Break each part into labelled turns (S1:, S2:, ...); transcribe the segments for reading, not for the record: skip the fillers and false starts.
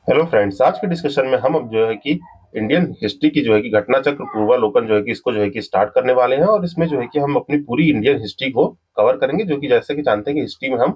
S1: Hello friends, आज के discussion में हम अब जो है कि इंडियन हिस्ट्री की जो है कि घटना चक्र पूर्वालोकन जो है कि इसको जो है कि स्टार्ट करने वाले हैं। और इसमें जो है कि हम अपनी पूरी इंडियन हिस्ट्री को कवर करेंगे, जो कि जैसे कि जानते हैं कि हिस्ट्री में हम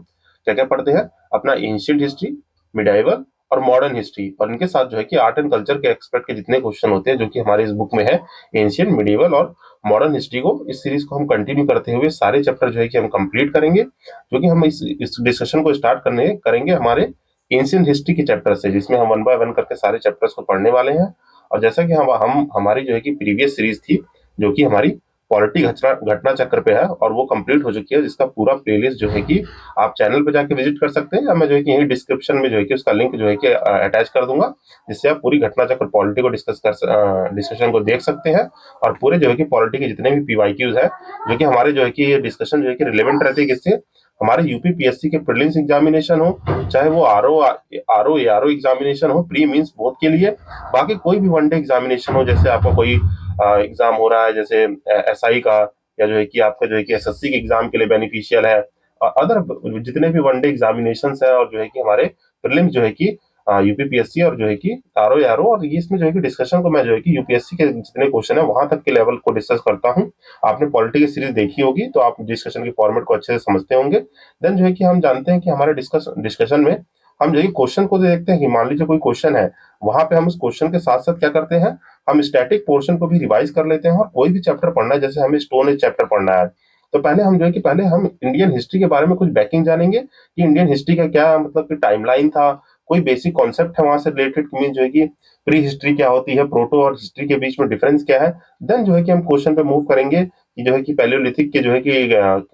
S1: क्या क्या पढ़ते हैं। अपना एंशियंट हिस्ट्री, मिडाइवल और मॉडर्न हिस्ट्री, और इनके साथ जो है कि आर्ट एंड कल्चर के एक्सपर्ट के जितने क्वेश्चन होते हैं जो कि हमारे इस बुक में है, एंशियंट, मिडिवल और मॉडर्न हिस्ट्री को, इस सीरीज को हम कंटिन्यू करते हुए सारे चैप्टर जो है कि हम कंप्लीट करेंगे। जो कि हम इस डिस्कशन को स्टार्ट करने करेंगे हमारे एंशियंट हिस्ट्री के चैप्टर से, जिसमें हम वन बाय वन करके सारे चैप्टर्स को पढ़ने वाले हैं। और जैसा कि हम हमारी जो है कि प्रीवियस सीरीज थी, जो कि हमारी पॉलिटी घटना घटना चक्र पे है, और वो कंप्लीट हो चुकी है, जिसका पूरा प्लेलिस्ट जो है कि आप चैनल पे जाके विजिट कर सकते हैं, या मैं जो है कि यही डिस्क्रिप्शन में जो है कि उसका लिंक जो है कि अटैच कर दूंगा, जिससे आप पूरी घटना चक्र पॉलिटी को डिस्कशन को देख सकते हैं। और पूरे जो है कि पॉलिटी के जितने भी पीवाईक्यूज है, जो कि हमारे जो है कि ये डिस्कशन जो है कि रिलेवेंट रहती है किससे, हमारे यूपीपीएससी के प्रीलिम्स एग्जामिनेशन हो, चाहे वो आरओ या आरओ एग्जामिनेशन हो, प्री मींस बोथ के लिए, बाकी कोई भी वनडे एग्जामिनेशन हो, जैसे आपका कोई एग्जाम हो रहा है, जैसे एसआई का, या जो है कि आपका जो है कि एसएससी के एग्जाम के लिए बेनिफिशियल है, अदर जितने भी वनडे एग्जामिनेशन है, और जो है कि हमारे प्रीलिम्स जो है कि यूपीपीएससी और जो है कि आरओ और ये, इसमें जो है कि डिस्कशन को मैं जो है कि यूपीएससी के जितने क्वेश्चन है वहां तक के लेवल को डिस्कस करता हूँ। आपने पॉलिटी की सीरीज देखी होगी तो आप डिस्कशन के फॉर्मेट को अच्छे से समझते होंगे। देन जो है कि हम जानते हैं कि हमारे डिस्कशन में हम जो है क्वेश्चन को देखते हैं कि मान लीजिए कोई क्वेश्चन है, वहां पे हम उस क्वेश्चन के साथ साथ क्या करते हैं, हम स्टैटिक पोर्शन को भी रिवाइज कर लेते हैं। और कोई भी चैप्टर पढ़ना है, जैसे हमें स्टोन एज चैप्टर पढ़ना है, तो पहले हम जो है कि पहले हम इंडियन हिस्ट्री के बारे में कुछ बैकिंग जानेंगे कि इंडियन हिस्ट्री का क्या मतलब कि टाइमलाइन था, कोई बेसिक कॉन्सेप्ट है वहां से रिलेटेड, मीन जो है कि प्री हिस्ट्री क्या होती है, प्रोटो और हिस्ट्री के बीच में डिफरेंस क्या है। देन जो है कि हम क्वेश्चन पे मूव करेंगे कि जो है कि पैलियोलिथिक के जो है कि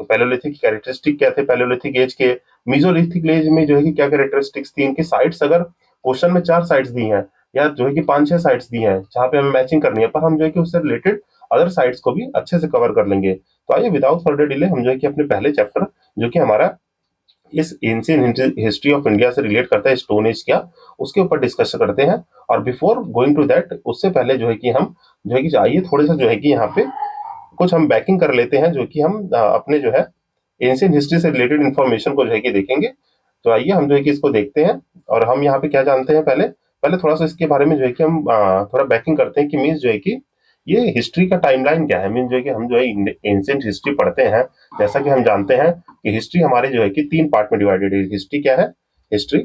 S1: पैलियोलिथिक कैरेक्टरिस्टिक क्या थे पैलियोलिथिक एज के, मीजोलिथिक एज में जो है कि क्या कैरेक्टरिस्टिक्स थी, इनकी साइट्स अगर क्वेश्चन में 4 साइट्स दी हैं, या जो है कि 5-6 साइट्स दी हैं जहाँ पे हमें मैचिंग करनी है, पर हम जो है कि उससे रिलेटेड अदर साइट्स को भी अच्छे से कवर कर लेंगे। तो आइए विदाउट फर्दर डिले हम जो है कि अपने पहले चैप्टर, जो कि हमारा इस एंशियंट हिस्ट्री ऑफ इंडिया से रिलेट करता है, स्टोन एज क्या, उसके ऊपर डिस्कस करते हैं। और बिफोर गोइंग टू दैट, उससे पहले जो है कि हम जो है कि आइए थोड़ा सा जो है कि यहाँ पे कुछ हम बैकिंग कर लेते हैं, जो कि हम अपने जो है एंशियंट हिस्ट्री से रिलेटेड इन्फॉर्मेशन को जो है कि देखेंगे। तो आइए हम जो है कि इसको देखते हैं। और हम यहाँ पे क्या जानते हैं, पहले पहले थोड़ा सा इसके बारे में जो है कि हम थोड़ा बैकिंग करते हैं कि मीन्स जो है कि ये हिस्ट्री का टाइमलाइन क्या है। मीन्स जो है कि हम जो है एंशियंट हिस्ट्री पढ़ते हैं, जैसा कि हम जानते हैं कि हिस्ट्री हमारे जो है कि 3 पार्ट में डिवाइडेड है। हिस्ट्री क्या है, हिस्ट्री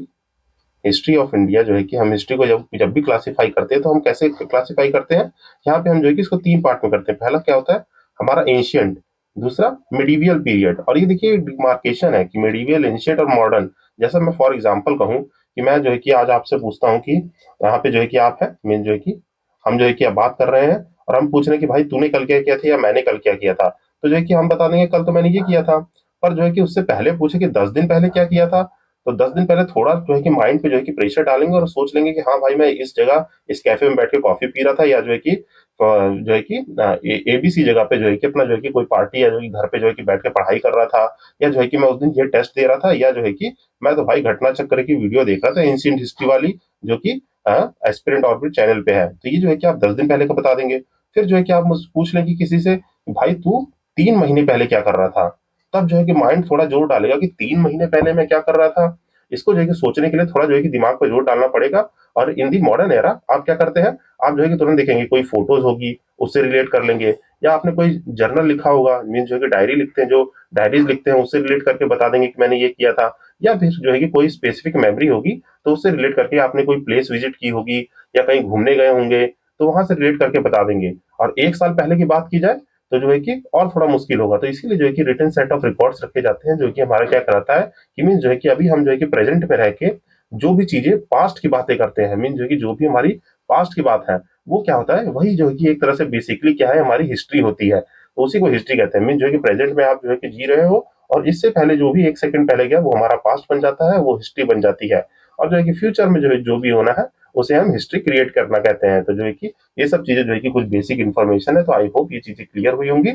S1: हिस्ट्री ऑफ इंडिया जो है कि हम हिस्ट्री को जब जब भी क्लासिफाई करते हैं तो हम कैसे क्लासिफाई करते हैं, यहाँ पे हम जो है कि इसको 3 पार्ट में करते हैं। पहला क्या होता है, हमारा एंशियंट, दूसरा मिडीवियल पीरियड। और ये देखिए डिमार्केशन है कि मिडीवियल, एंशियंट और मॉडर्न। जैसा मैं फॉर एग्जांपल कहूँ कि मैं जो है कि आज आपसे पूछता हूँ कि यहाँ पे जो है कि आप है, मीन जो है कि हम जो है कि अब बात कर रहे हैं, और हम पूछ रहे हैं कि भाई तूने कल क्या किया था या मैंने कल क्या किया था, तो जो है कि हम बता देंगे कल तो मैंने ये किया था। पर जो है कि उससे पहले पूछे कि 10 दिन पहले क्या किया था, तो 10 दिन पहले थोड़ा जो है कि माइंड पे जो है कि प्रेशर डालेंगे और सोच लेंगे कि हाँ भाई मैं इस जगह इस कैफे में बैठ के कॉफी पी रहा था, या जो है कि एबीसी जगह पे जो है कि अपना जो है कि कोई पार्टी, या जो कि घर पे जो है कि बैठ के पढ़ाई कर रहा था, या जो है कि मैं उस दिन ये टेस्ट दे रहा था, या जो है कि मैं तो भाई घटना चक्र की वीडियो देख रहा था एंशियंट हिस्ट्री वाली, जो कि एस्पिरेंट ऑर्बिट चैनल पे है। तो ये जो है कि आप 10 दिन पहले का बता देंगे। फिर जो है कि आप मुझसे पूछ लें कि किसी से, भाई तू 3 महीने पहले क्या कर रहा था, तब जो है कि माइंड थोड़ा जोर डालेगा कि 3 महीने पहले मैं क्या कर रहा था। इसको जो है कि सोचने के लिए थोड़ा जो है कि दिमाग पर जोर डालना पड़ेगा। और इन दी मॉडर्न एरा आप क्या करते हैं, आप जो है कि तुरंत देखेंगे कोई फोटोज होगी, उससे रिलेट कर लेंगे, या आपने कोई जर्नल लिखा होगा, मीन जो है कि डायरी लिखते हैं, जो डायरीज लिखते हैं उससे रिलेट करके बता देंगे कि मैंने ये किया था। या फिर जो है कि कोई स्पेसिफिक मेमोरी होगी, तो उससे रिलेट करके आपने कोई प्लेस विजिट की होगी, या कहीं घूमने गए होंगे, तो वहां से रिलेट करके बता देंगे। और 1 साल पहले की बात की जाए तो जो है कि और थोड़ा मुश्किल होगा। तो इसीलिए जो है कि रिटन सेट ऑफ रिकॉर्ड्स रखे जाते हैं, जो कि हमारा क्या कराता है कि मीन जो है कि अभी हम जो है कि प्रेजेंट में रह के जो भी चीजें पास्ट की बातें करते हैं, मीन जो है कि जो भी हमारी पास्ट की बात है, वो क्या होता है, वही जो है कि एक तरह से बेसिकली क्या है, हमारी हिस्ट्री होती है। तो उसी को हिस्ट्री कहते हैं। मीन जो है कि प्रेजेंट में आप जो है कि जी रहे हो, और इससे पहले जो भी 1 सेकंड पहले गया वो हमारा पास्ट बन जाता है, वो हिस्ट्री बन जाती है। और जो है कि फ्यूचर में जो है जो भी होना है उसे हम हिस्ट्री क्रिएट करना कहते हैं। तो जो है कि ये सब चीजें जो है कि कुछ बेसिक इन्फॉर्मेशन है। तो आई होप ये चीजें क्लियर हुई होंगी।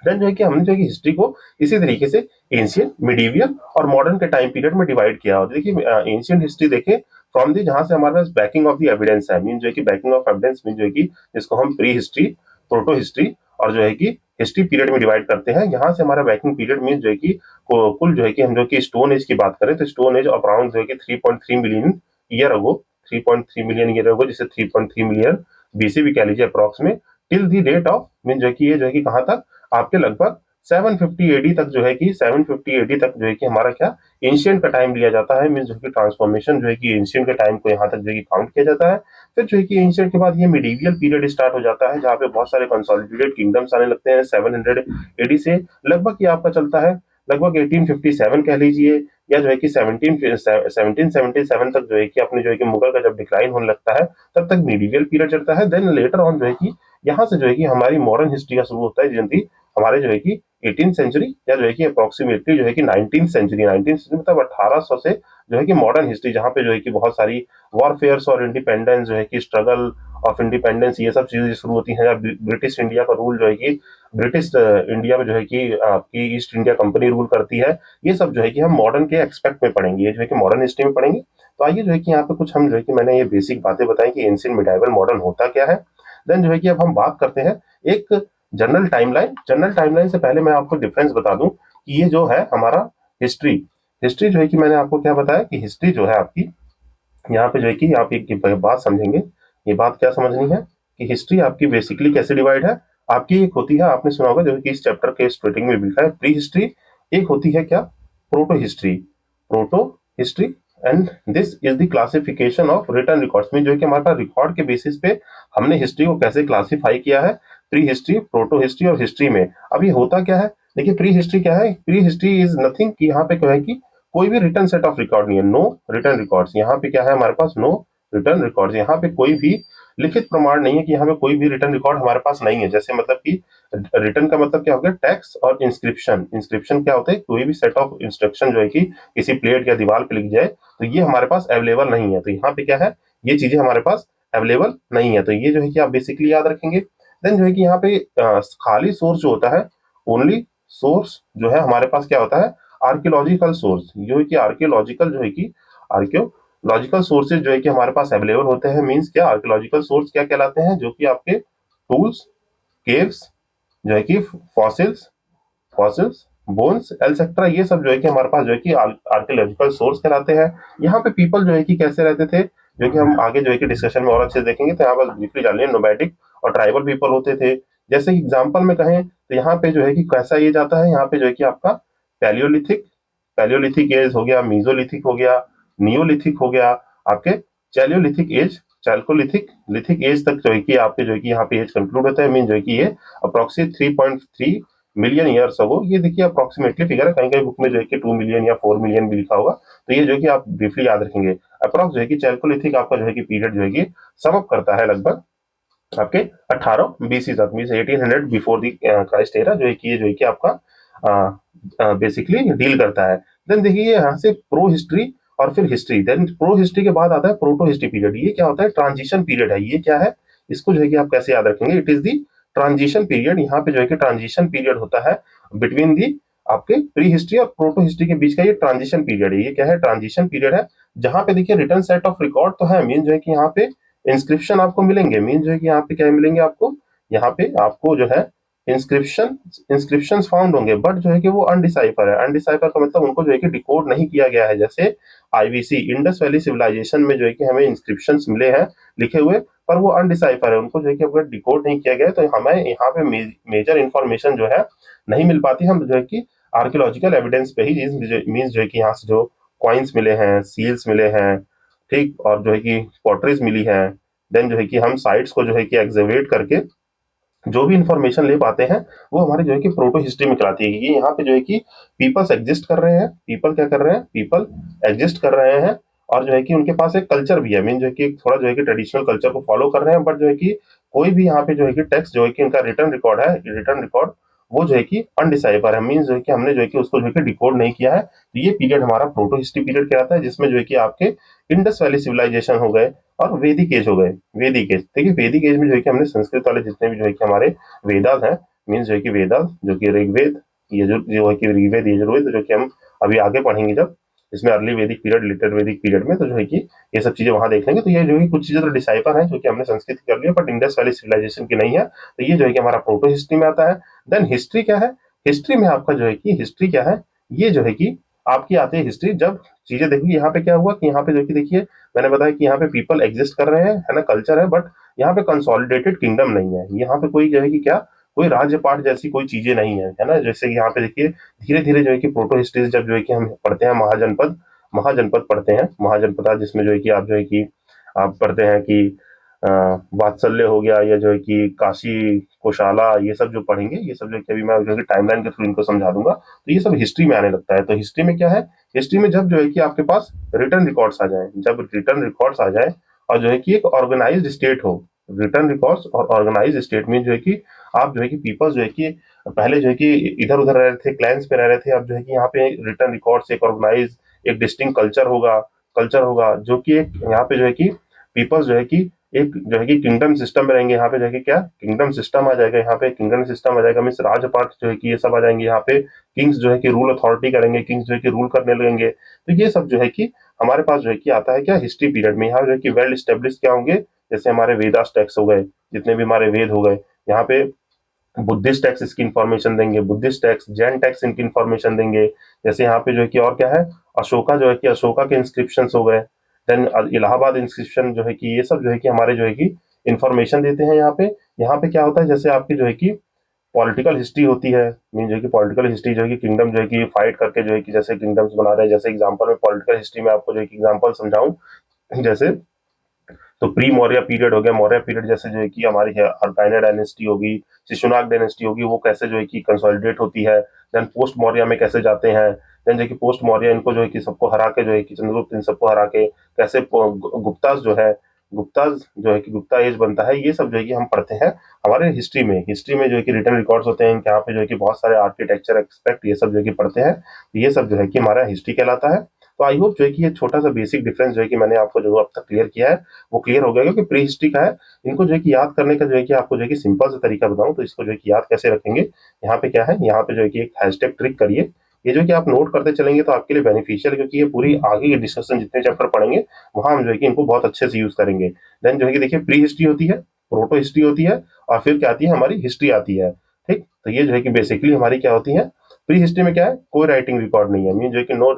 S1: देन जो है कि हमने जो है कि हिस्ट्री को इसी तरीके से एंशियंट, मिडीवियल और मॉडर्न के टाइम पीरियड में डिवाइड किया। और देखिए एंशियंट हिस्ट्री देखें फ्रॉम दी, जहां से हमारे पास बैकिंग ऑफ द एविडेंस है, मीन जो है कि बैकिंग ऑफ एविडेंस, मीन जो है कि जिसको हम प्री हिस्ट्री, प्रोटो हिस्ट्री और जो है कि हिस्ट्री पीरियड में डिवाइड करते हैं। यहाँ से हमारा बैकिंग पीरियड मीन जो है कि कुल जो है कि हम जो कि स्टोन एज की बात करें तो स्टोन एज अराउंड जो है कि 3.3 million year ago, 3.3 million year होगा, जिसे 3.3 मिलियन बीसी भी कह लीजिए अप्रॉक्स में, till the date of mean जो है कि ये जो है कि कहाँ तक आपके लगभग 750 एडी तक जो है कि 750 एडी तक जो है कि हमारा क्या एंशियंट का टाइम लिया जाता है। मीन जो कि ट्रांसफॉर्मेशन जो है कि एंशियंट के टाइम को यहाँ तक जो है कि काउंट किया जाता है। फिर जो है कि एंशियंट के बाद ये मिडीवियल पीरियड स्टार्ट हो जाता है, जहाँ पे बहुत सारे कंसोलिडेटेड किंगडम्स आने लगते हैं 700 एडी से। लगभग ये आपका चलता है लगभग 1857 कह लीजिए, या जो है कि 1777 तक जो है कि अपने जो है कि मुगल का जब डिक्लाइन होने लगता है तब तक मिडीवियल पीरियड चलता है। देन लेटर ऑन जो है कि यहाँ से जो है कि हमारी मॉडर्न हिस्ट्री का शुरू होता है, जनरली हमारे जो है कि 18th सेंचुरी या जो है कि अप्रोक्सीमेटली जो है कि 19th सेंचुरी मतलब 1800 से जो है कि मॉडर्न हिस्ट्री, जहाँ पे जो है कि बहुत सारी वॉरफेयर्स और इंडिपेंडेंस जो है कि स्ट्रगल ऑफ इंडिपेंडेंस ये सब चीजें शुरू होती हैं। ब्रिटिश इंडिया का रूल जो है कि ब्रिटिश इंडिया में जो है कि आपकी ईस्ट इंडिया कंपनी रूल करती है। ये सब जो है कि हम मॉडर्न के एक्सपेक्ट में पढ़ेंगे, ये जो है कि मॉडर्न हिस्ट्री में पढ़ेंगे। तो आइए जो है कि यहाँ पे कुछ हम जो है कि मैंने ये बेसिक बातें बताई कि एंशिएंट मिडाइवल मॉडर्न होता क्या है। देन जो है कि अब हम बात करते हैं एक जनरल टाइमलाइन से पहले मैं आपको डिफरेंस बता दूं कि ये जो है हमारा हिस्ट्री हिस्ट्री जो है कि मैंने आपको क्या बताया कि हिस्ट्री जो है आपकी यहाँ पे जो है कि आप एक बात समझेंगे। ये बात क्या समझनी है कि हिस्ट्री आपकी बेसिकली कैसे डिवाइड है। आपकी एक होती है, आपने सुना होगा जो कि इस चैप्टर के स्टार्टिंग में लिखा है, प्री हिस्ट्री। एक होती है क्या, proto history and this is the classification of written records में जो है कि हमारे पास रिकॉर्ड के बेसिस पे हमने हिस्ट्री को कैसे क्लासिफाई किया है, प्री हिस्ट्री, प्रोटो हिस्ट्री और हिस्ट्री में। अब ये होता क्या है, देखिए प्री हिस्ट्री क्या है, प्री हिस्ट्री इज नथिंग कि यहाँ पे क्या है कि कोई भी रिटर्न सेट ऑफ रिकॉर्ड नहीं है, नो रिटर्न रिकॉर्ड्स। यहाँ पे क्या है हमारे पास, नो रिटर्न रिकॉर्ड्स। यहाँ पे कोई भी लिखित प्रमाण नहीं है कि यहाँ पे कोई भी रिटर्न रिकॉर्ड हमारे पास नहीं है। जैसे मतलब कि रिटर्न का मतलब क्या हो गया, टेक्स्ट और इंस्क्रिप्शन। इंस्क्रिप्शन क्या होता है, कोई भी सेट ऑफ इंस्ट्रक्शन जो है कि किसी प्लेट या दीवार पे लिख जाए तो ये हमारे पास अवेलेबल नहीं है। तो यहाँ पे क्या है, ये चीजें हमारे पास अवेलेबल नहीं है। तो ये जो है कि आप बेसिकली याद रखेंगे। देन जो है कि यहाँ पे खाली सोर्स जो होता है, ओनली सोर्स जो है हमारे पास क्या होता है, आर्कियोलॉजिकल सोर्स। जो है कि आर्कियोलॉजिकल जो है कि आर्कियोलॉजिकल सोर्सेज जो है कि हमारे पास अवेलेबल होते हैं। मींस क्या, आर्कियोलॉजिकल सोर्स क्या कहलाते हैं, जो कि आपके टूल्स, केव्स, जो है कि फॉसिल्स फॉसिल्स बोन्स एल्सेट्रा, ये सब जो है कि हमारे पास जो है कि आर्कियोलॉजिकल सोर्स कहलाते हैं। यहाँ पे पीपल जो है कि कैसे रहते थे, जो कि हम आगे जो है कि डिस्कशन में और अच्छे से देखेंगे। तो यहाँ पर ब्रीफली जान लिया, नोमैडिक और ट्राइबल पीपल होते थे। जैसे एग्जाम्पल में कहें तो यहाँ पे जो है कि कैसा ये जाता है, यहाँ पे जो है कि आपका पैलियोलिथिक पैलियोलिथिक एज हो गया, मीजोलिथिक हो गया, नियोलिथिक हो गया, आपके चैलियोलिथिक एज, चैल्कोलिथिक लिथिक एज तक जो है कि आपके जो है कि यहाँ पे एज कंक्लूड होता है। मीन जो है कि ये अप्रोक्सीमेट 3.3 मिलियन ईयर्स अगो, ये देखिए अप्रोक्सीमेटली फिगर है, कहीं कहीं बुक में जो है कि 2 मिलियन या 4 मिलियन भी लिखा होगा। तो ये जो है कि आप ब्रीफली याद रखेंगे। अप्रोक्स जो है कि चैल्कोलिथिक आपका जो है कि पीरियड जो है कि समअप करता है लगभग आपके 18 बीसी तक, mean 1800 before the Christ era, जो है कि ये जो है कि आपका बेसिकली डील करता है। देन देखिए यहाँ से प्रो हिस्ट्री और फिर हिस्ट्री, देन प्रो हिस्ट्री के बाद आता है प्रोटो हिस्ट्री पीरियड। ये क्या होता है, ट्रांजिशन पीरियड है। ये क्या है, इसको जो है कि आप कैसे याद रखेंगे, it is the transition period. यहाँ पे जो है कि ट्रांजिशन पीरियड होता है बिटवीन दी आपके प्री हिस्ट्री और प्रोटो हिस्ट्री के बीच का, ये ट्रांजिशन पीरियड है। ये क्या है, ट्रांजिशन पीरियड है, जहां पे देखिए रिटर्न सेट ऑफ रिकॉर्ड तो है। मीन जो है कि यहाँ पे इंस्क्रिप्शन आपको मिलेंगे। मीन जो है कि यहाँ पे क्या मिलेंगे आपको, यहाँ पे आपको जो है इंस्क्रिप्शन फाउंड होंगे, बट जो है कि वो अनडिसाइफर है। अनडिसाइफर का मतलब उनको जो है कि डिकोड नहीं किया गया है। जैसे आईवीसी, इंडस वैली सिविलाइजेशन में जो है कि हमें इंस्क्रिप्शन मिले हैं लिखे हुए, पर वो अनडिसाइफर है, उनको जो है कि अगर डिकोड नहीं किया गया तो हमें यहाँ पे मेजर इंफॉर्मेशन जो है नहीं मिल पाती। हम जो है कि आर्कियोलॉजिकल एविडेंस पे ही, मीन्स जो है कि यहाँ से जो कॉइन्स मिले हैं, सील्स मिले हैं, ठीक, और जो है कि पॉटरीज मिली है, देन जो है कि हम साइट्स को जो है कि एग्जिवेट करके जो भी इंफॉर्मेशन ले पाते हैं वो हमारी जो है कि प्रोटो हिस्ट्री में कहलाती है। ये यहाँ पे जो है कि पीपल्स एग्जिस्ट कर रहे हैं, पीपल क्या कर रहे हैं, पीपल एग्जिस्ट कर रहे हैं, और जो है कि उनके पास एक कल्चर भी है। मीन जो है कि थोड़ा जो है कि ट्रेडिशनल कल्चर को फॉलो कर रहे हैं, बट जो है कि कोई भी यहाँ पे जो है कि टेक्स्ट जो है कि इनका रिटर्न रिकॉर्ड है, रिटर्न रिकॉर्ड वो जो है कि अनडिसाइफर है। मीन जो है कि हमने जो है कि उसको जो है कि डिकोड नहीं किया है। तो ये पीरियड हमारा प्रोटो हिस्ट्री पीरियड कहलाता है, जिसमें जो है कि आपके इंडस वैली सिविलाइजेशन हो गए और वैदिक एज हो गए। वैदिक एज देखिए, वैदिक एज में जो है कि हमने संस्कृत वाले जितने भी जो है कि हमारे वेदास हैं, मीन्स जो है कि वेदास, जो कि ऋग्वेद, ये जो है कि ऋग्वेद, यजुर्वेद, जो कि हम अभी आगे पढ़ेंगे जब इसमें अर्ली वैदिक पीरियड, लेटर वैदिक पीरियड में, तो जो है कि ये सब चीजें वहां देख लेंगे। तो ये जो है कुछ चीजें तो डिसाइफर है जो कि हमने संस्कृत कर लिया, बट इंडस वैली सिविलाइजेशन की नहीं है। तो ये जो है कि हमारा प्रोटो हिस्ट्री में आता है। देन हिस्ट्री क्या है, हिस्ट्री में आपका जो है कि हिस्ट्री क्या है, ये जो है कि आपकी आती है हिस्ट्री। जब चीजें देखिए यहाँ पे क्या हुआ कि यहाँ पे जो कि देखिए मैंने बताया कि यहाँ पे पीपल एग्जिस्ट कर रहे हैं, है ना, कल्चर है, बट यहाँ पे कंसोलिडेटेड किंगडम नहीं है। यहाँ पे कोई जो है कि क्या, कोई राज्य पाठ जैसी कोई चीजें नहीं है, है ना। जैसे कि यहाँ पे देखिए धीरे धीरे जो है कि प्रोटो हिस्ट्री जब जो है कि हम पढ़ते हैं महाजनपद, महाजनपद पढ़ते हैं, महाजनपद जिसमें जो है कि आप जो है कि आप पढ़ते हैं कि वात्सल्य हो गया, या जो है कि काशी कोशाला, ये सब जो पढ़ेंगे, ये सब जो है कि अभी मैं जो है कि टाइमलाइन के थ्रू इनको समझा दूंगा, तो ये सब हिस्ट्री में आने लगता है। तो हिस्ट्री में क्या है, हिस्ट्री में जब जो है कि आपके पास रिटर्न रिकॉर्ड्स आ जाए, जब रिटर्न रिकॉर्ड्स आ जाए और जो है कि एक ऑर्गेनाइज्ड स्टेट हो, रिटर्न रिकॉर्ड्स और ऑर्गेनाइज्ड स्टेट में जो है कि आप जो है कि पीपल जो है कि पहले जो है कि इधर उधर रह रहे थे, क्लैंस में रह रहे थे, अब जो है कि यहाँ पे रिटर्न रिकॉर्ड्स, एक ऑर्गेनाइज, एक डिस्टिंक्ट कल्चर होगा, कल्चर होगा, जो कि एक यहाँ पे जो है कि पीपल्स जो है कि एक जो है कि किंगडम सिस्टम में रहेंगे। यहाँ पे जो है कि क्या, किंगडम सिस्टम आ जाएगा, यहाँ पे किंगडम सिस्टम आ जाएगा, मीन्स राजपाट जो है कि ये सब आ जाएंगे। यहाँ पे किंग्स जो है कि रूल अथॉरिटी करेंगे, किंग्स जो है कि रूल करने लगेंगे। तो ये सब जो है कि हमारे पास जो है कि आता है क्या, हिस्ट्री पीरियड में। यहाँ जो है कि वेल स्टेब्लिश क्या होंगे, जैसे हमारे वेदास टेक्स्ट हो गए, जितने भी हमारे वेद हो गए, यहाँ पे बुद्धिस्ट टेक्स्ट इसकी इन्फॉर्मेशन देंगे, बुद्धिस्ट टेक्स्ट, जैन टेक्स्ट इनकी इन्फॉर्मेशन देंगे। जैसे यहाँ पे जो है कि और क्या है, अशोका जो है कि अशोका के इंस्क्रिप्शन हो गए, देन इलाहाबाद इंस्क्रिप्शन जो है कि ये सब जो है कि हमारे जो है कि इन्फॉर्मेशन देते हैं। यहाँ पे क्या होता है, जैसे आपकी जो है कि पॉलिटिकल हिस्ट्री होती है, मीन जो है कि पॉलिटिकल हिस्ट्री जो है कि किंगडम जो है कि फाइट करके जो है कि जैसे किंगडम्स बना रहे हैं। जैसे एग्जांपल में पॉलिटिकल हिस्ट्री में आपको जो है कि एग्जांपल समझाऊं, जैसे तो प्री मौर्य पीरियड हो गया, मौर्य पीरियड जैसे जो है कि हमारी हर्काइना डायनेस्टी होगी, शिशुनाग डायनेस्टी होगी, वो कैसे जो है कि कंसोलिडेट होती है। देन पोस्ट मौर्य में कैसे जाते हैं, देन जो है कि पोस्ट मौर्य इनको जो है कि सबको हरा के जो है कि चंद्रगुप्त इन सबको हरा के कैसे गुप्तास जो है, गुप्तास जो है कि गुप्ता एज बनता है, ये सब जो है कि हम पढ़ते हैं हमारे हिस्ट्री में। हिस्ट्री में जो है कि रिटर्न रिकॉर्ड्स होते हैं, यहाँ पे जो है कि बहुत सारे आर्किटेक्चर एक्सपेक्ट ये सब जो है कि पढ़ते हैं। तो ये सब जो है कि हमारा हिस्ट्री कहलाता है। तो आई होप जो है कि ये छोटा सा बेसिक डिफरेंस जो है कि मैंने आपको जो अब तक क्लियर किया है वो क्लियर हो गया, क्योंकि प्री हिस्ट्री का है। इनको जो है कि याद करने का जो है कि आपको जो है कि सिंपल सा तरीका बताऊं, तो इसको जो है कि याद कैसे रखेंगे, यहाँ पे क्या है, यहाँ पे जो है कि एक हैशटैग ट्रिक करिए। ये जो है कि आप नोट करते चलेंगे तो आपके लिए बेनिफिशियल है, क्योंकि ये पूरी आगे की डिस्कशन जितने चैप्टर पढ़ेंगे वहां हम जो है कि इनको बहुत अच्छे से यूज करेंगे। देन जो है कि देखिए प्री हिस्ट्री होती है, प्रोटो हिस्ट्री होती है, और फिर क्या आती है, हमारी हिस्ट्री आती है। ठीक, तो ये जो है कि बेसिकली हमारी क्या होती है, प्री हिस्ट्री में क्या है, कोई राइटिंग रिकॉर्ड नहीं है, मीन जो है कि नो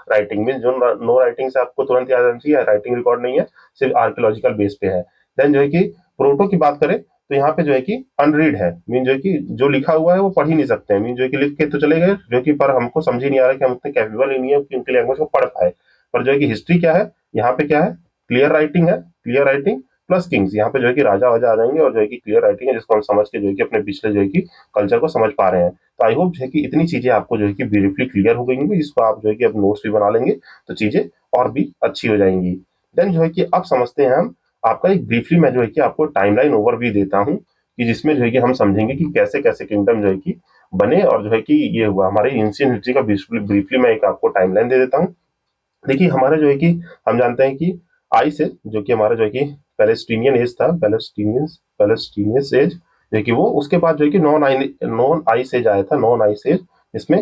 S1: राइटिंग, मीन जो नो राइटिंग से आपको तुरंत याद आना चाहिए, राइटिंग रिकॉर्ड नहीं है, सिर्फ आर्कियोलॉजिकल बेस पे है। देन जो है कि प्रोटो की बात करें तो यहाँ पे जो है कि अनरीड है, मीन जो है कि जो लिखा हुआ है वो पढ़ ही नहीं सकते हैं, मीन जो है कि लिख के तो चले गए, जो कि पर हमको समझ ही नहीं आ रहा कि हम उतने कैपेबल ही नहीं है कि उनकी लैंग्वेज को पढ़ पाए। पर जो है कि हिस्ट्री क्या है, यहाँ पे क्या है, क्लियर राइटिंग है, क्लियर राइटिंग प्लस किंग्स, यहाँ पे जो है कि राजा वाजा आ जाएंगे, और जो है कि क्लियर राइटिंग है जिसको हम समझ के जो है कि अपने पिछले जो है कि कल्चर को समझ पा रहे हैं। तो आई होप जो है कि इतनी चीजें आपको जो है कि ब्रीफली क्लियर हो गई होंगी, जिसको आप जो है कि अब नोट्स भी बना लेंगे तो चीजें और भी अच्छी हो जाएंगी। देन जो है कि अब समझते हैं हम, आपका एक ब्रीफली मैं जो है कि आपको टाइमलाइन ओवरव्यू देता हूँ, कि जिसमें जो है कि हम समझेंगे कि कैसे कैसे किंगडम जो है कि बने, और जो है कि ये हुआ हमारे एंशिएंट हिस्ट्री का ब्रीफली मैं एक आपको टाइमलाइन दे देता हूँ। देखिए हमारा जो है कि हम जानते हैं कि आई से जो कि हमारा जो है कि पैलेस्टीनियन एज था, पैलेस्टीनियस एज जो है कि वो, उसके बाद जो है कि नॉन आइस एज आया था, नॉन आइस एज, जिसमें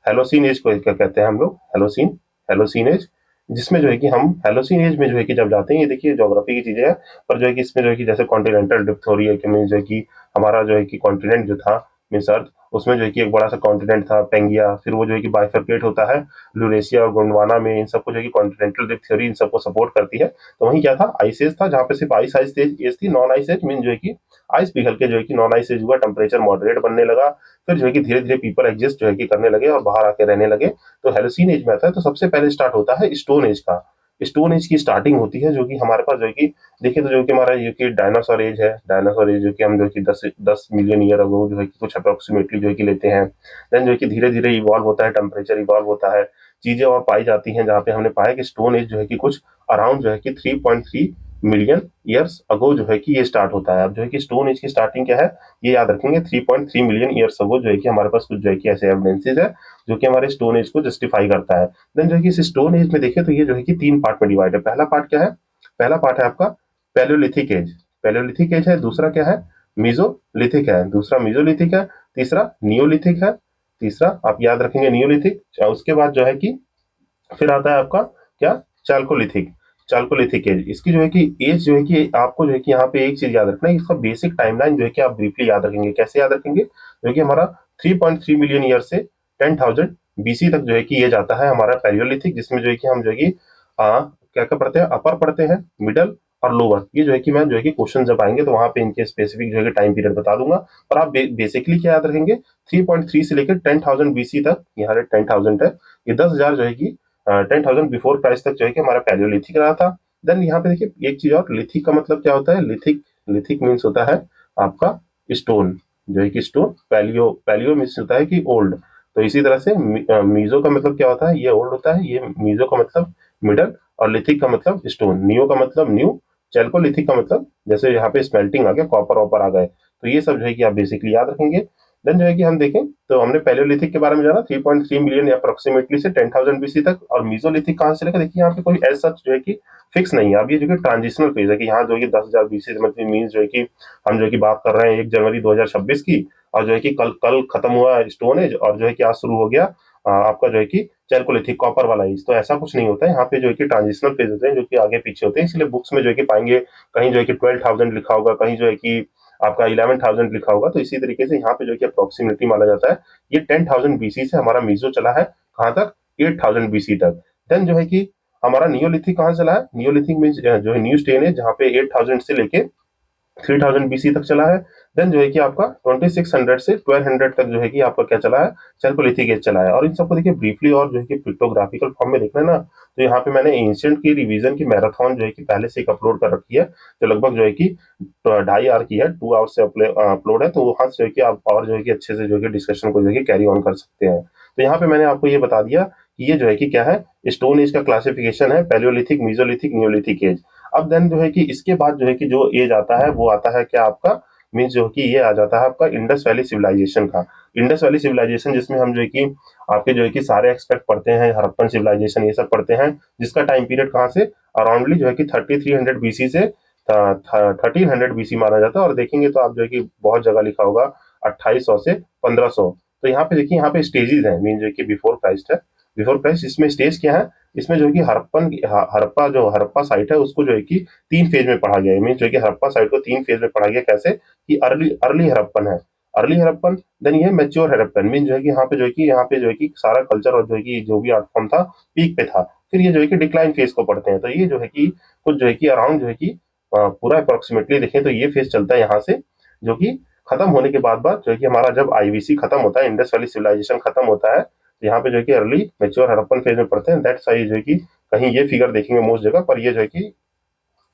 S1: हेलोसीन एज को क्या कहते हैं हम लोग, हेलोसीन, हेलोसीन एज, जिसमें जो है कि हम हेलोसीन एज में जो है कि जब जाते हैं, ये देखिए ज्योग्राफी की चीजें हैं, पर जो है कि इसमें जो है कि जैसे कॉन्टिनेंटल ड्रिफ्ट हो रही है, कि मीन जो है कि हमारा जो है कि कॉन्टिनेंट जो था, मीन्स अर्थ, उसमें जो है कि एक बड़ा सा कॉन्टिनेंट था पेंगिया, फिर वो जो है कि बाइफरकेट होता है ल्यूरेशिया और गोंडवाना में, इन सबको जो है कि कॉन्टिनेंटल ड्रिफ्ट थ्योरी इन सबको सपोर्ट करती है। तो वहीं क्या था, आइस एज था, जहाँ पे सिर्फ आइस आइस एज थी, नॉन आइस एज मीन जो है कि आइस पिघल के जो है कि नॉन आइस एज हुआ, टेम्परेचर मॉडरेट बनने लगा, फिर जो है कि धीरे धीरे पीपल एग्जिस्ट जो है कि करने लगे और बाहर आके रहने लगे, तो हेलोसीन एज में आता है। तो सबसे पहले स्टार्ट होता है स्टोन एज का, स्टोन एज की स्टार्टिंग होती है, जो कि हमारे पास जो है कि देखिए, तो जो कि हमारा जो कि डायनासोर एज है, डायनासोर एज जो कि हम जो कि 10 मिलियन ईयर अगो जो है कि कुछ अप्रोक्सीमेटली जो है कि लेते हैं। देन जो है कि धीरे धीरे इवॉल्व होता है, टेम्परेचर इवॉल्व होता है, चीजें और पाई जाती हैं, जहाँ पे हमने पाया कि स्टोन एज जो है कि कुछ अराउंड जो है कि 3.3 मिलियन ईयर्स अगो जो है कि ये स्टार्ट होता है। अब जो है कि स्टोन एज की स्टार्टिंग क्या है, ये याद रखेंगे, 3.3 मिलियन ईयर्स अगो जो है कि हमारे पास कुछ जो है कि ऐसे एविडेंसेस है जो कि हमारे स्टोन एज को जस्टिफाई करता है। देन जो है कि इस स्टोन एज में देखें तो ये जो है कि 3 पार्ट में डिवाइड है। पहला पार्ट क्या है, पहला पार्ट है आपका पैलियोलिथिक एज, पैलियोलिथिक एज है, दूसरा क्या है, मीजोलिथिक है, दूसरा मीजोलिथिक है, तीसरा नियोलिथिक है, तीसरा आप याद रखेंगे नियोलिथिक। उसके बाद जो है कि फिर आता है आपका क्या, चाल्कोलिथिक, चाल्कोलिथिक एज। इसकी जो है कि एज जो है कि आपको जो है कि यहाँ पे एक चीज याद रखना है, इसका बेसिक टाइमलाइन जो है कि आप ब्रीफली याद रखेंगे। कैसे याद रखेंगे, जो कि हमारा 3.3 मिलियन ईयर से 10,000 बीसी तक जो है कि ये जाता है हमारा पैलियोलिथिक, जिसमें जो है कि हम जो है कि क्या क्या पढ़ते हैं, अपर पढ़ते हैं, मिडल और लोअर। ये जो है कि मैं जो है कि क्वेश्चन जब आएंगे तो वहां पे इनके स्पेसिफिक जो है टाइम पीरियड बता दूंगा। और आप बेसिकली क्या याद रखेंगे, 3.3 से लेकर 10,000 बीसी तक, यहाँ 10,000 है, ये 10,000 जो है कि 10,000 बिफोर क्राइस्ट तक जो है कि हमारा पैलियोलिथिक रहा था। देन यहाँ पे देखिए एक चीज और, लिथिक का मतलब क्या होता है, लिथिक, लिथिक मीन्स होता है आपका स्टोन, जो है कि स्टोन। पैलियो, पैलियो मीन्स होता है कि ओल्ड। तो इसी तरह से मीजो का मतलब क्या होता है, ये ओल्ड होता है, ये मीजो का मतलब मिडल, और लिथिक का मतलब स्टोन, नियो का मतलब न्यू, चैल्कोलिथिक का मतलब जैसे यहाँ पे स्मेल्टिंग आ गया, कॉपर वॉपर आ गए। तो ये सब जो है कि आप बेसिकली याद रखेंगे। देन जो है कि हम देखें तो हमने पैलियोलिथिक के बारे में जाना, 3.3 मिलियन अप्रोक्सीमेटली से 10,000 बीसी तक। और मीजोलिथिक कहाँ से लेकर, देखिए यहाँ पे कोई एज सच जो है कि फिक्स नहीं है। अब ये जो कि ट्रांजिशनल फेज है कि यहाँ जो है कि 10,000 बीसी मतलब मीन्स जो है कि हम जो है कि बात कर रहे हैं 1 जनवरी 2026 की, और जो है कि कल कल खत्म हुआ स्टोन एज, और जो है कि आज शुरू हो गया आपका जो है कि चैल्कोलिथिक, कॉपर वाला एज। तो ऐसा कुछ नहीं होता है, यहाँ पे जो है कि ट्रांजिशनल फेज होते हैं जो कि आगे पीछे होते हैं। इसलिए बुक्स में जो है कि पाएंगे कहीं जो है कि 12,000 लिखा होगा, कहीं जो है कि आपका 11,000 लिखा होगा। तो इसी तरीके से यहाँ पे जो है कि अप्रोक्सीमेटली माना जाता है। ये 10,000 बीसी से हमारा मीजो चला है कहाँ तक, 8,000 बीसी तक। देन जो है कि हमारा नियोलिथिक कहाँ चला है, नियोलिथिक मीन्स जो है न्यू स्टेन है, जहाँ पे 8,000 से लेके 3,000 बीसी तक चला है। देन जो है कि आपका 2600 से 1200 तक जो है कि आपका क्या चला है, चैल्कोलिथिक एज चला है। और इन सबको देखिए ब्रीफली और जो है कि पिक्टोग्राफिकल फॉर्म में देखना है ना, तो यहाँ पे मैंने एंशिएंट की रिवीजन की मैराथन जो है कि पहले से एक अपलोड कर रखी है, जो लगभग जो है कि 2.5 आवर की है, 2 आवर से अपलोड है। तो वहां से जो है कि आप और जो है कि अच्छे से जो है कि डिस्कशन को जो है कि कैरी ऑन कर सकते हैं। तो यहाँ पे मैंने आपको ये बता दिया कि ये जो है कि क्या है, स्टोन एज का क्लासिफिकेशन है, पैलियोलिथिक, मीजोलिथिक, नियोलिथिक एज। अब देन जो है कि इसके बाद जो है कि जो एज आता है वो आता है क्या आपका, मीन्स जो कि ये आ जाता है आपका इंडस वैली सिविलाइजेशन का। इंडस वैली सिविलाइजेशन जिसमें हम जो है कि आपके जो है कि सारे एक्सपेक्ट पढ़ते हैं, हड़प्पन सिविलाइजेशन ये सब पढ़ते हैं, जिसका टाइम पीरियड कहाँ से, अराउंडली जो है कि 3300 बीसी से 1300 बीसी माना जाता है। और देखेंगे तो आप जो है कि बहुत जगह लिखा होगा 2800 से 1500। तो यहाँ पे देखिए, यहाँ पे स्टेजेस हैं, मीन जो है कि बिफोर क्राइस्ट है, बिफोर क्राइस्ट। इसमें स्टेज क्या है, इसमें जो है कि हड़प्पा जो हड़प्पा साइट है उसको जो है कि 3 फेज में पढ़ा गया है। मीन जो है कि हड़प्पा साइट को 3 फेज में पढ़ा गया, कैसे कि अर्ली अर्ली हड़प्पन है, अर्ली हड़प्पन। देन ये मैच्योर हड़प्पन, मीन जो है कि यहाँ पे जो है कि सारा कल्चर और जो है कि जो भी आर्ट फॉर्म था पीक पे था। फिर ये जो है कि डिक्लाइन फेज को पढ़ते हैं। तो ये जो है कि कुछ जो है कि अराउंड जो है कि पूरा अप्रोक्सीमेटली देखें तो ये फेज चलता है यहाँ से, जो कि खत्म होने के बाद जो है कि हमारा जब आईवीसी खत्म होता है, इंडस वैली सिविलाइजेशन खत्म होता है, तो यहाँ पे जो है कि अर्ली मैच्योर हड़प्पन फेज में पढ़ते हैं। दैट्स वाई जो है कि कहीं ये फिगर देखेंगे मोस्ट जगह पर, ये जो है कि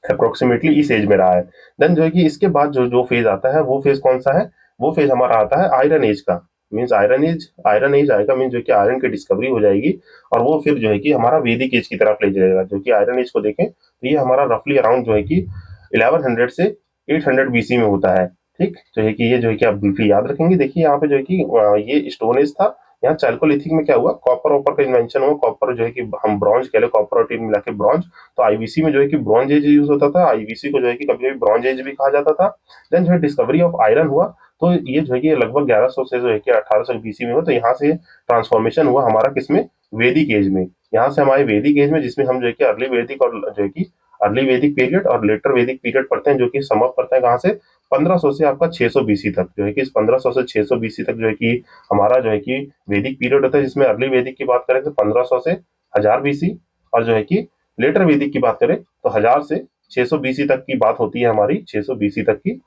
S1: अप्रोक्सीमेटली इस एज में रहा है। देन जो है कि इसके बाद जो जो फेज आता है वो फेज कौन सा है, वो फेज हमारा आता है आयरन एज का। मीन्स आयरन एज आएगा, मीन्स जो कि आयरन की डिस्कवरी हो जाएगी। और वो फिर जो है कि हमारा वैदिक एज की तरफ ले जाएगा। जो कि आयरन एज को देखें तो ये हमारा रफली अराउंड जो है कि 1100 से 800 बीसी में होता है। ठीक, जो है कि ये जो है कि आप बिल्कुल याद रखेंगे। देखिए यहाँ पे जो है कि ये स्टोन एज था। यहाँ चाल्कोलिथिक में क्या हुआ, कॉपर वॉपर का इन्वेंशन हुआ। कॉपर जो है कि हम ब्रॉन्ज कह ले, कॉपर और टीन मिला के ब्रॉन्ज। तो आईवीसी में जो है कि ब्रॉन्ज एज यूज होता था, आईवीसी को जो है कि कभी कभी ब्रॉन्ज एज भी कहा जाता था। देन जो है डिस्कवरी ऑफ आयरन हुआ, तो ये जो है कि लगभग 1100 से जो है कि 1800 बीसी में हुआ। तो यहाँ से ट्रांसफॉर्मेशन हुआ हमारा किसमें, वैदिक एज में। यहाँ से हमारे वैदिक एज में, जिसमें हम जो है कि अर्ली वैदिक और जो है कि अर्ली वैदिक पीरियड और लेटर वैदिक पीरियड पढ़ते हैं, जो कि सम अप करते हैं कहाँ से, 1500 से आपका 600 बीसी तक। जो है कि इस 1500 से 600 बीसी तक जो है कि हमारा जो है कि वैदिक पीरियड होता है, जिसमें अर्ली वैदिक की बात करें तो 1500 से 1000 बीसी, और जो है कि लेटर वैदिक की बात करें तो 1000 से 600 बीसी तक की बात होती है हमारी, 600 बीसी तक की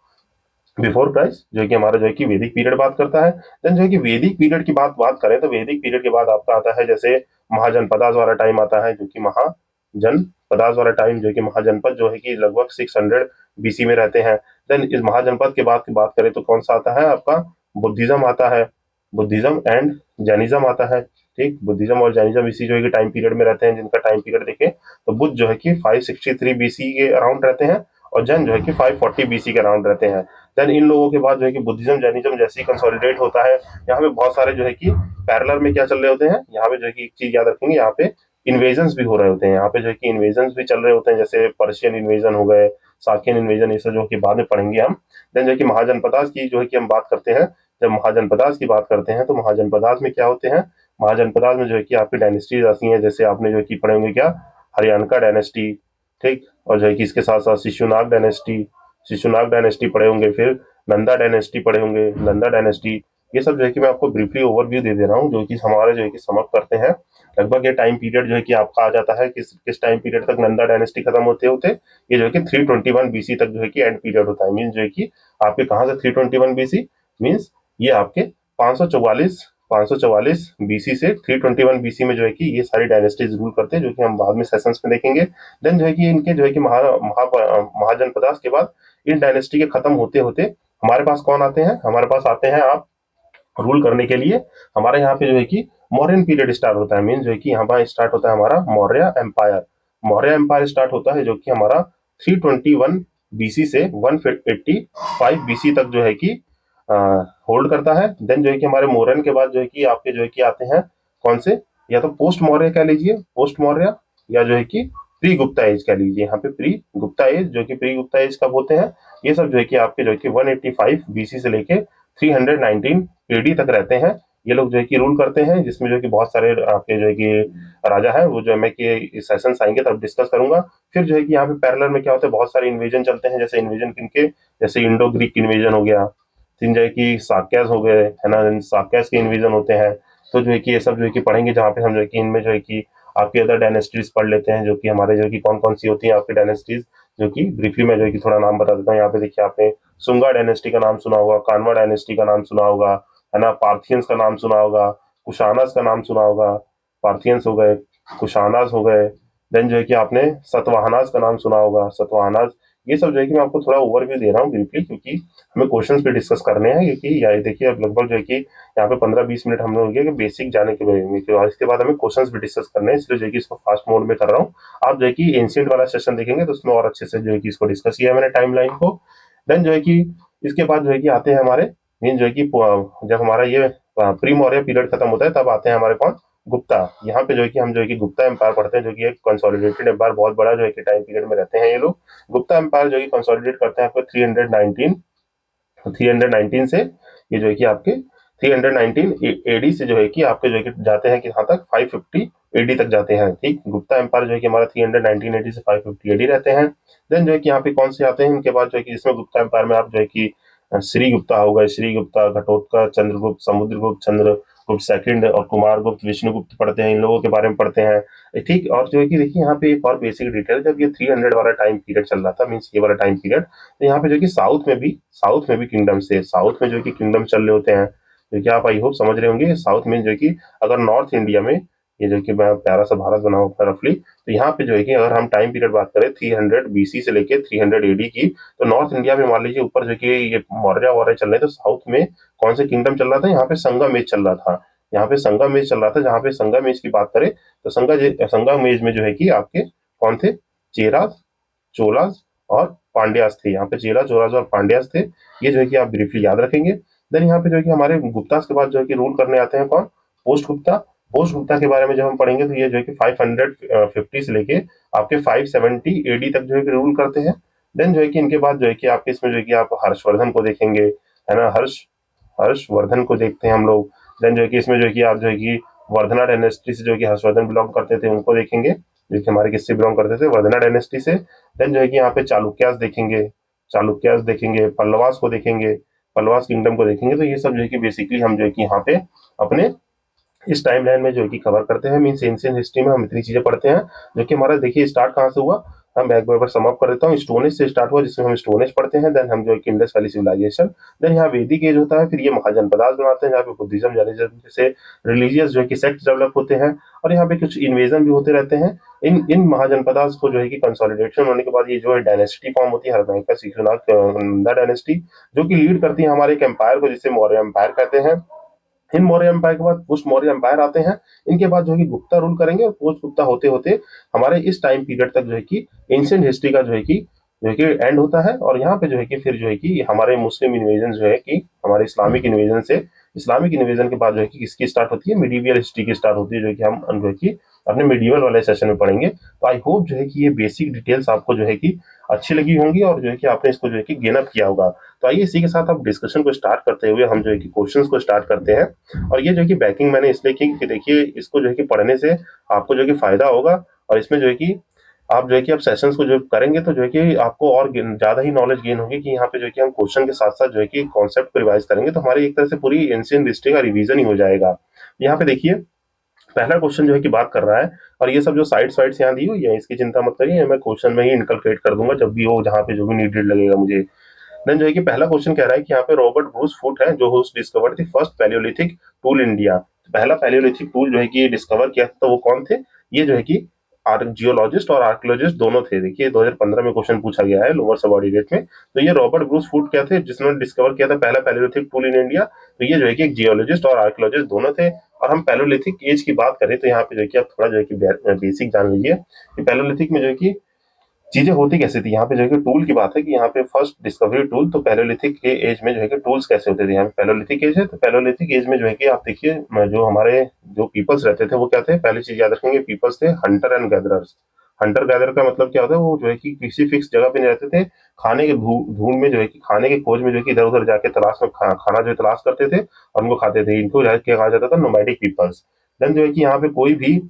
S1: बिफोर क्राइस्ट, जो कि हमारा जो है कि वैदिक पीरियड बात करता है। देन जो है कि वैदिक पीरियड की बात बात करें तो वैदिक पीरियड के बाद आपका आता है जैसे महाजनपदास वाला टाइम आता है, जो कि महाजनपदास वाला टाइम, जो कि महाजनपद जो है कि लगभग 600 बीसी में रहते हैं। देन इस महाजनपद के बाद की बात करें तो कौन सा आता है आपका, बुद्धिज्म आता है, बुद्धिज्म एंड जैनिज्म आता है। ठीक, बुद्धिज्म और जैनिज्म इसी जो है कि टाइम पीरियड में रहते हैं, जिनका टाइम पीरियड देखें तो बुद्ध जो है कि 563 बीसी के अराउंड रहते हैं, और जैन जो है कि 540 बीसी के अराउंड रहते हैं। देन इन लोगों के बाद जो है कि बुद्धिज्म जैनिज्म जैसे ही कंसोलिडेट होता है, यहाँ पे बहुत सारे जो है कि पैरेलल में क्या चल रहे होते हैं, यहाँ पे जो है कि एक चीज याद रखेंगे, यहाँ पे इन्वेजन भी हो रहे होते हैं। यहाँ पे जो है कि इन्वेजन भी चल रहे होते हैं, जैसे पर्शियन इन्वेजन हो गए, साकियन इन्वेजन, ये सब जो कि बाद में पढ़ेंगे हम। देन जो है कि महाजनपदास की जो है कि हम बात करते हैं, जब महाजनपदास की बात करते हैं तो महाजनपदास में क्या होते हैं, महाजनपदास में जो है कि आपकी डायनेस्टीज आती हैं, जैसे आपने जो है कि पढ़े होंगे क्या, हरियाणका डायनेस्टी। ठीक, और जो है कि इसके साथ साथ शिशुनाग डायनेस्टी, शिशुनाग डायनेस्टी पढ़े होंगे, फिर नंदा डायनेस्टी पढ़े होंगे, नंदा डायनेस्टी। ये सब जो है कि मैं आपको ब्रीफली ओवरव्यू दे दे रहा हूँ, जो कि हमारे जो है कि समअप करते हैं लगभग ये टाइम पीरियड जो है कि आपका आ जाता है किस किस टाइम पीरियड तक नंदा डायनेस्टी खत्म होते होते ये जो है कि 321 बीसी तक जो है कि एंड पीरियड होता है। मीन जो है कि आपके कहाँ से 321 बीसी, मीन्स ये आपके 544 544 बीसी से 321 बीसी में जो है कि ये सारी डायनेस्टीज रूल करते हैं, जो कि हम बाद में सेशंस में देखेंगे। देन जो है कि इनके जो है कि महाजनपदास के बाद इन डायनेस्टी के खत्म होते होते हमारे पास कौन आते हैं, हमारे पास आते हैं आप रूल करने के लिए हमारे यहाँ पे जो है कि मौर्यन पीरियड स्टार्ट होता है। मीन जो है कि यहाँ पर स्टार्ट होता है हमारा Maurya empire. Maurya empire start होता है जो कि हमारा 321 बीसी से 185 बीसी तक जो है कि होल्ड करता है। देन जो है कि हमारे मौर्यन के बाद जो है कि आपके जो है कि आते हैं कौन से, या तो पोस्ट मौर्य कह लीजिए, पोस्ट मौर्य, या जो है कि प्री गुप्ता एज कह लीजिए। यहाँ पे प्री गुप्ता एज, जो कि प्री गुप्ता एज कब होते हैं, ये सब जो है कि आपके जो है कि 185 बीसी से लेके 319 एडी तक रहते हैं। ये लोग जो है कि रूल करते हैं, जिसमें जो है कि बहुत सारे आपके जो है कि राजा है, वो जो है मैं कि सेशन आएंगे तब डिस्कस करूंगा। फिर जो है कि यहाँ पे पैरेलल में क्या होता है, बहुत सारे इन्वेजन चलते हैं। जैसे इन्वेजन किनके, जैसे इंडो ग्रीक इन्वेजन हो गया, फिर जो है कि साक्यास हो गए, है ना, साक्यास के इन्वेजन होते हैं। तो जो है कि ये सब जो है कि पढ़ेंगे, जहाँ पे हम जो है कि इनमें जो है कि आपकी अदर डायनेस्टीज पढ़ लेते हैं, जो कि हमारे जो है कि कौन कौन सी होती है आपकी डायनेस्टीज, जो कि ब्रीफली मैं जो है कि थोड़ा नाम बता देता हूँ। यहाँ पे देखिए, आपने सुंगा डायनेस्टी का नाम सुना होगा, कानवा डायनेस्टी का नाम सुना होगा, है ना, पार्थियंस का नाम सुना होगा, कुशानास का नाम सुना होगा। पार्थियंस हो गए, कुशानास हो गए। देन जो है कि आपने सतवाहनास का नाम सुना होगा, सतवाहनास। ये सब जो है कि मैं आपको थोड़ा ओवरव्यू दे रहा हूँ ब्रीफली, क्योंकि हमें क्वेश्चंस पे डिस्कस करने हैं। क्योंकि या देखिए अब लगभग जो है कि यहाँ पे 15-20 मिनट हम लोग हो गया कि बेसिक जाने के बारे में, और इसके बाद हमें क्वेश्चंस भी डिस्कस करने हैं, इसलिए जो है कि इसको फास्ट मोड में कर रहा हूँ। आप जो है कि एंशिएंट वाला सेशन देखेंगे तो उसमें और अच्छे से जो है कि इसको डिस्कस किया है मैंने टाइमलाइन को। देन जो है कि इसके बाद जो है कि आते हैं हमारे मेन जो है कि जब हमारा ये प्री मौर्य पीरियड खत्म होता है तब आते हैं हमारे कौन, गुप्ता। यहाँ पे जो है कि हम जो है कि गुप्ता एम्पायर पढ़ते हैं, जो कि एक कंसोलिडेटेड एम्पायर, बहुत बड़ा जो है कि टाइम पीरियड में रहते हैं ये लोग। गुप्ता एम्पायर जो है कि कंसोलिडेट करते हैं आपको 319 से, ये जो है कि आपके 319 एडी से जो है कि आपके जो है कि जाते हैं कि यहाँ तक 550 एडी तक जाते हैं। ठीक, गुप्ता एम्पायर जो है कि हमारा 319 एडी से 550 एडी रहते हैं। देन जो है कि यहाँ पे कौन से आते हैं इनके बाद, जो है कि जिसमें गुप्ता एम्पायर में आप जो है कि श्री गुप्ता होगा, श्री गुप्ता, घटोत्कच, चंद्रगुप्त, समुद्रगुप्त, चंद्रगुप्त सेकंड और कुमारगुप्त, विष्णुगुप्त पढ़ते हैं, इन लोगों के बारे में पढ़ते हैं। ठीक, और जो है कि देखिए यहाँ पे एक और बेसिक डिटेल, जब ये 300 वाला टाइम पीरियड चल रहा था, मीन्स ये वाला टाइम पीरियड, तो यहाँ पे जो है कि साउथ में भी किंगडम से जो है कि किंगडम चल रहे होते हैं, जो कि आप आई होप समझ रहे होंगे। साउथ में जो है कि अगर नॉर्थ इंडिया में ये जो कि मैं प्यारा सा भारत बना हुआ रफली, तो यहाँ पे जो है कि अगर हम टाइम पीरियड बात करें 300 बीसी से लेके 300 एडी की, तो नॉर्थ इंडिया में मान लीजिए ऊपर जो कि ये मौर्य वौर्य चल रहे हैं, तो साउथ में कौन से किंगडम चल रहा था, यहाँ पे संगमेश चल रहा था। यहाँ पे संगमेश चल रहा था। जहाँ पे संगमेश की बात करें तो संगमेश में जो है कि आपके कौन थे, चेरा, चोलास और पांड्यास थे। यहाँ पे चेरा, चोलास और पांड्यास थे। ये जो है कि आप ब्रीफली याद रखेंगे। देन यहाँ पे जो है कि हमारे गुप्तास के बाद जो है कि रूल करने आते हैं कौन, पोस्ट गुप्ता। पोस्ट गुप्ता के बारे में जब हम पढ़ेंगे तो ये जो है कि 550 से लेके आपके 570 एडी तक जो है कि रूल करते हैं। देन जो है कि इनके बाद जो है कि आपके इसमें जो है कि आप हर्षवर्धन को देखेंगे, है ना, हर्षवर्धन को देखते हैं हम लोग। देन जो है कि इसमें जो है कि आप जो है कि वर्धना डायनेस्टी से जो है कि हर्षवर्धन बिलोंग करते थे, उनको देखेंगे, जो कि हमारे किससे बिलोंग करते थे, वर्धना डायनेस्टी से। देन जो है कि यहाँ पे चालुक्यास देखेंगे, पल्लवास को देखेंगे, पल्लवास किंगडम को देखेंगे। तो ये सब जो है कि बेसिकली हम जो है कि यहाँ पे अपने इस टाइमलाइन में जो है कि कवर करते हैं। मीन्स एंशिएंट हिस्ट्री में हम इतनी चीजें पढ़ते हैं, जो कि हमारा देखिए स्टार्ट कहाँ से हुआ। हम एक बार समाप्त कर देता हूँ, स्टोन एज से स्टार्ट हुआ, जिसमें हम स्टोन एज पढ़ते हैं। देन हम जो है कि इंडस वैली सिविलाइजेशन, देन यहाँ वैदिक एज होता है, फिर ये महाजनपदास बनाते हैं जहाँ पे बुद्धिज्म जैनिज्म जैसे रिलीजियस जो है कि सेक्ट डेवलप होते हैं, और यहाँ पे कुछ इन्वेजन भी होते रहते हैं। इन महाजनपदास को जो है कि कंसोलिडेशन होने के बाद ये जो है डायनेस्टी फॉर्म होती है, हरमैका शिशुनाथ नंदा डायनेस्टी, जो कि लीड करती है हमारे एक एम्पायर को, जिसे मौर्य एम्पायर कहते हैं। इन मौर्य एम्पायर के बाद पोस्ट मौर्य एम्पायर आते हैं। इनके बाद जो है कि गुप्ता रूल करेंगे, और पोस्ट गुप्ता होते होते हमारे इस टाइम पीरियड तक जो है कि एंशिएंट हिस्ट्री का जो है कि एंड होता है। और यहाँ पे जो है कि फिर जो है कि हमारे मुस्लिम इन्वेजन जो है कि हमारे इस्लामिक इन्वेजन के बाद जो है कि किसकी स्टार्ट होती है, मिडीवियल हिस्ट्री की स्टार्ट होती है, जो कि हम जो है कि अपने मिडीवल वाले सेशन में पढ़ेंगे। तो आई होप जो है कि ये बेसिक डिटेल्स आपको जो है कि अच्छी लगी होंगी, और जो है कि आपने इसको जो है कि गेन अप किया होगा। तो आइए इसी के साथ आप डिस्कशन को स्टार्ट करते हुए हम जो है कि क्वेश्चंस को स्टार्ट करते हैं। और ये जो है कि बैकिंग मैंने इसलिए की कि देखिए इसको जो है कि पढ़ने से आपको जो है कि फायदा होगा, और इसमें जो है कि आप जो है कि आप सेशंस को जो करेंगे तो जो है कि आपको और ज्यादा ही नॉलेज गेन होगी, कि यहाँ पे जो है कि हम क्वेश्चन के साथ साथ जो है कि कॉन्सेप्ट को रिवाइज करेंगे, तो हमारी एक तरह से पूरी एंशिएंट हिस्ट्री का रिवीजन ही हो जाएगा। यहाँ पे देखिए पहला क्वेश्चन जो है कि बात कर रहा है, और ये सब जो साइड्स वाइड्स यहाँ दी हुई है इसकी चिंता मत करिए, मैं क्वेश्चन में ही इनकलकेट कर दूंगा जब भी हो, जहाँ पे जो भी नीडेड लगेगा मुझे। देन जो है कि पहला क्वेश्चन कह रहा है कि यहाँ पे रॉबर्ट ब्रूस फुट है जो host discovered the first Palaeolithic tool India. पहला पैलियोलिथिक टूल जो है कि डिस्कवर किया था तो वो कौन थे? ये जो है कि जियोलॉजिस्ट और आर्कियोलॉजिस्ट दोनों थे। देखिए 2015 में क्वेश्चन पूछा गया है लोअर सबऑर्डिनेट में। तो ये रॉबर्ट ब्रूस फुट क्या थे जिन्होंने डिस्कवर किया था पहला पैलियोलिथिक टूल इन इंडिया? तो ये जो है कि एक जियोलॉजिस्ट और आर्कियोलॉजिस्ट दोनों थे। और हम पैलियोलिथिक एज की बात करें तो यहाँ पे जो है कि आप थोड़ा जो है कि बेसिक जान लीजिए कि पैलियोलिथिक में जो है कि चीजें होती कैसे थी। यहाँ पे जो है कि टूल की बात है कि यहाँ पे फर्स्ट डिस्कवरी टूल, तो पैलोलिथिक के एज में जो है कि टूल्स कैसे होते थे। यहाँ पे पैलोलिथिक एज है तो पैलोलिथिक एज में जो है कि आप देखिए जो हमारे जो पीपल्स रहते थे वो क्या थे, पहली चीज याद रखेंगे, पीपल्स थे Hunter and gatherers. Hunter gather का मतलब क्या होता है, वो जो है कि किसी फिक्स जगह पे नहीं रहते थे, खाने के ढूंढ में जो है कि खाने के खोज में जो है कि इधर उधर जाके तलाश में खाना जो है तलाश करते थे और उनको खाते थे। इनको जो है कि कहा जाता था नोमैडिक पीपल्स। देन जो है कि यहाँ पे कोई भी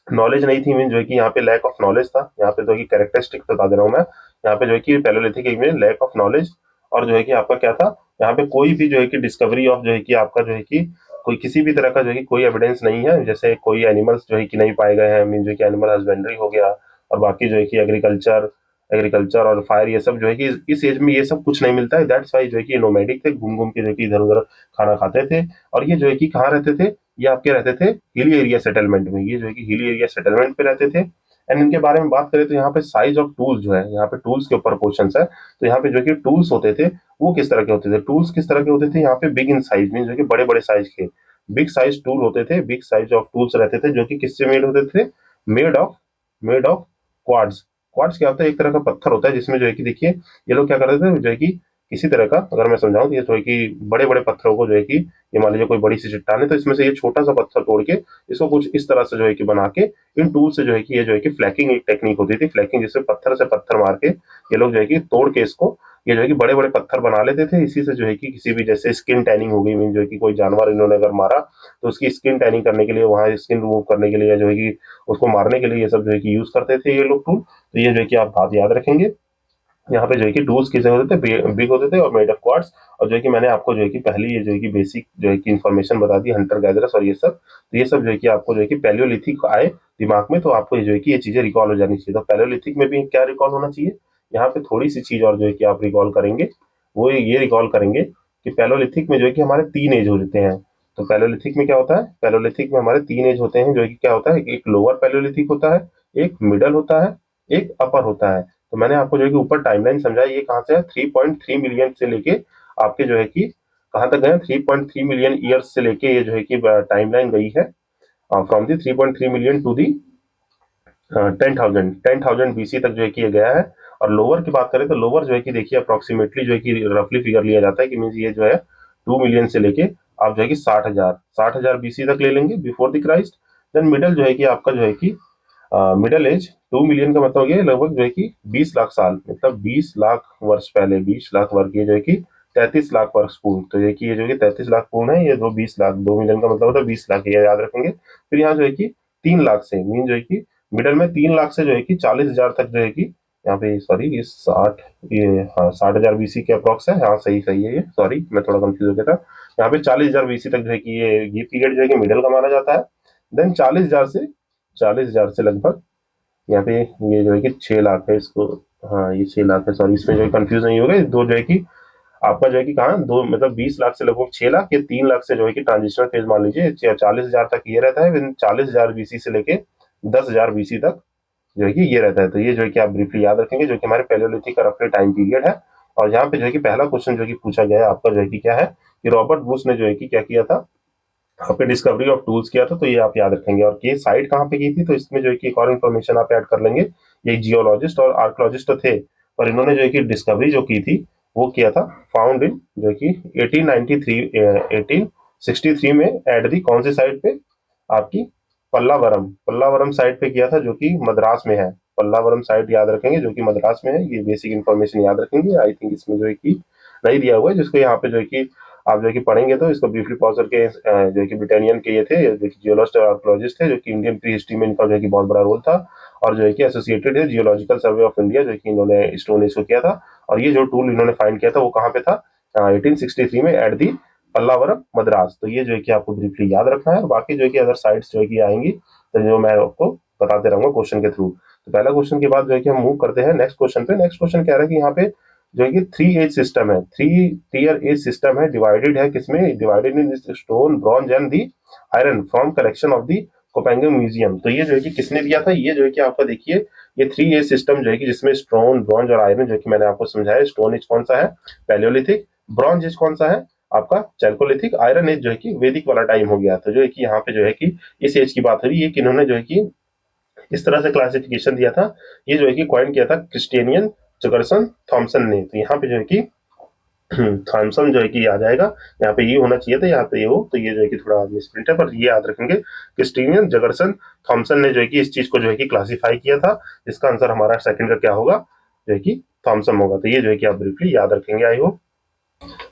S1: नॉलेज नहीं थी, मीन जो है कि यहाँ पे लैक ऑफ नॉलेज था। यहाँ पे जो है कि कैरेक्टरिस्टिक बता दे रहा हूँ मैं, यहाँ पे जो है कि पैलोलिथिक एज में लैक ऑफ नॉलेज। और जो है कि आपका क्या था, यहाँ पे कोई भी जो है कि डिस्कवरी ऑफ जो है कि आपका जो है कि कोई किसी भी तरह का जो है कि कोई एविडेंस नहीं है। जैसे कोई एनिमल्स जो है कि नहीं पाए गए हैं, मीन जो है कि एनिमल हस्बेंड्री हो गया और बाकी जो है कि एग्रीकल्चर एग्रीकल्चर और फायर, ये सब जो है कि इस एज में ये सब कुछ नहीं मिलता है। दैट्स वाई जो है कि नोमैडिक थे, घूम घूम के जो है कि इधर उधर खाना खाते थे। और ये जो है कि कहाँ रहते थे, ये आपके रहते थे हिली एरिया सेटलमेंट में। ये जो है कि हिली एरिया सेटलमेंट पे रहते थे। एंड इनके बारे में बात करें तो यहाँ पे साइज ऑफ टूल्स जो है, यहाँ पे टूल्स के ऊपर क्वेश्चन है। तो यहाँ पे जो है कि टूल्स होते थे वो किस तरह के होते थे, टूल्स किस तरह के होते थे, यहाँ पे बिग इन साइज में जो है कि बड़े बड़े साइज के बिग साइज टूल होते थे, बिग साइज ऑफ टूल्स रहते थे जो कि किससे मेड होते थे, मेड ऑफ क्वार्ट्ज। क्वार्ट्ज क्या होता है, एक तरह का पत्थर होता है जिसमें जो है कि देखिए ये लोग क्या करते थे जो है कि किसी तरह का, अगर मैं समझाऊं तो ये जो है कि बड़े बड़े पत्थरों को जो है कि ये मान लीजिए कोई बड़ी सी चट्टान है तो इसमें से ये छोटा सा पत्थर तोड़ के इसको कुछ इस तरह से जो है कि बना के इन टूल से जो है कि ये जो है कि फ्लैकिंग एक टेक्निक होती थी, फ्लैकिंग जिससे पत्थर से पत्थर मार के ये लोग जो है कि तोड़ के इसको ये जो है कि बड़े बड़े पत्थर बना लेते थे। इसी से जो है कि किसी भी जैसे स्किन टैनिंग हो गई, मीन जो है कि कोई जानवर इन्होंने अगर मारा तो उसकी स्किन टैनिंग करने के लिए, वहां स्किन रिमूव करने के लिए, जो है कि उसको मारने के लिए ये सब जो है कि यूज करते थे ये लोग टूल। तो ये जो है कि आप बात याद रखेंगे। यहाँ पे जो है कि टूल्स किसे होते थे, बिग होते थे और मेड ऑफ क्वार्ट्स। और जो है कि मैंने आपको जो है कि पहली ये जो है कि बेसिक जो है कि इन्फॉर्मेशन बता दी हंटर गैदरस और ये सब। तो ये सब जो है कि आपको जो है कि पैलियोलिथिक आए दिमाग में तो आपको ये जो है कि ये चीजें रिकॉल हो जानी चाहिए। तो पैलियोलिथिक में भी क्या रिकॉल होना चाहिए, यहाँ पे थोड़ी सी चीज और जो है कि आप रिकॉल करेंगे, वो ये रिकॉल करेंगे कि पैलियोलिथिक में जो है कि हमारे 3 एज होते हैं। तो पैलियोलिथिक में क्या होता है, पैलियोलिथिक में हमारे 3 एज होते हैं जो है कि क्या होता है, एक लोअर पैलियोलिथिक होता है, एक मिडल होता है, एक अपर होता है। तो मैंने आपको जो है कि ऊपर टाइमलाइन समझाई, ये कहाँ से है, 3.3 मिलियन से लेके आपके जो है कि कहाँ तक गए, 3.3 मिलियन ईयर्स से लेके ये जो है कि टाइमलाइन गई है from the 3.3 million to the 10,000 BC तक जो है कि ये गया है। और लोअर की बात करें तो लोअर जो है कि देखिए अप्रोक्सीमेटली जो है कि रफली फिगर लिया जाता है कि मीन ये जो है 2 मिलियन से लेके आप जो है कि 60,000 बीसी तक ले लेंगे before the Christ. Then middle जो है कि आपका जो है कि मिडल एज 2 मिलियन का मतलब ये लगभग जो है कि 20 लाख साल, मतलब 20 लाख वर्ष पहले, 20 लाख वर्ष, ये जो है कि 33 लाख वर्ष पूर्ण। तो ये कि ये जो है कि 33 लाख पूर्ण है, ये दो 20 लाख, 2 मिलियन का मतलब होता है 20 लाख, ये याद रखेंगे। फिर यहाँ जो है कि 3 लाख से मीन जो है कि मिडल में 3 लाख से जो है कि 40,000 तक जो है कि यहाँ पे सॉरी ये 60, ये हाँ 60,000 बीसी के अप्रॉक्स है, हाँ सही सही है ये, सॉरी मैं थोड़ा कंफ्यूज हो गया था। यहाँ पे 40,000 बीसी तक जो है कि ये पीरियड जो है कि मिडल का माना जाता है। देन 40,000 से लगभग यहाँ पे ये जो है कि 6 लाख है इसको, हाँ ये 6 लाख है, सॉरी इसमें जो है कंफ्यूज नहीं होगा, दो जो है कि आपका जो है कि कहाँ दो मतलब 20 लाख से लगभग 6 लाख, ये 3 लाख से जो है कि ट्रांजिशनल फेज मान लीजिए 40,000 तक ये रहता है। 40,000 बीसी से लेके 10,000 बीसी तक जो है कि ये रहता है। तो ये जो है कि आप ब्रीफली याद रखेंगे जो कि हमारे पैलियोलिथिक का रफली टाइम पीरियड है। और यहाँ पे जो है कि पहला क्वेश्चन जो है कि पूछा गया है आपका जो है कि क्या है, कि रॉबर्ट ब्रूस ने जो है कि क्या किया था, आपने डिस्कवरी ऑफ टूल्स किया था। तो ये आप याद रखेंगे। और ये साइट कहाँ पे की थी, तो इसमें जो है कि एक और इन्फॉर्मेशन आप ऐड कर लेंगे, ये जियोलॉजिस्ट और आर्कोलॉजिस्ट तो थे, पर इन्होंने जो है कि डिस्कवरी जो की थी वो किया था फाउंड इन जो है कि 1893 1863 में एट दी कौन सी साइट पे, आपकी पल्लावरम, पल्लावरम साइट पे किया था जो कि मद्रास में है। पल्लावरम साइट याद रखेंगे जो कि मद्रास में है, ये बेसिक इन्फॉर्मेशन याद रखेंगे। आई थिंक इसमें जो है कि नहीं दिया हुआ है, जिसको यहाँ पे जो है कि आप जो है कि पढ़ेंगे तो इसको ब्रीफली पॉज करके जो है कि ब्रिटेनियन के ये थे जो कि जियोलॉजिस्ट और आर्कोलॉजिस्ट थे, जो कि इंडियन प्री हिस्ट्री में इनका जो है कि बहुत बड़ा रोल था। और जो है कि एसोसिएटेड है जियोलॉजिकल सर्वे ऑफ इंडिया, जो कि इन्होंने स्टोन एज को किया था। और ये जो टूल इन्होंने फाइंड किया था वो कहाँ पे था, 1863 में एट दी पल्लावरम, मद्रास। तो ये जो है कि आपको ब्रीफली याद रखना है, और बाकी जो है कि अदर साइट्स जो है कि आएंगी तो जो मैं आपको बताते रहूंगा क्वेश्चन के थ्रू। तो पहला क्वेश्चन के बाद जो है कि हम मूव करते हैं नेक्स्ट क्वेश्चन पे। नेक्स्ट क्वेश्चन कह रहा है कि यहाँ पे जो है कि 3 एज सिस्टम है, 3 टियर एज सिस्टम है, डिवाइडेड है किसमें, divided in stone, bronze and the iron from collection of the Copenhagen museum. तो ये जो है कि किसने दिया था, ये जो है कि आपका देखिए ये 3 एज सिस्टम जो है कि जिसमें स्टोन, ब्रॉन्ज और आयरन जो है कि मैंने आपको समझाया। स्टोन एज कौन सा है, पैलियोलिथिक। ब्रॉन्ज एज कौन सा है आपका, चैल्कोलिथिक। आयरन एज जो है कि वैदिक वाला टाइम हो गया। तो जो है कि यहाँ पे जो है कि इस एज की बात हो रही है कि इन्होंने जो है कि इस तरह से क्लासिफिकेशन दिया था। ये जो है कि कॉइन किया था क्रिस्टियनियन जगरसन थॉमसन ने। तो यहाँ पे जो है कि थॉमसन जो है कि आ जाएगा, यहाँ पे ये होना चाहिए था, यहाँ पे ये हो, तो ये जो है कि थोड़ा मिसप्रिंट है, पर ये याद रखेंगे क्रिस्टियन जगरसन थॉमसन ने जो है कि इस चीज को जो है कि क्लासिफाई किया था। इसका आंसर हमारा सेकंड का क्या होगा, जो है कि थॉमसन होगा। तो ये जो है कि आप ब्रीफली याद रखेंगे, I hope.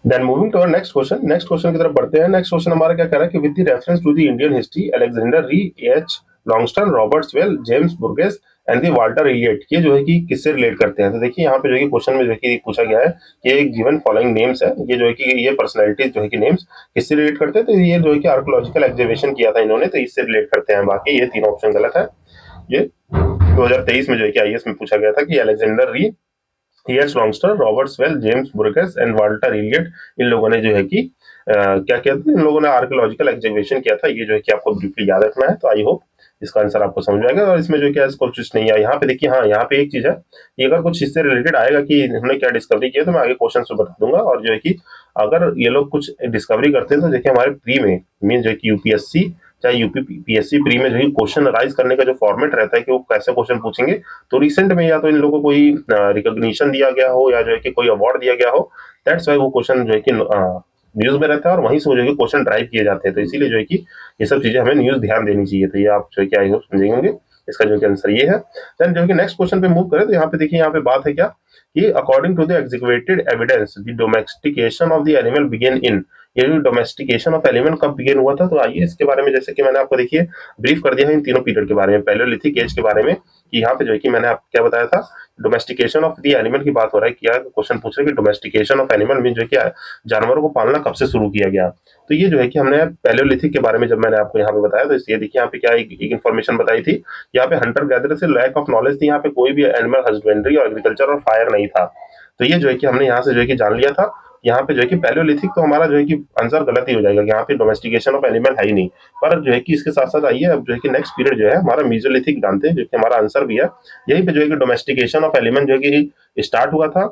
S1: Then moving to next question, next question की तरफ बढ़ते हैं। नेक्स्ट क्वेश्चन हमारा क्या कह रहा है कि with the reference to the Indian history Alexander Rea, H Longhurst, Robert Sewell, James Burgess and the Walter Elliot, ये जो है कि किससे रिलेट करते हैं। तो देखिए यहाँ पे जो है कि क्वेश्चन में जो है कि पूछा गया है कि एक गिवन फॉलोइंग नेम्स है, ये जो है कि ये पर्सनैलिटीज जो है कि नेम्स किससे रिलेट करते हैं। तो ये जो है कि आर्कोलॉजिकल एग्जीबिशन किया था इन्होंने, तो इससे रिलेट करते हैं। बाकी ये तीनों ऑप्शन गलत है। ये 2023 में जो है कि आईएएस में पूछा गया था कि Alexander Rea, H Longhurst, Robert Sewell, James Burgess and Walter Elliot, इन लोगों ने जो है कि क्या किया था, इन लोगों ने आर्कियोलॉजिकल एग्जीबिशन किया था। ये जो है कि आपको ब्रीफली याद रखना है। तो आई होप इसका आंसर आपको समझ आएगा। और इसमें जो क्या कुछ नहीं है यहाँ पे देखिए, हाँ यहाँ पे एक चीज है कि अगर कुछ इससे रिलेटेड आएगा कि इन्होंने क्या डिस्कवरी किया, तो मैं आगे क्वेश्चन से बता दूंगा। और जो है कि अगर ये लोग कुछ डिस्कवरी करते हैं तो देखिए हमारे प्री में मीन जो है कि यूपीएससी चाहे यूपी पीएससी प्री में जो है क्वेश्चन राइज करने का जो फॉर्मेट रहता है कि वो कैसे क्वेश्चन पूछेंगे, तो रिसेंट में या तो इन लोगों को कोई रिकॉग्निशन दिया गया हो या जो है कि कोई अवार्ड दिया गया हो, दैट्स वाई वो क्वेश्चन जो है कि न्यूज में रहता है और वहीं से वो जो है क्वेश्चन ड्राइव किए जाते हैं। तो इसीलिए जो है कि ये सब चीजें हमें न्यूज ध्यान देनी चाहिए। तो ये आप जो है कि आई होप समझेंगे। इसका जो कि आंसर ये है। देन जो है कि नेक्स्ट क्वेश्चन पे मूव करें, तो यहाँ पे देखिए यहाँ पे बात है क्या कि according to the executed evidence the domestication of the animal began in, ये जो डोमेस्टिकेशन ऑफ एनिमल कब बिगेन हुआ था। तो आइए इसके बारे में, जैसे कि मैंने आपको देखिए ब्रीफ कर दिया है इन तीनों पीरियड के बारे में, पैलियोलिथिक एज के बारे में, कि यहाँ पे जो है कि मैंने आपको क्या बताया था, डोमेस्टिकेशन ऑफ द एनिमल की बात हो रहा है। क्या क्वेश्चन पूछ रहे हैं कि डोमेस्टिकेशन ऑफ एनिमल मीन जो है कि जानवरों को पालना कब से शुरू किया गया। तो ये जो है कि हमने पैलियोलिथिक के बारे में जब मैंने आपको यहाँ पे बताया, तो ये देखिए यहाँ पे क्या एक इन्फॉर्मेशन बताई थी। यहाँ पे हंटर गैदर से लैक ऑफ नॉलेज थी, यहाँ पे कोई भी एनिमल हस्बेंड्री और एग्रीकल्चर और फायर नहीं था। तो ये जो है कि हमने यहाँ से जो है कि जान लिया था, यहाँ पे जो है कि पैलियोलिथिक तो हमारा जो है कि आंसर गलत ही हो जाएगा, यहाँ पे डोमेस्टिकेशन ऑफ एनिमल है ही नहीं। पर जो है कि इसके साथ साथ आइए अब जो है कि नेक्स्ट पीरियड जो है हमारा मीजोलिथिक जानते हैं, जो कि हमारा आंसर भी है। यहीं पे जो है कि डोमेस्टिकेशन ऑफ एनिमल जो है कि स्टार्ट हुआ था।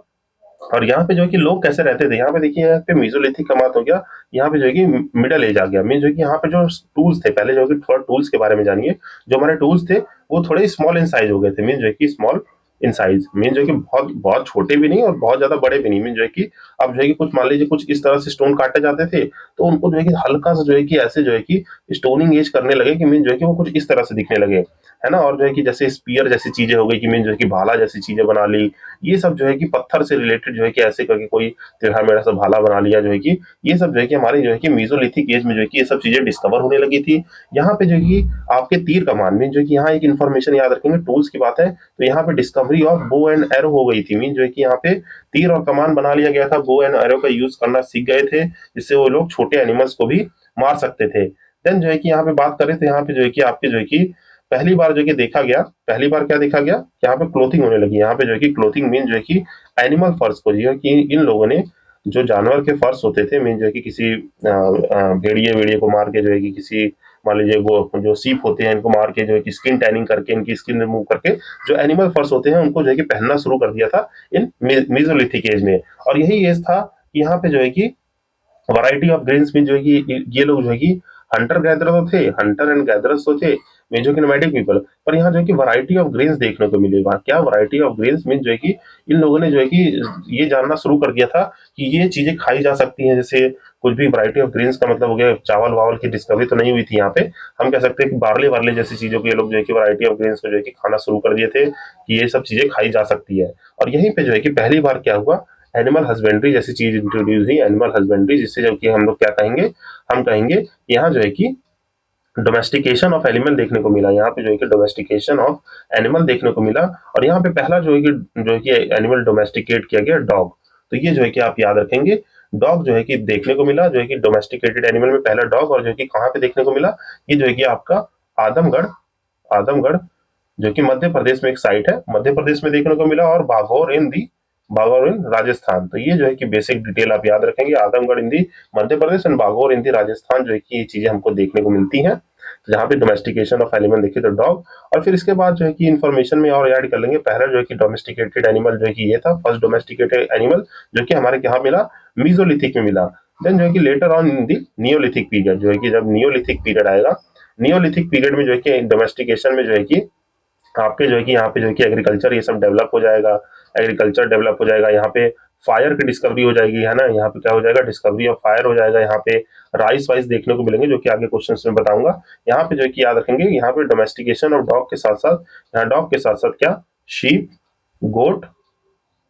S1: और यहाँ पे जो है कि लोग कैसे रहते थे, यहाँ पे देखिए यहाँ पे मीजोलिथिक का बात हो गया, यहाँ पे जो है कि मिडल एज आ गया। मीन जो है कि यहाँ पे जो टूल्स थे, पहले जो है कि थोड़ा टूल्स के बारे में जानिए। जो हमारे टूल्स थे वो थोड़े स्मॉल इन साइज हो गए थे। मीन जो है कि स्मॉल इन साइज, मीन जो है कि बहुत बहुत छोटे भी नहीं और बहुत ज्यादा बड़े भी नहीं। मीन जो है कि अब जो है कि कुछ मान लीजिए कुछ इस तरह से स्टोन काटे जाते थे, तो उनको जो है कि हल्का सा जो है कि ऐसे जो है कि स्टोनिंग एज करने लगे, कि मीन जो है कि वो कुछ इस तरह से दिखने लगे, है ना। और जो है कि जैसे स्पीयर जैसी चीजें हो गई, कि मीन जो है कि भाला जैसी चीजें बना ली। ये सब जो है कि पत्थर से रिलेटेड जो है कि ऐसे करके कोई टेढ़ा मेढ़ा सा भाला बना लिया, जो है कि ये सब जो है कि हमारे जो है कि मीजोलिथिक एज में जो है कि ये सब चीजें डिस्कवर होने लगी थी। यहाँ पे जो है कि आपके तीर कमान में जो है कि यहाँ एक इन्फॉर्मेशन याद रखेंगे, टूल्स की बात है तो यहाँ पे discovery of bow and arrow हो गई थी। मीन जो है कि यहाँ पे तीर और कमान बना लिया गया था, बो एंड एरो का यूज करना सीख गए थे, जिससे वो लोग छोटे एनिमल्स को भी मार सकते थे। देन जो है कि यहाँ पे बात करें तो यहाँ पे जो है कि आपके जो है कि पहली बार जो है कि देखा गया, पहली बार क्या देखा गया, यहाँ पे क्लोथिंग होने लगी। यहाँ पे जो है कि क्लोथिंग मीन जो है कि एनिमल फर्स को जो है कि इन लोगों ने जो जानवर के फर्स होते थे, मीन जो है कि किसी भेड़िए वेड़िए को मार के जो है कि किसी मान लीजिए वो जो सीप होते हैं इनको मार के जो है कि स्किन टैनिंग करके इनकी स्किन रिमूव करके जो एनिमल फर्स होते हैं उनको जो है कि पहनना शुरू कर दिया था इन मेसोलिथिक एज में। और यही एज था यहाँ पे जो है कि वैरायटी ऑफ ग्रेन्स में जो है कि ये लोग जो है कि हंटर गैदर तो थे, हंटर एंड गैदरर्स तो थे, मेजो के नोमैडिक पीपल, पर यहाँ जो है कि वैरायटी ऑफ ग्रेन्स देखने को मिलेगा। क्या वैरायटी ऑफ ग्रेन्स मीन जो है कि इन लोगों ने जो है कि ये जानना शुरू कर दिया था कि ये चीजें खाई जा सकती हैं। जैसे कुछ भी वैरायटी ऑफ ग्रेन्स का मतलब हो गया, चावल वावल की डिस्कवरी तो नहीं हुई थी यहाँ पे, हम कह सकते हैं कि बार्ले वार्ले जैसी चीजों को ये लोग जो है कि वैरायटी ऑफ ग्रेन्स को जो है कि खाना शुरू कर दिए थे कि ये सब चीजें खाई जा सकती है। और यहीं पे जो है कि पहली बार क्या हुआ, एनिमल हस्बेंड्री जैसी चीज इंट्रोड्यूस हुई, एनिमल हस्बेंड्री, जिससे जो कि हम लोग क्या कहेंगे, हम कहेंगे यहाँ जो है कि डोमेस्टिकेशन ऑफ एनिमल देखने को मिला। यहाँ पे जो है कि डोमेस्टिकेशन ऑफ एनिमल देखने को मिला। और यहाँ पे पहला जो है कि एनिमल डोमेस्टिकेट किया गया डॉग। तो ये जो है कि आप याद रखेंगे, डॉग जो है कि देखने को मिला, जो है कि डोमेस्टिकेटेड एनिमल में पहला डॉग, और जो है कि कहाँ पे देखने को मिला, ये जो है कि आपका आदमगढ़, आदमगढ़ जो कि मध्य प्रदेश में एक साइट है, मध्य प्रदेश में देखने को मिला, और बागौर इन राजस्थान। तो ये जो है कि बेसिक डिटेल आप याद रखेंगे, आदमगढ़ हिंदी मध्य प्रदेश एंड बागौर हिंदी राजस्थान, जो है कि ये चीजें हमको देखने को मिलती हैं। तो जहाँ पे डोमेस्टिकेशन ऑफ एनिमल देखिए तो डॉग, और फिर इसके बाद जो है कि इन्फॉर्मेशन में और ऐड कर लेंगे। पहला जो है कि डोमेस्टिकेटेड एनिमल जो है कि ये था, फर्स्ट डोमेस्टिकेटेड एनिमल जो कि हमारे यहाँ मिला, मीजोलिथिक में मिला। देन जो है कि later on in the Neolithic period, जो है कि जब नियोलिथिक पीरियड आएगा, नियोलिथिक पीरियड में जो है कि डोमेस्टिकेशन में जो है कि आपके जो है कि यहाँ पे जो है कि एग्रीकल्चर ये सब डेवलप हो जाएगा, एग्रीकल्चर डेवलप हो जाएगा, यहाँ पे फायर की डिस्कवरी हो जाएगी, है ना, यहाँ पे क्या हो जाएगा, डिस्कवरी ऑफ फायर हो जाएगा, यहाँ पे राइस वाइस देखने को मिलेंगे, जो कि आगे क्वेश्चन में बताऊंगा। यहाँ पे जो है कि याद रखेंगे, यहाँ पे डोमेस्टिकेशन ऑफ डॉग के साथ साथ, यहाँ डॉग के साथ साथ क्या, शीप, गोट,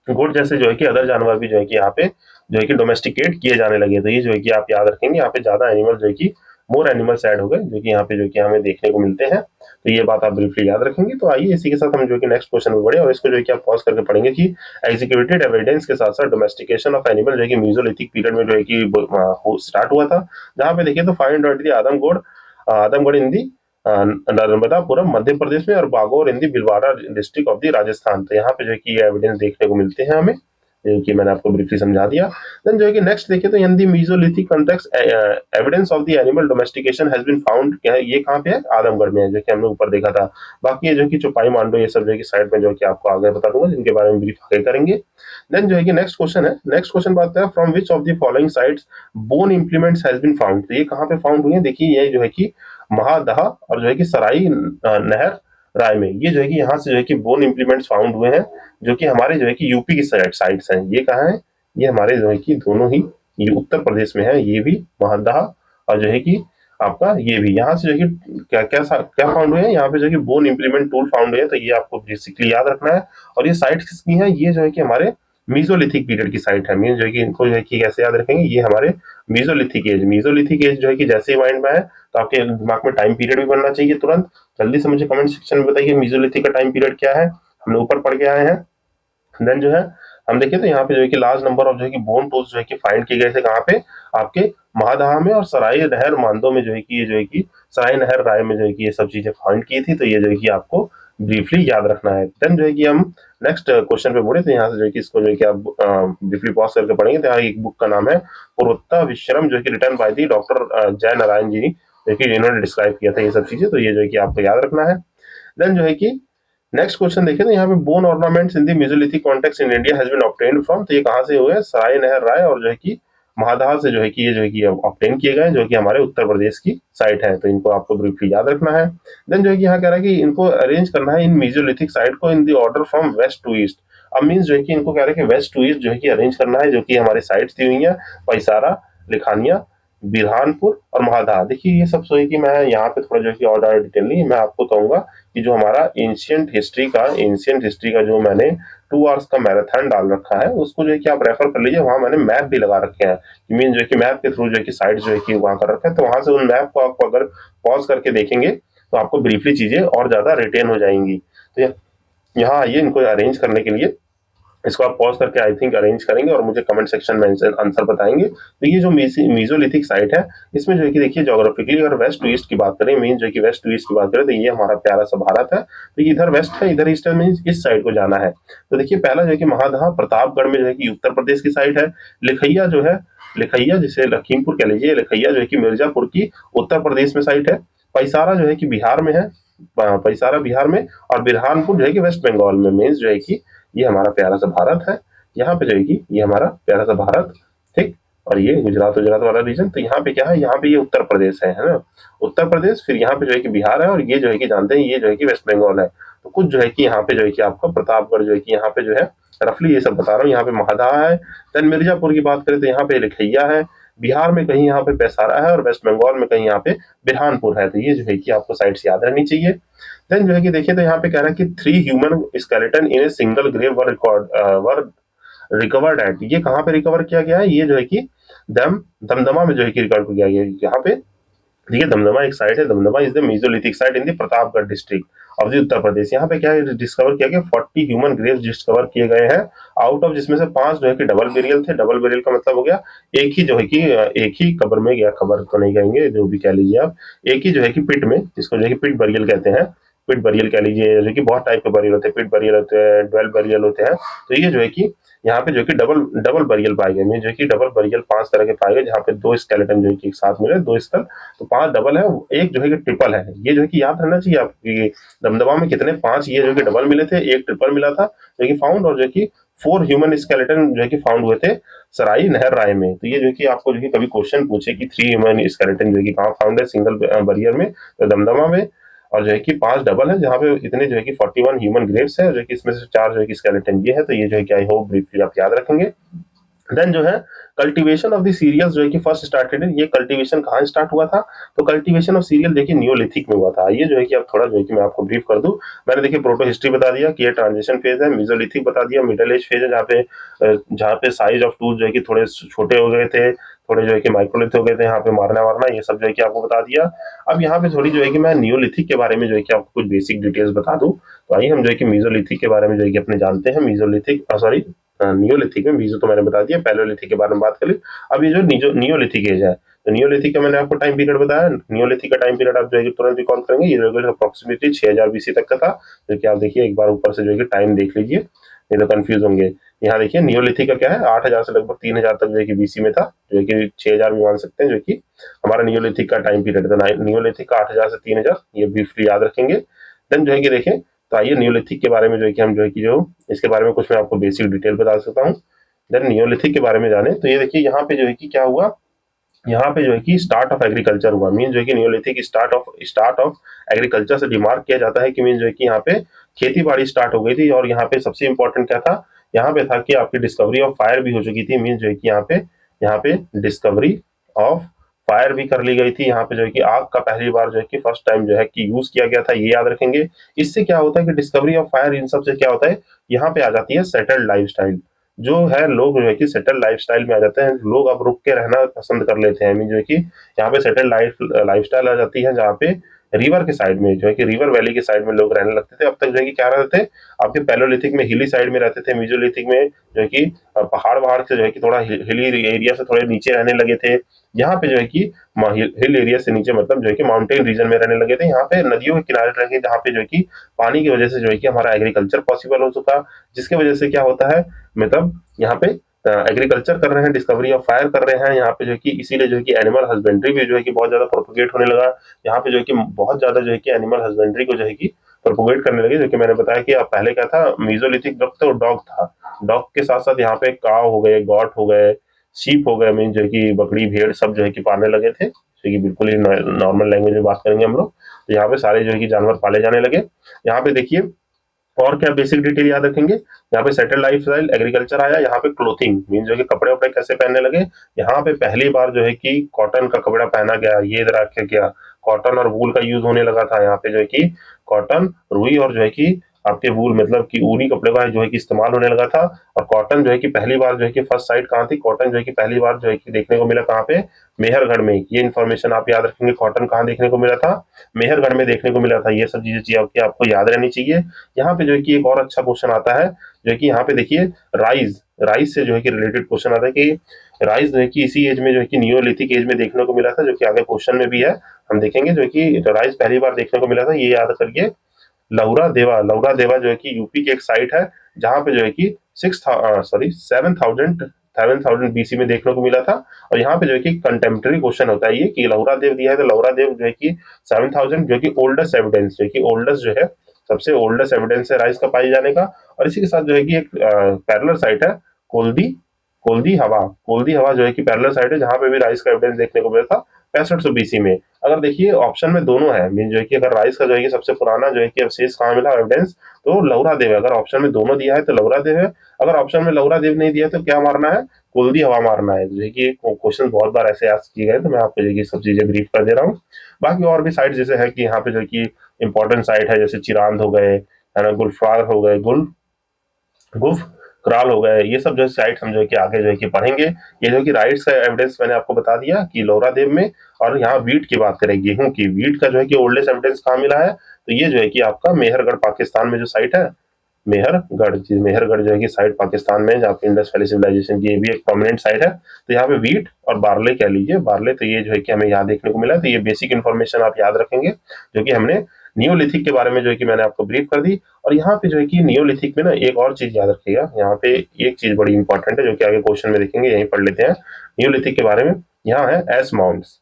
S1: गोट जैसे जो है कि अदर जानवर भी जो है कि यहाँ पे जो है कि डोमेस्टिकेट किए जाने लगे। तो ये जो है कि आप याद रखेंगे, यहाँ पे ज्यादा एनिमल जो है कि मोर एनिमल्स ऐड हो गए, जो कि यहाँ पे जो कि हमें देखने को मिलते हैं। तो ये बात आप ब्रीफली याद रखेंगे। तो आइए इसी के साथ हम जो कि नेक्स्ट क्वेश्चन में बढ़े, और इसको जो है कि आप पॉज करके पढ़ेंगे कि एग्जीक्यूटेड एविडेंस के साथ साथ डोमेस्टिकेशन ऑफ एनिमल जो है कि मीजोलिथिक पीरियड में जो है कि स्टार्ट हुआ था। जहाँ पे देखिए तो find out the Adamgarh, Adamgarh in the Narmadapuram Madhya Pradesh में, और Bagor in the Bhilwara district of the Rajasthan. तो यहाँ पे जो है कि ये एविडेंस देखने को मिलते हैं हमें, जो कि मैंने आपको ब्रीफली समझा दिया। देन जो है कि नेक्स्ट देखिए तो in the mesolithic context evidence of the animal domestication has been found, क्या है ये कहाँ पे है, आदमगढ़ में है, जो कि हमने ऊपर देखा था। बाकी ये जो कि चौपाई मांडो ये सब जो है कि साइड में जो कि आपको आगे बता दूंगा, जिनके बारे में ब्रीफ आगे करेंगे। देन जो है कि नेक्स्ट क्वेश्चन है, नेक्स्ट क्वेश्चन बात है from which of the following sites bone implements has been found. तो ये कहाँ पे फाउंड हुए हैं, देखिए ये जो है कि महादहा और जो है कि सराई नहर राय में, ये जो है कि यहाँ से जो है कि बोन इंप्लीमेंट्स फाउंड हुए हैं, जो कि हमारे जो है कि यूपी की साइड्स हैं। ये कहाँ है, ये हमारे जो है कि दोनों ही, ये उत्तर प्रदेश में है, ये भी महादहा, और जो है कि आपका ये भी, यहाँ से जो है कि क्या क्या क्या फाउंड हुए हैं, यहाँ पे जो है कि बोन इंप्लीमेंट टूल फाउंड हुए हैं। तो ये आपको बेसिकली याद रखना है। और ये साइट किसकी है, ये जो है कि हमारे मीजोलिथिक पीरियड की साइट है। मीन जो है कि इनको जो है कि कैसे याद रखेंगे, ये हमारे मीजोलिथिक एज जो है कि जैसे ही माइंड में आए तो आपके दिमाग में टाइम पीरियड भी बनना चाहिए तुरंत। जल्दी से मुझे कमेंट सेक्शन में बताइए मीजोलिथिक का टाइम पीरियड क्या है, हमने ऊपर पढ़ के आए हैं। देन जो है हम देखें तो यहाँ पे जो है कि लार्ज नंबर ऑफ जो है कि बोन टूल्स जो है कि फाइंड किए गए थे, कहाँ पे, आपके महादहा में और सराय नहर मांदो में, जो है कि ये जो है कि सराय नहर राय में जो है कि ये सब चीजें फाइंड की थी। तो ये जो है कि आपको ब्रीफली याद रखना है। देन जो है कि हम नेक्स्ट क्वेश्चन पे बढ़े, तो यहाँ से जो है कि इसको जो है कि आप ब्रीफली पॉज करके पढ़ेंगे। तो यहाँ एक बुक का नाम है पुरुत्ता विश्रम, जो है कि रिटर्न बाय दी डॉक्टर जय नारायण जी, जो कि इन्होंने डिस्क्राइब किया था ये सब चीजें। तो ये जो है कि आपको याद रखना है। देन जो है कि नेक्स्ट क्वेश्चन देखिए तो यहाँ पे bone ornaments in the Mesolithic context in India has been obtained from. तो ये कहाँ से हुए, सराय नहर राय और जो है कि महादहा से जो है कि ये जो है कि ऑब्टेन किए गए, जो कि हमारे उत्तर प्रदेश की साइट है। तो इनको आपको ब्रीफली याद रखना है। देन जो है कि यहाँ कह रहा है कि इनको अरेंज करना है इन मेसोलिथिक साइट को in the order from west to east. अब मीन्स जो है कि इनको कह रहे हैं कि वेस्ट टू ईस्ट जो है कि अरेंज करना है, जो कि हमारे साइट्स दी हुई है, पैसारा, लिखानिया, बिरहानपुर और महादहा। देखिए ये सब सो है कि मैं यहाँ पे थोड़ा जो है कि और ज्यादा डिटेल नहीं, मैं आपको कहूंगा कि जो हमारा एंशियंट हिस्ट्री का जो मैंने 2 आवर्स का मैराथन डाल रखा है, उसको जो है कि आप रेफर कर लीजिए। वहां मैंने मैप भी लगा रखे हैं, मीन जो है कि मैप के थ्रू जो है कि साइट जो है कि वहां कर रखा है। तो वहां से उन मैप को आपको अगर पॉज करके देखेंगे तो आपको ब्रीफली चीजें और ज्यादा रिटेन हो जाएंगी। तो यहाँ आइए इनको अरेंज करने के लिए, इसको आप पॉज करके आई थिंक अरेंज करेंगे और मुझे कमेंट सेक्शन में आंसर बताएंगे। तो ये जो मीजोलिथिक साइट है, इसमें जो है कि देखिए जोग्राफिकली अगर वेस्ट टू ईस्ट की बात करें, मीन जो है कि वेस्ट टू ईस्ट की बात करें, तो ये हमारा प्यारा सा भारत है। तो ये इधर वेस्ट है, इधर ईस्ट है, मीन इस साइड को जाना है। तो देखिए पहला जो है कि महादहा प्रतापगढ़ में जो है कि उत्तर प्रदेश की साइड है। लिखैया जो है, लिखैया जिसे लखीमपुर कह लीजिए, लिखैया जो है कि मिर्जापुर की उत्तर प्रदेश में साइट है। पैसारा जो है कि बिहार में है, पैसारा बिहार में, और बिरहानपुर जो है कि वेस्ट बंगाल में। मीन्स जो है कि ये हमारा प्यारा सा भारत है। यहाँ पे जो है कि ये हमारा प्यारा सा भारत, ठीक, और ये गुजरात गुजरात वाला रीजन। तो यहाँ पे क्या है, यहाँ पे ये उत्तर प्रदेश है ना, उत्तर प्रदेश, फिर यहाँ पे जो है कि बिहार है, और ये जो है कि जानते हैं ये जो है कि वेस्ट बंगाल है। तो कुछ जो है कि यहाँ पे जो है कि आपका प्रतापगढ़ जो है कि यहाँ पे जो है रफली ये सब बता रहा हूँ, यहाँ पे महादहा है। देन मिर्जापुर की बात करें तो यहाँ पे लिखैया है, बिहार में कहीं यहाँ पे पैसारा है, और वेस्ट बंगाल में कहीं यहाँ पे बिरहानपुर है। तो ये जो है कि आपको साइट्स याद रहनी चाहिए। देन जो है कि देखिए तो यहाँ पे कह रहा है कि 3 human skeleton in a single grave were recovered at. ये कहाँ पे रिकवर किया गया है, ये जो है कि दमदमा में जो है कि रिकवर किया गया है। यहाँ पे देखिए दमदमा एक साइट है, Damdama is the mesolithic site in the Pratapgarh district. Of the Uttar Pradesh. यहाँ पे क्या है डिस्कवर किया गया 40 ह्यूमन ग्रेव्स डिस्कवर किए गए हैं, आउट ऑफ जिसमें से 5 जो है कि डबल बेरियल थे। डबल बेरियल का मतलब हो गया एक ही जो है कि एक ही कब्र में गया, खबर तो नहीं कहेंगे, जो भी कह लीजिए आप, एक ही जो है कि पिट में, जिसको जो है कि पिट बरियल कहते हैं, पिट बरियल कह लीजिए, जो कि बहुत टाइप के बरियल होते हैं, पिट बरियल होते हैं, ड्वेल बरियल होते हैं। तो ये जो है कि यहाँ पे जो है कि डबल डबल बरियल पाए गए, जो है कि डबल बरियल 5 तरह के पाए गए, जहाँ पे 2 स्केलेटन जो है कि एक साथ मिले, 2 स्कल, तो 5 डबल है, एक जो है कि ट्रिपल है। ये जो है कि याद रहना चाहिए आपकी, दमदमा में कितने 5 ये जो है कि डबल मिले थे, एक ट्रिपल मिला था जो कि फाउंड, और जो है कि 4 ह्यूमन स्केलेटन जो है कि फाउंड हुए थे सराई नहर राय में। तो ये जो है कि आपको जो है कभी क्वेश्चन पूछे कि 3 ह्यूमन स्केलेटन जो है कि कहाँ फाउंड है सिंगल बरियर में, तो दमदमा में, और जो है कि 5 डबल है, जहाँ पे इतने जो है कि 41 ह्यूमन ग्रेव्स है, जो है कि इसमें से 4 जो है कि स्केलेटन ये है। तो ये जो है कि आई होप ब्रीफली आप याद रखेंगे। देन जो है कल्टीवेशन ऑफ द सीरियल्स जो है कि फर्स्ट स्टार्टेड है, ये कल्टीवेशन कहाँ स्टार्ट हुआ था, तो कल्टीवेशन ऑफ सीरियल देखिए नियोलिथिक में हुआ था। ये जो है कि अब थोड़ा जो है कि मैं आपको ब्रीफ कर दूं, मैंने देखिए प्रोटो हिस्ट्री बता दिया कि ये ट्रांजिशन फेज है, मेसोलिथिक बता दिया मिडिल एज फेज है, जहाँ पे साइज ऑफ टूल जो है कि थोड़े छोटे हो गए थे, थोड़े जो है कि माइक्रोलिथ हो गए थे, यहाँ पे मारना वारना ये सब जो है कि आपको बता दिया। अब यहाँ पे थोड़ी जो है कि मैं नियोलिथिक के बारे में जो है कि आपको कुछ बेसिक डिटेल्स बता दूं। तो आइए हम जो है कि मेसोलिथिक के बारे में जो है कि अपने जानते हैं। मेसोलिथिक सॉरी नियोलिथिक में, मीजो तो मैंने बता दिया, पैलोलिथिक के बारे में बात कर ली। अब ये जो नियोलिथिक एज है, तो नियोलिथिक का मैंने आपको टाइम पीरियड बताया, नियोलिथिक का टाइम पीरियड आप जो है तुरंत रिकॉल करेंगे, ये अप्रोक्सीमेटली 6000 बीसी तक का था। जो कि आप देखिए एक बार ऊपर से जो है टाइम देख लीजिए, नहीं तो कंफ्यूज होंगे। यहाँ देखिए नियोलिथिक का क्या है, 8000 से लगभग 3000 तक जो है कि बीसी में था, जो है कि 6000 भी मान सकते हैं, जो कि हमारा नियोलिथिक का टाइम पीरियड था। नियोलिथिक का 8000 से 3000, ये ब्रीफली याद रखेंगे। देन जो है कि देखें, तो आइए नियोलिथिक के बारे में जो है कि हम जो है कि जो इसके बारे में कुछ मैं आपको बेसिक डिटेल बता सकता हूँ। देन नियोलिथिक के बारे में जाने, तो ये देखिए यहाँ पे जो है कि क्या हुआ, यहाँ पे जो है कि स्टार्ट ऑफ एग्रीकल्चर हुआ। मीन जो है कि नियोलिथिक स्टार्ट ऑफ एग्रीकल्चर से डिमार्क किया जाता है कि मीन जो है कि यहाँ पे खेती बाड़ी स्टार्ट हो गई थी। और यहाँ पे सबसे इंपॉर्टेंट क्या था, यहाँ पे था कि आपकी डिस्कवरी ऑफ फायर भी हो चुकी थी। मीन जो है कि यहाँ पे डिस्कवरी ऑफ फायर भी कर ली गई थी। यहाँ पे जो है कि आग का पहली बार जो है कि फर्स्ट टाइम जो है कि यूज किया गया था, ये याद रखेंगे। इससे क्या होता है कि डिस्कवरी ऑफ फायर, इन सब से क्या होता है, यहाँ पे आ जाती है सेटल्ड लाइफस्टाइल। जो है लोग जो है कि सेटल लाइफस्टाइल में आ जाते हैं, लोग अब रुक के रहना पसंद कर लेते हैं। जो है कि यहाँ पे सेटल लाइफस्टाइल आ जाती है, जहाँ पे रिवर के साइड में जो है कि रिवर वैली के साइड में लोग रहने लगते थे। अब तक जो है कि क्या रहते थे, आपके पैलोलिथिक में हिली साइड में रहते थे, मीजोलिथिक में जो है कि पहाड़ वहाड़ से जो है कि थोड़ा हिली एरिया से थोड़े नीचे रहने लगे थे। यहाँ पे जो है कि हिल एरिया से नीचे मतलब जो है कि माउंटेन रीजन में रहने लगे थे। यहाँ पे नदियों के किनारे रहे, जहाँ पे जो है कि पानी की वजह से जो है कि हमारा एग्रीकल्चर पॉसिबल हो चुका, जिसकी वजह से क्या होता है, मतलब यहाँ पे एग्रीकल्चर कर रहे हैं, डिस्कवरी ऑफ फायर कर रहे हैं यहाँ पे जो है कि, इसीलिए जो है कि एनिमल हस्बेंड्री भी जो है कि बहुत ज्यादा प्रोपोगेट होने लगा। यहाँ पे जो है कि बहुत ज्यादा जो है कि एनिमल हस्बेंड्री को जो है कि प्रोपोगेट करने लगे। जो कि मैंने बताया कि अब पहले क्या था, मीजोलिथिक वक्त तो डॉग था, डॉग के साथ साथ यहाँ पे काव हो गए, गॉट हो गए, शीप हो गए, मीन जो है कि बकरी भेड़ सब जो है कि पालने लगे थे। जो कि बिल्कुल ही नॉर्मल लैंग्वेज में बात करेंगे हम लोग, तो यहाँ पे सारे जो है कि जानवर पाले जाने लगे। यहाँ पे देखिए और क्या बेसिक डिटेल याद रखेंगे, यहाँ पे सेटल लाइफ स्टाइल, एग्रीकल्चर आया, यहाँ पे क्लोथिंग मीन जो है कि कपड़े वपड़े कैसे पहनने लगे। यहाँ पे पहली बार जो है कि कॉटन का कपड़ा पहना गया, ये रखा गया, कॉटन और वूल का यूज होने लगा था। यहाँ पे जो है कि कॉटन, रुई और जो है कि आपके वूल मतलब कि ऊनी कपड़े का जो है कि इस्तेमाल होने लगा था। और कॉटन जो है कि पहली बार जो है कि फर्स्ट साइट कहाँ थी, कॉटन जो है कि पहली बार जो है कि देखने को मिला कहाँ पे, मेहरगढ़ में। ये इन्फॉर्मेशन आप याद रखेंगे, कॉटन कहाँ देखने को मिला था, मेहरगढ़ में देखने को मिला था। ये सब चीजें आपको याद रहनी चाहिए। यहाँ पे जो है कि एक और अच्छा क्वेश्चन आता है, जो है कि यहाँ पे देखिए राइज, राइज से जो है कि रिलेटेड क्वेश्चन आता है कि राइज जो है कि इसी एज में जो है कि नियोलिथिक एज में देखने को मिला था, जो कि आगे क्वेश्चन में भी है, हम देखेंगे। जो है कि राइज पहली बार देखने को मिला था, ये याद करिए। लौरा देवा, लौरा देवा जो है कि यूपी की एक साइट है, जहाँ पे जो है कि 7,000 बीसी में देखने को मिला था। और यहाँ पे जो है कि कंटेम्प्रेरी क्वेश्चन होता है ये कि लौरा देव दिया है, तो लौरा देव जो है कि 7,000 जो कि ओल्डेस्ट एविडेंस, जो कि ओल्डेस्ट जो है सबसे ओल्डेस्ट एविडेंस है राइस का पाए जाने का। और इसी के साथ जो है कि एक पैरेलल साइट है, कोल्दी, कोल्दी हवा जो है कि पैरेलल साइट है, जहाँ पे भी राइस का एविडेंस देखने को मिला था 6500 बीसी में। अगर देखिए ऑप्शन में दोनों है, मीन जो है कि अगर राइस का जो है कि सबसे पुराना जो है कि अवशेष कहाँ मिला एविडेंस, तो लौरा देव है। अगर ऑप्शन में दोनों दिया है तो लौरा देव है, अगर ऑप्शन में लौरा देव नहीं दिया है तो क्या मारना है, कुल्दी हवा मारना है। जो है कि क्वेश्चन बहुत बार ऐसे आस्क किए गए, तो मैं आपको जो है कि सब चीजें ब्रीफ कर दे रहा हूँ। बाकी और भी साइट जैसे है कि यहाँ पे जो है कि इंपॉर्टेंट साइट है, जैसे चिरांद हो गए, है ना, गुलफार हो गए, गुल्फ क्राल हो गए, ये सब जो है साइट्स हम जो है कि आगे जो है कि पढ़ेंगे। ये जो कि राइट्स का एविडेंस मैंने आपको बता दिया कि लोरा देव में। और यहाँ वीट की बात करें, गेहूं की, वीट का जो है कि ओल्डेस्ट एविडेंस कहाँ मिला है, तो ये जो है कि आपका मेहरगढ़ पाकिस्तान में जो साइट है, मेहरगढ़ जो है कि साइट पाकिस्तान में, जहाँ पे इंडस वैली सिविलाइजेशन की ये भी एक प्रोमिनेंट साइट है। तो यहाँ पे वीट और बार्ले कह लीजिए, बार्ले, तो ये जो है कि हमें यहाँ देखने को मिला। तो ये बेसिक इन्फॉर्मेशन आप याद रखेंगे, जो कि हमने नियोलिथिक के बारे में जो है कि मैंने आपको ब्रीफ कर दी। और यहाँ पे जो है कि नियोलिथिक में ना एक और चीज याद रखिएगा, यहाँ पे एक चीज बड़ी इंपॉर्टेंट है जो कि आगे क्वेश्चन में देखेंगे, यहीं पढ़ लेते हैं नियोलिथिक के बारे में। यहाँ है एस माउंट्स।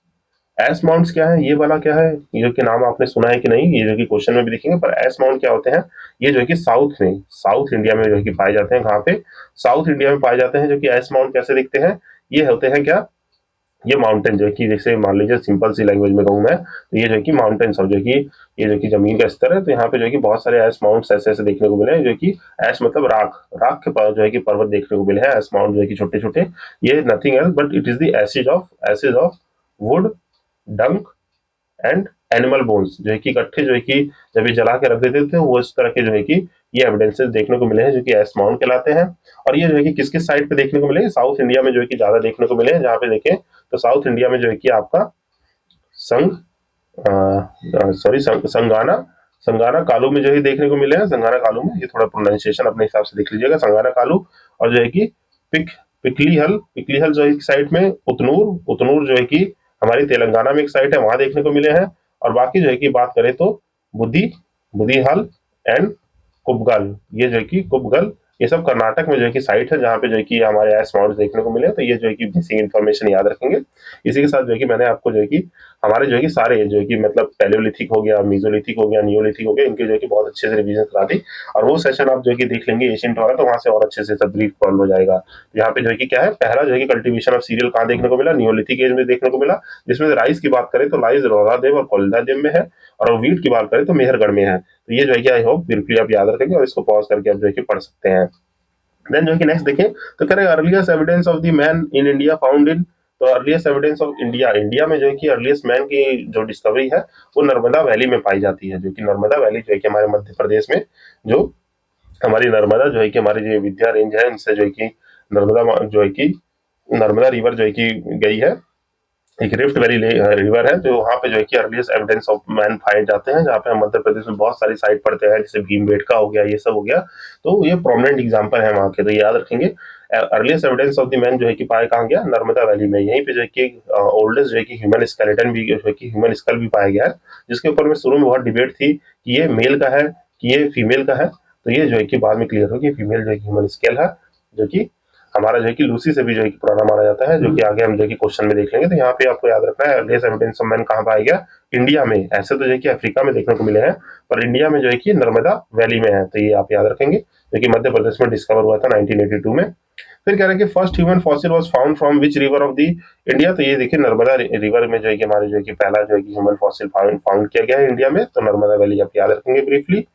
S1: एस माउंट्स क्या है, ये वाला क्या है, ये जो कि नाम आपने सुना है कि नहीं, ये जो कि क्वेश्चन में भी देखेंगे। पर एस माउंट क्या होते हैं, ये जो है कि साउथ इंडिया में जो है कि पाए जाते हैं। कहाँ पे, साउथ इंडिया में पाए जाते हैं। जो कि एस माउंट कैसे दिखते हैं, ये होते हैं क्या, ये माउंटेन जो है कि, जैसे मान लीजिए सिंपल सी लैंग्वेज में कहूँ मैं, तो ये जो है कि माउंटेन्स और जो कि ये जो कि जमीन का स्तर है। तो यहाँ पे जो है कि बहुत सारे एस माउंट्स ऐसे ऐसे देखने को मिले हैं, जो कि एस मतलब राख, राख के पास जो है कि पर्वत देखने को मिले हैं, एस माउंट जो है कि छोटे छोटे। ये nothing else but it is the acid of would, डंक एंड एनिमल बोन्स, जो है कि इकट्ठे जो है कि जब ये जला के रख देते थे, वो इस तरह के जो है कि ये एविडेंसेस देखने को मिले हैं, जो कि एस माउंट कहलाते हैं। और ये जो है कि किस किस साइड पे देखने को मिले, साउथ इंडिया में जो है कि ज्यादा देखने को मिले हैं। जहाँ पे देखें तो साउथ इंडिया में जो है कि आपका संग सॉरी संगाना, संगाना कालू में जो है देखने को मिले हैं। संगाना कालू में, ये थोड़ा प्रोनाउंसिएशन अपने हिसाब से देख लीजिएगा, संगाना कालू। और जो है कि पिकलीहल जो है साइड में, उतनूर जो है कि हमारी तेलंगाना में एक साइट है, वहां देखने को मिले हैं। और बाकी जो है कि बात करें तो बुद्धि बुद्धिहल एंड कुबगल, ये जो है कि कुबगल, ये सब कर्नाटक में जो है कि साइट है, जहाँ पे जो है कि हमारे एस माउंट देखने को मिले। तो ये जो है कि बेसिक इन्फॉर्मेशन याद रखेंगे। इसी के साथ जो है कि मैंने आपको जो है कि हमारे जो है कि सारे जो है कि मतलब पैलियोलिथिक हो गया, मीजोलिथिक हो गया, नियोलिथिक हो गया, इनके जो है कि बहुत अच्छे से रिवीजन करा दी। और वो सेशन आप जो है कि देख लेंगे एशियंट वाला, तो वहां से और अच्छे से सब ब्रीफ कॉल हो जाएगा। यहाँ पे जो है कि क्या है, पहला जो है कि कल्टीवेशन ऑफ सीरियल कहाँ देखने को मिला, नियोलिथिक एज में देखने को मिला। जिसमें राइस की बात करें तो राइस रोरादेव और कोलिडादेव में है। और वीट की बात करें तो मेहरगढ़ में है। तो ये जो है कि आई होप बिल्कुल आप याद रखेंगे, और इसको पॉज करके आप जो है कि पढ़ सकते हैं। देन जो है कि नेक्स्ट देखें, तो कह रहे earliest evidence of the man in India found in, तो earliest evidence of India, India में जो है कि अर्लिएस्ट मैन की जो डिस्कवरी है, वो नर्मदा वैली में पाई जाती है। जो कि नर्मदा वैली जो है कि हमारे मध्य प्रदेश में, जो हमारी नर्मदा जो है कि हमारी जो विद्या रेंज है, इनसे जो है कि नर्मदा जो है कि नर्मदा रिवर जो है कि गई है, एक रिफ्ट वैली रिवर है, जो वहाँ पे जो है कि अर्लिएस्ट एविडेंस ऑफ मैन पाए जाते हैं। जहाँ पे हम मध्य प्रदेश में बहुत सारी साइट पढ़ते हैं, जैसे भीमबेटका हो गया, ये सब हो गया। तो ये प्रोमिनेंट एग्जांपल है वहाँ के, तो याद रखेंगे। Earliest evidence of the man जो है कि पाया कहाँ गया, नर्मदा वैली में। यहीं पे जो है कि ओल्डेस्ट जो है कि ह्यूमन स्केलेटन भी जो है कि ह्यूमन स्कल भी पाया गया है, जिसके ऊपर में शुरू में बहुत डिबेट थी कि ये मेल का है कि ये फीमेल का है। तो ये जो है कि बाद में क्लियर हो कि फीमेल जो है कि ह्यूमन स्केल है, जो कि हमारा जो है कि लूसी से भी जो है कि पुराना माना जाता है, जो कि आगे हम जो है कि क्वेश्चन में देख लेंगे। तो यहाँ पे आपको याद रखना है अर्लिएस्ट एविडेंस ऑफ मैन कहाँ पाया गया, इंडिया में। ऐसे तो जो है कि अफ्रीका में देखने को मिले हैं, पर इंडिया में जो है कि नर्मदा वैली में है। तो ये आप याद रखेंगे, जो कि मध्य प्रदेश में डिस्कवर हुआ था 1982 में। फिर कह रहे हैं कि first human fossil was found from which river of the India, तो ये देखिए नर्मदा रिवर में जो है कि हमारे जो है कि पहला जो है कि ह्यूमन फॉसिल फाउंड किया गया है इंडिया में। तो नर्मदा वैली आप याद रखेंगे ब्रीफली।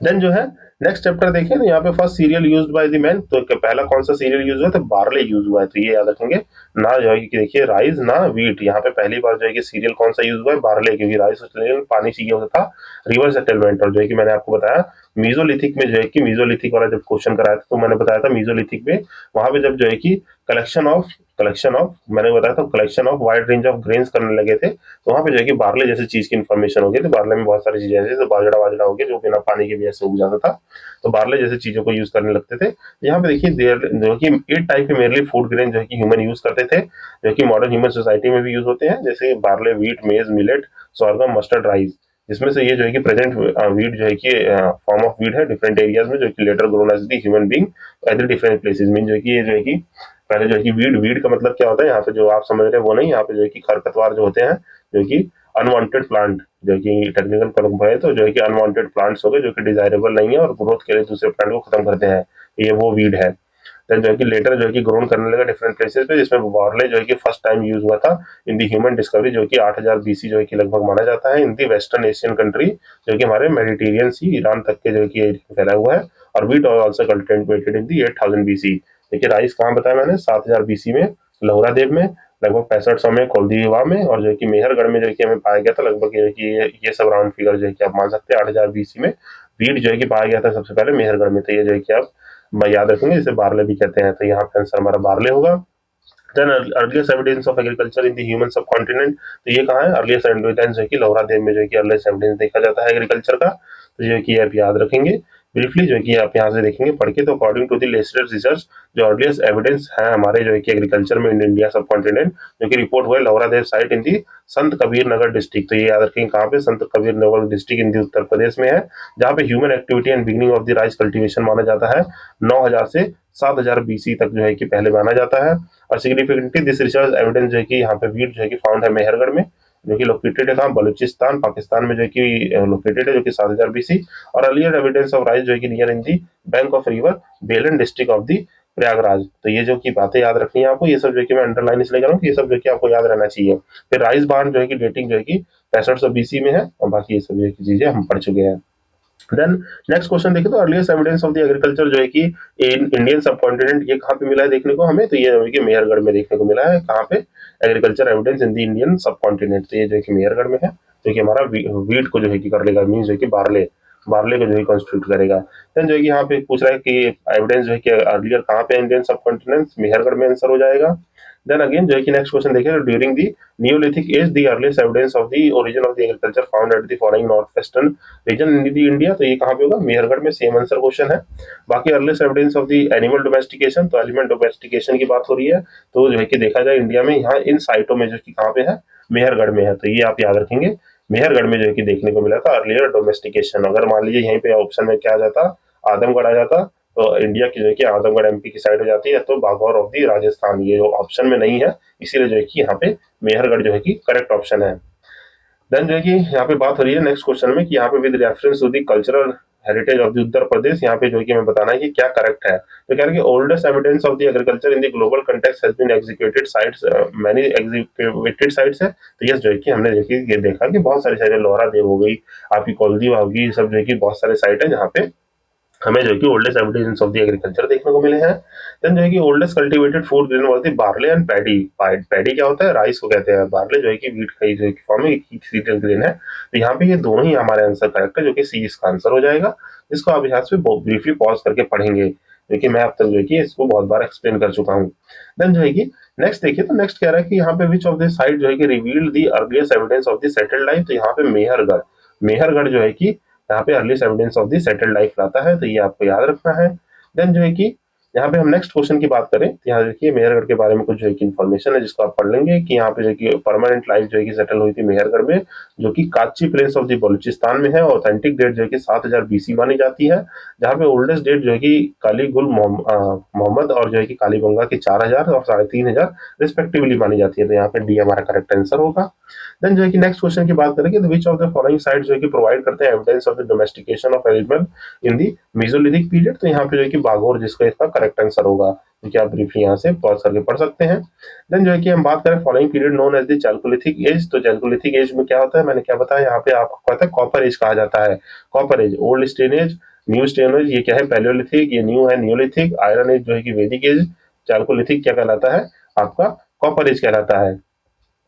S1: देन जो है नेक्स्ट चैप्टर देखें, तो यहाँ पे first serial used by the man, तो पहला कौन सा सीरियल यूज हुआ, तो बार्ले यूज हुआ है। तो ये याद रखेंगे ना, जो है कि देखिए राइस ना वीट, यहाँ पे पहली बार जो है कि सीरियल कौन सा यूज हुआ है, बार्ले, क्योंकि राइस पानी चाहिए होता था, रिवर सेटलमेंट। और जो है कि मैंने आपको बताया मीजोलिथिक में जो है कि मीजोलिथिक वाला जब क्वेश्चन कराया था, तो मैंने बताया था मीजोलिथिक में वहां पे जब जो है कि कलेक्शन ऑफ मैंने बताया था collection of wide range of grains करने लगे थे, तो वहां पे जो है कि बार्ले जैसी चीज की इन्फॉर्मेशन हो गई। तो बार्ले में बहुत सारी चीजें ऐसी, जैसे बाजरा वाजरा हो गया, जो बिना पानी के भी ऐसे उग जाता था। तो बार्ले जैसी चीजों को यूज करने लगते थे। यहाँ पे देखिए जो कि 8 टाइप के मेनली फूड ग्रेन जो है कि ह्यूमन यूज करते थे, जो कि मॉडर्न ह्यूमन सोसाइटी में भी यूज होते हैं, जैसे बार्ले, व्हीट, मेज, मिलेट, सोरगम, मस्टर्ड, राइस। जिसमें से ये जो है कि प्रेजेंट वीट जो है कि फॉर्म ऑफ वीट है डिफरेंट एरियाज में, जो कि later grown as the human being at the different places. Mean जो है कि ये जो है कि पहले जो है कि वीड का मतलब क्या होता है, यहाँ पे जो आप समझ रहे हैं वो नहीं, यहाँ पे जो है कि खरपतवार जो होते हैं, जो कि अनवांटेड प्लांट, जो कि टेक्निकल टर्म है, तो जो है कि अनवांटेड प्लांट्स हो गए, जो कि डिजायरेबल नहीं है और ग्रोथ के लिए दूसरे प्लांट को खत्म करते हैं, ये वो वीड है। देन जो है कि लेटर जो है कि ग्रोन करने लगा डिफरेंट प्लेसेस पे, जिसमें बार्ले जो है कि फर्स्ट टाइम यूज हुआ था इन दी ह्यूमन डिस्कवरी, जो कि 8000 बीसी जो है कि लगभग माना जाता है, इन दी वेस्टर्न एशियन कंट्री, जो कि हमारे मेडिटेरियन सी ईरान तक के जो है कि फैला हुआ है। और wheat also cultivated in the 8000 BC. देखिए राइस कहाँ बताया मैंने, 7000 बीसी में लोहरा देव में, लगभग 6500 में कोलदीवा में, और जो है कि मेहरगढ़ में जो है कि हमें पाया गया था लगभग ये सब राउंड फिगर जो है कि आप मान सकते हैं 8000 बीसी में वीट जो है कि पाया गया था सबसे पहले मेहरगढ़ में। तो ये जो है कि आप याद रखेंगे, जिसे बार्ले भी कहते हैं। तो यहाँ पे आंसर हमारा बार्ले होगा। Then earliest evidence of agriculture in the human subcontinent, तो ये कहाँ है, अर्लिएस्ट एविडेंस जो है कि लोहरा देव में जो है कि अर्लिएस्ट एविडेंस देखा जाता है एग्रीकल्चर का। तो जो है कि आप याद रखेंगे ब्रीफली, जो है कि आप यहाँ से देखेंगे पढ़ के। तो according to the latest research, जो अर्लिएस्ट एविडेंस है हमारे जो है कि एग्रीकल्चर में इन इंडिया सब कॉन्टिनेंट, जो कि रिपोर्ट हुआ है लोहरा देव साइट इन दी संत कबीर नगर डिस्ट्रिक्ट। तो ये याद रखेंगे कहाँ पे, संत कबीर नगर डिस्ट्रिक्ट इन दी उत्तर प्रदेश में है, जहाँ पे human activity and beginning of the rice cultivation माना जाता है 9000 से 7000 बीसी तक जो है कि पहले माना जाता है। और सिग्निफिकेंटली दिस रिसर्च एविडेंस जो है कि यहाँ पे वीट जो है कि फाउंड है मेहरगढ़ में, जो कि लोकेटेड है कहाँ, बलूचिस्तान पाकिस्तान में जो है कि लोकेटेड है, जो कि 7000 बीसी। और अर्लियर एविडेंस ऑफ राइस जो है कि near in the bank of river बेलन डिस्ट्रिक्ट ऑफ दी प्रयागराज। तो ये जो की बातें याद रखनी है आपको, ये सब जो है कि मैं अंडरलाइन इसलिए कर रहा हूँ कि ये सब जो है कि आपको याद रहना चाहिए। फिर राइस बार्न जो है कि डेटिंग जो है कि 6500 बीसी में है, और बाकी ये सब जो है कि चीजें हम पढ़ चुके हैं। देन नेक्स्ट क्वेश्चन देखें तो earliest evidence of the agriculture जो है कि इंडियन सब कॉन्टिनेंट, ये कहाँ पे मिला है देखने को हमें, तो ये जो है कि मेहरगढ़ में देखने को मिला है। कहाँ पे, agriculture evidence in the Indian सब कॉन्टिनेंट, तो ये जो है कि मेहरगढ़ में है, जो कि हमारा वीट को जो है कि कर लेगा, मीन जो है कि बार्ले बार्ले को जो है कॉन्स्टिट्यूट करेगा। देन जो है कि यहाँ पे पूछ रहा है कि एविडेंस जो है कि अर्लियर कहाँ पे इंडियन सब कॉन्टिनेंट, मेहरगढ़ में आंसर हो जाएगा। देन अगेन जो है कि नेक्स्ट क्वेश्चन देखें, during the Neolithic age, the earliest evidence of the origin of the agriculture found at the following northwestern region in the India, तो ये कहाँ पे होगा, मेहरगढ़ में। सेम आंसर क्वेश्चन है। बाकी earliest evidence of the animal domestication, तो animal domestication की बात हो रही है, तो जो है कि देखा जाए इंडिया में यहाँ इन साइटों में जो कि कहाँ पे है, मेहरगढ़ में है। तो ये आप याद रखेंगे, मेहरगढ़ में जो है कि देखने को मिला था अर्लियर डोमेस्टिकेशन। अगर मान लीजिए यहीं पे ऑप्शन में क्या आ जाता, आदमगढ़ आ जाता, तो इंडिया की जो है कि आदमगढ़ एमपी की साइड हो जाती है, तो बाघौर ऑफ दी राजस्थान, ये जो ऑप्शन में नहीं है, इसीलिए जो है कि यहाँ पे मेहरगढ़ जो है कि करेक्ट ऑप्शन है। देन जो है कि यहाँ पे बात हो रही है नेक्स्ट क्वेश्चन में कि यहाँ पे with reference to the cultural heritage of the Uttar Pradesh, यहाँ पे जो है कि हमें बताना है कि क्या करेक्ट है। तो कह रहे हैं कि oldest evidence of the agriculture in the global context has been executed sites, many executed sites है। तो यस जो है कि हमने देखिए ये देखा कि बहुत सारी साइटें, लोहरा देव हो गई, आपकी कोलदीवा होगी, सब जो है कि बहुत सारे साइट है जहाँ पे हमें जो है कि oldest evidence of the agriculture देखने को मिले हैं। देन जो है कि oldest cultivated food grain was the barley and paddy. Paddy क्या होता है, राइस को कहते हैं, बार्ले जो है कि व्हीट का जो है कि फॉर्म में सीरियल ग्रेन है। तो यहाँ पे ये दोनों ही हमारे आंसर करेक्ट है, जो कि सी इसका आंसर हो जाएगा। इसको आप यहाँ से ब्रीफली पॉज करके पढ़ेंगे, क्योंकि मैं अब तक जो है कि इसको बहुत बार एक्सप्लेन कर चुका हूँ। देन जो है कि नेक्स्ट देखिए, तो नेक्स्ट कह रहा है कि यहाँ पे विच ऑफ दिस साइट जो है कि revealed the earliest evidence of the settled life. तो यहाँ पे मेहरगढ़, मेहरगढ़ जो है कि यहाँ पे earliest evidence of the settled life लाता है, तो ये आपको याद रखना है। देन जो है कि यहाँ पे हम नेक्स्ट क्वेश्चन की बात करें, तो यहाँ देखिए मेहरगढ़ के बारे में कुछ जो है कि इन्फॉर्मेशन है, जिसको आप पढ़ लेंगे कि यहाँ पे जो है कि परमानेंट लाइफ जो है कि सेटल हुई थी मेहरगढ़ में, जो कि काची प्लेन्स ऑफ द बलूचिस्तान में है। ऑथेंटिक डेट जो है कि 7000 बीसी मानी जाती है, जहाँ पे ओल्डेस्ट डेट जो है कि कालीगुल मोहम्मद और जो है कि कालीबंगा की 4000 और 3500 रिस्पेक्टिवली मानी जाती है। तो यहाँ पे डी हमारा करेक्ट आंसर होगा। देन जो है कि नेक्स्ट क्वेश्चन की बात करेंगे, तो विच ऑफ द फॉलोइंग साइट जो है कि प्रोवाइड करते हैं evidence of the domestication of animal in the Mesolithic period. तो यहाँ पे जो है कि बाघोर जिसका इसका करेक्ट आंसर होगा, क्योंकि आप ब्रीफली यहाँ से पॉज करके पढ़ सकते हैं। देन जो है कि हम बात करें following period known as the Chalcolithic age. तो चैल्कोलिथिक एज में क्या होता है, मैंने क्या बताया, यहाँ पे आपको पता है कॉपर एज कहा जाता है। Copper age, old stone age, new stone age, ये क्या है पैलियोलिथिक, ये न्यू है नियोलिथिक, आयरन एज जो है कि वैदिक एज, चैल्कोलिथिक क्या कहलाता है, आपका कॉपर एज कहलाता है।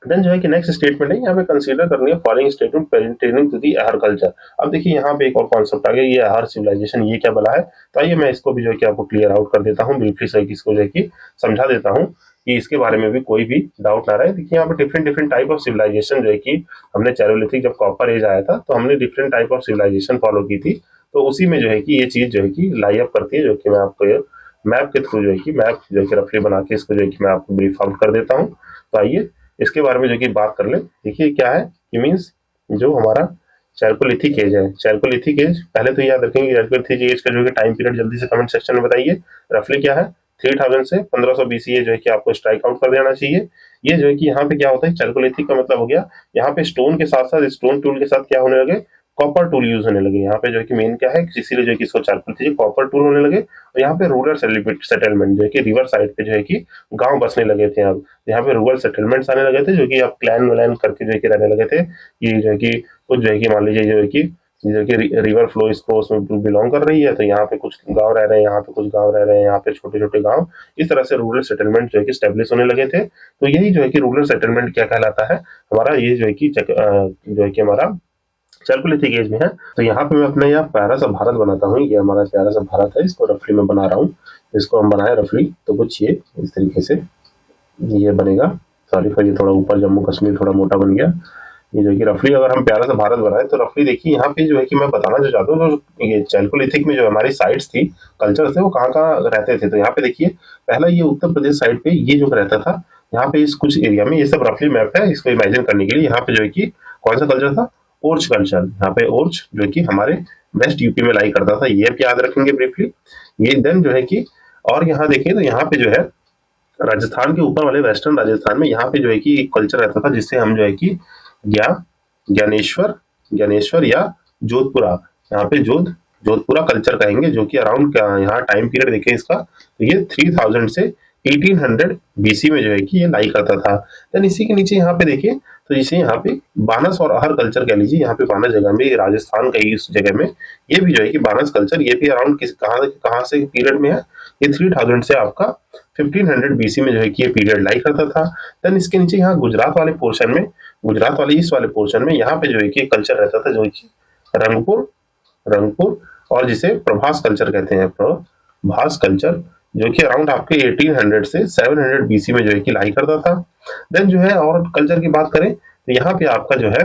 S1: देन जो है कि नेक्स्ट स्टेटमेंट है, यहाँ पे कंसीडर करनी है following statement pertaining to the Ahar culture. अब देखिए यहाँ पे एक और कॉन्सेप्ट आ गया, ये अहर सिविलाइजेशन, ये क्या बला है। तो आइए मैं इसको भी जो है कि आपको क्लियर आउट कर देता हूँ, ब्रीफली से इसको जो है कि समझा देता हूँ, कि इसके बारे में भी कोई भी डाउट ना रहे। देखिए यहाँ पे different different type of civilization जो है कि हमने चैरोलिथिक जब कॉपर एज आया था, तो हमने different type of civilization follow की थी। तो उसी में जो है कि ये चीज जो है कि लाई अप करती है, जो कि मैं आपको मैप के थ्रू जो है कि मैप जो है कि रफली बना के इसको जो है कि मैं आपको ब्रीफ आउट कर देता हूँ। तो आइए इसके बारे में जो कि बात कर ले। देखिए क्या है कि मीन्स जो हमारा चैल्कोलिथिक एज है, चैल्कोलिथिक एज पहले तो याद रखेंगे, चैल्कोलिथिक एज का जो है टाइम पीरियड जल्दी से कमेंट सेक्शन में बताइए, रफली क्या है, 3000 से 1500 बीसी जो है कि आपको स्ट्राइक आउट कर देना चाहिए। ये जो है कि यहाँ पे क्या होता है, चैल्कोलिथिक का मतलब हो गया, यहाँ पे स्टोन के साथ साथ, स्टोन टूल के साथ क्या होने लगे, कॉपर टूल यूज होने लगे। यहाँ पे जो है कि मेन क्या है, इसीलिए जो है कि इसको चैल्कोलिथिक कॉपर टूल होने लगे। और यहाँ पे रूरल सेटलमेंट जो है कि रिवर साइड पे जो है कि गांव बसने लगे थे। अब यहाँ पे रूरल सेटलमेंट्स आने लगे थे, जो कि अब क्लैन वलैन करके जो है कि रहने लगे थे। ये जो है कि कुछ जो है कि मान लीजिए जो है कि रिवर फ्लो इसको उसमें बिलोंग कर रही है, तो यहाँ पे कुछ गांव रह रहे हैं, यहाँ पे कुछ गांव रह रहे हैं, यहाँ पे छोटे छोटे गांव, इस तरह से रूरल सेटलमेंट जो है कि स्टेब्लिश होने लगे थे। तो यही जो है कि रूरल सेटलमेंट क्या कहलाता है हमारा, ये जो है कि हमारा चैल्कोलिथिक एज में है। तो यहाँ पे मैं अपना यह प्यारा सा भारत बनाता हूँ। ये हमारा प्यारा सा भारत है, इसको रफली मैं बना रहा हूँ। इसको हम बनाए रफली तो कुछ ये इस तरीके से ये बनेगा। सॉरी फॉर ये थोड़ा ऊपर जम्मू कश्मीर थोड़ा मोटा बन गया। ये जो कि रफली अगर हम प्यारा सा भारत बनाए तो रफली देखिए यहाँ पे जो है कि मैं बताना जो चाहता हूँ, जो ये चैल्कोलिथिक में जो हमारी साइट्स थी, कल्चर थे, वो कहाँ रहते थे। तो यहाँ पे देखिए पहला ये उत्तर प्रदेश साइड पे ये जो रहता था, यहाँ पे इस कुछ एरिया में, ये सब रफली मैप है इसको इमेजिन करने के लिए। यहाँ पे जो है कि कौन सा कल्चर था, ओर्च कल्चर। यहाँ पे ओर्च जो कि हमारे वेस्ट यूपी में लाई करता था, ये आप याद रखेंगे ब्रीफली। ये देन जो है कि और यहाँ देखिए तो यहाँ पे जो है राजस्थान के ऊपर वाले वेस्टर्न राजस्थान में यहाँ पे जो है कि एक कल्चर रहता था जिससे हम जो है कि ज्ञानेश्वर ज्ञानेश्वर या जोधपुरा, यहाँ पे जोधपुरा कल्चर कहेंगे, जो कि अराउंड यहाँ टाइम पीरियड देखें इसका तो ये 3000 से 1800 बीसी में जो है कि ये लाई करता था। देन इसी के नीचे यहाँ पे देखिए तो इसे यहाँ पे बानस और अहर कल्चर कह लीजिए। यहाँ पे बानस जगह में, राजस्थान का इस जगह में ये भी जो है कि बानस कल्चर, ये भी अराउंड किस कहाँ से पीरियड में है, ये 3000 से आपका 1500 बीसी में जो है कि ये पीरियड लाई करता था। देन इसके नीचे यहाँ गुजरात वाले पोर्शन में, गुजरात वाले ईस्ट वाले पोर्शन में यहाँ पे जो है कि कल्चर रहता था, जो कि रंगपुर रंगपुर और जिसे प्रभास कल्चर कहते हैं, प्रभास कल्चर, जो कि अराउंड आपके 1800 से 700 बीसी में जो है कि लाई करता था। देन जो है और कल्चर की बात करें तो यहाँ पे आपका जो है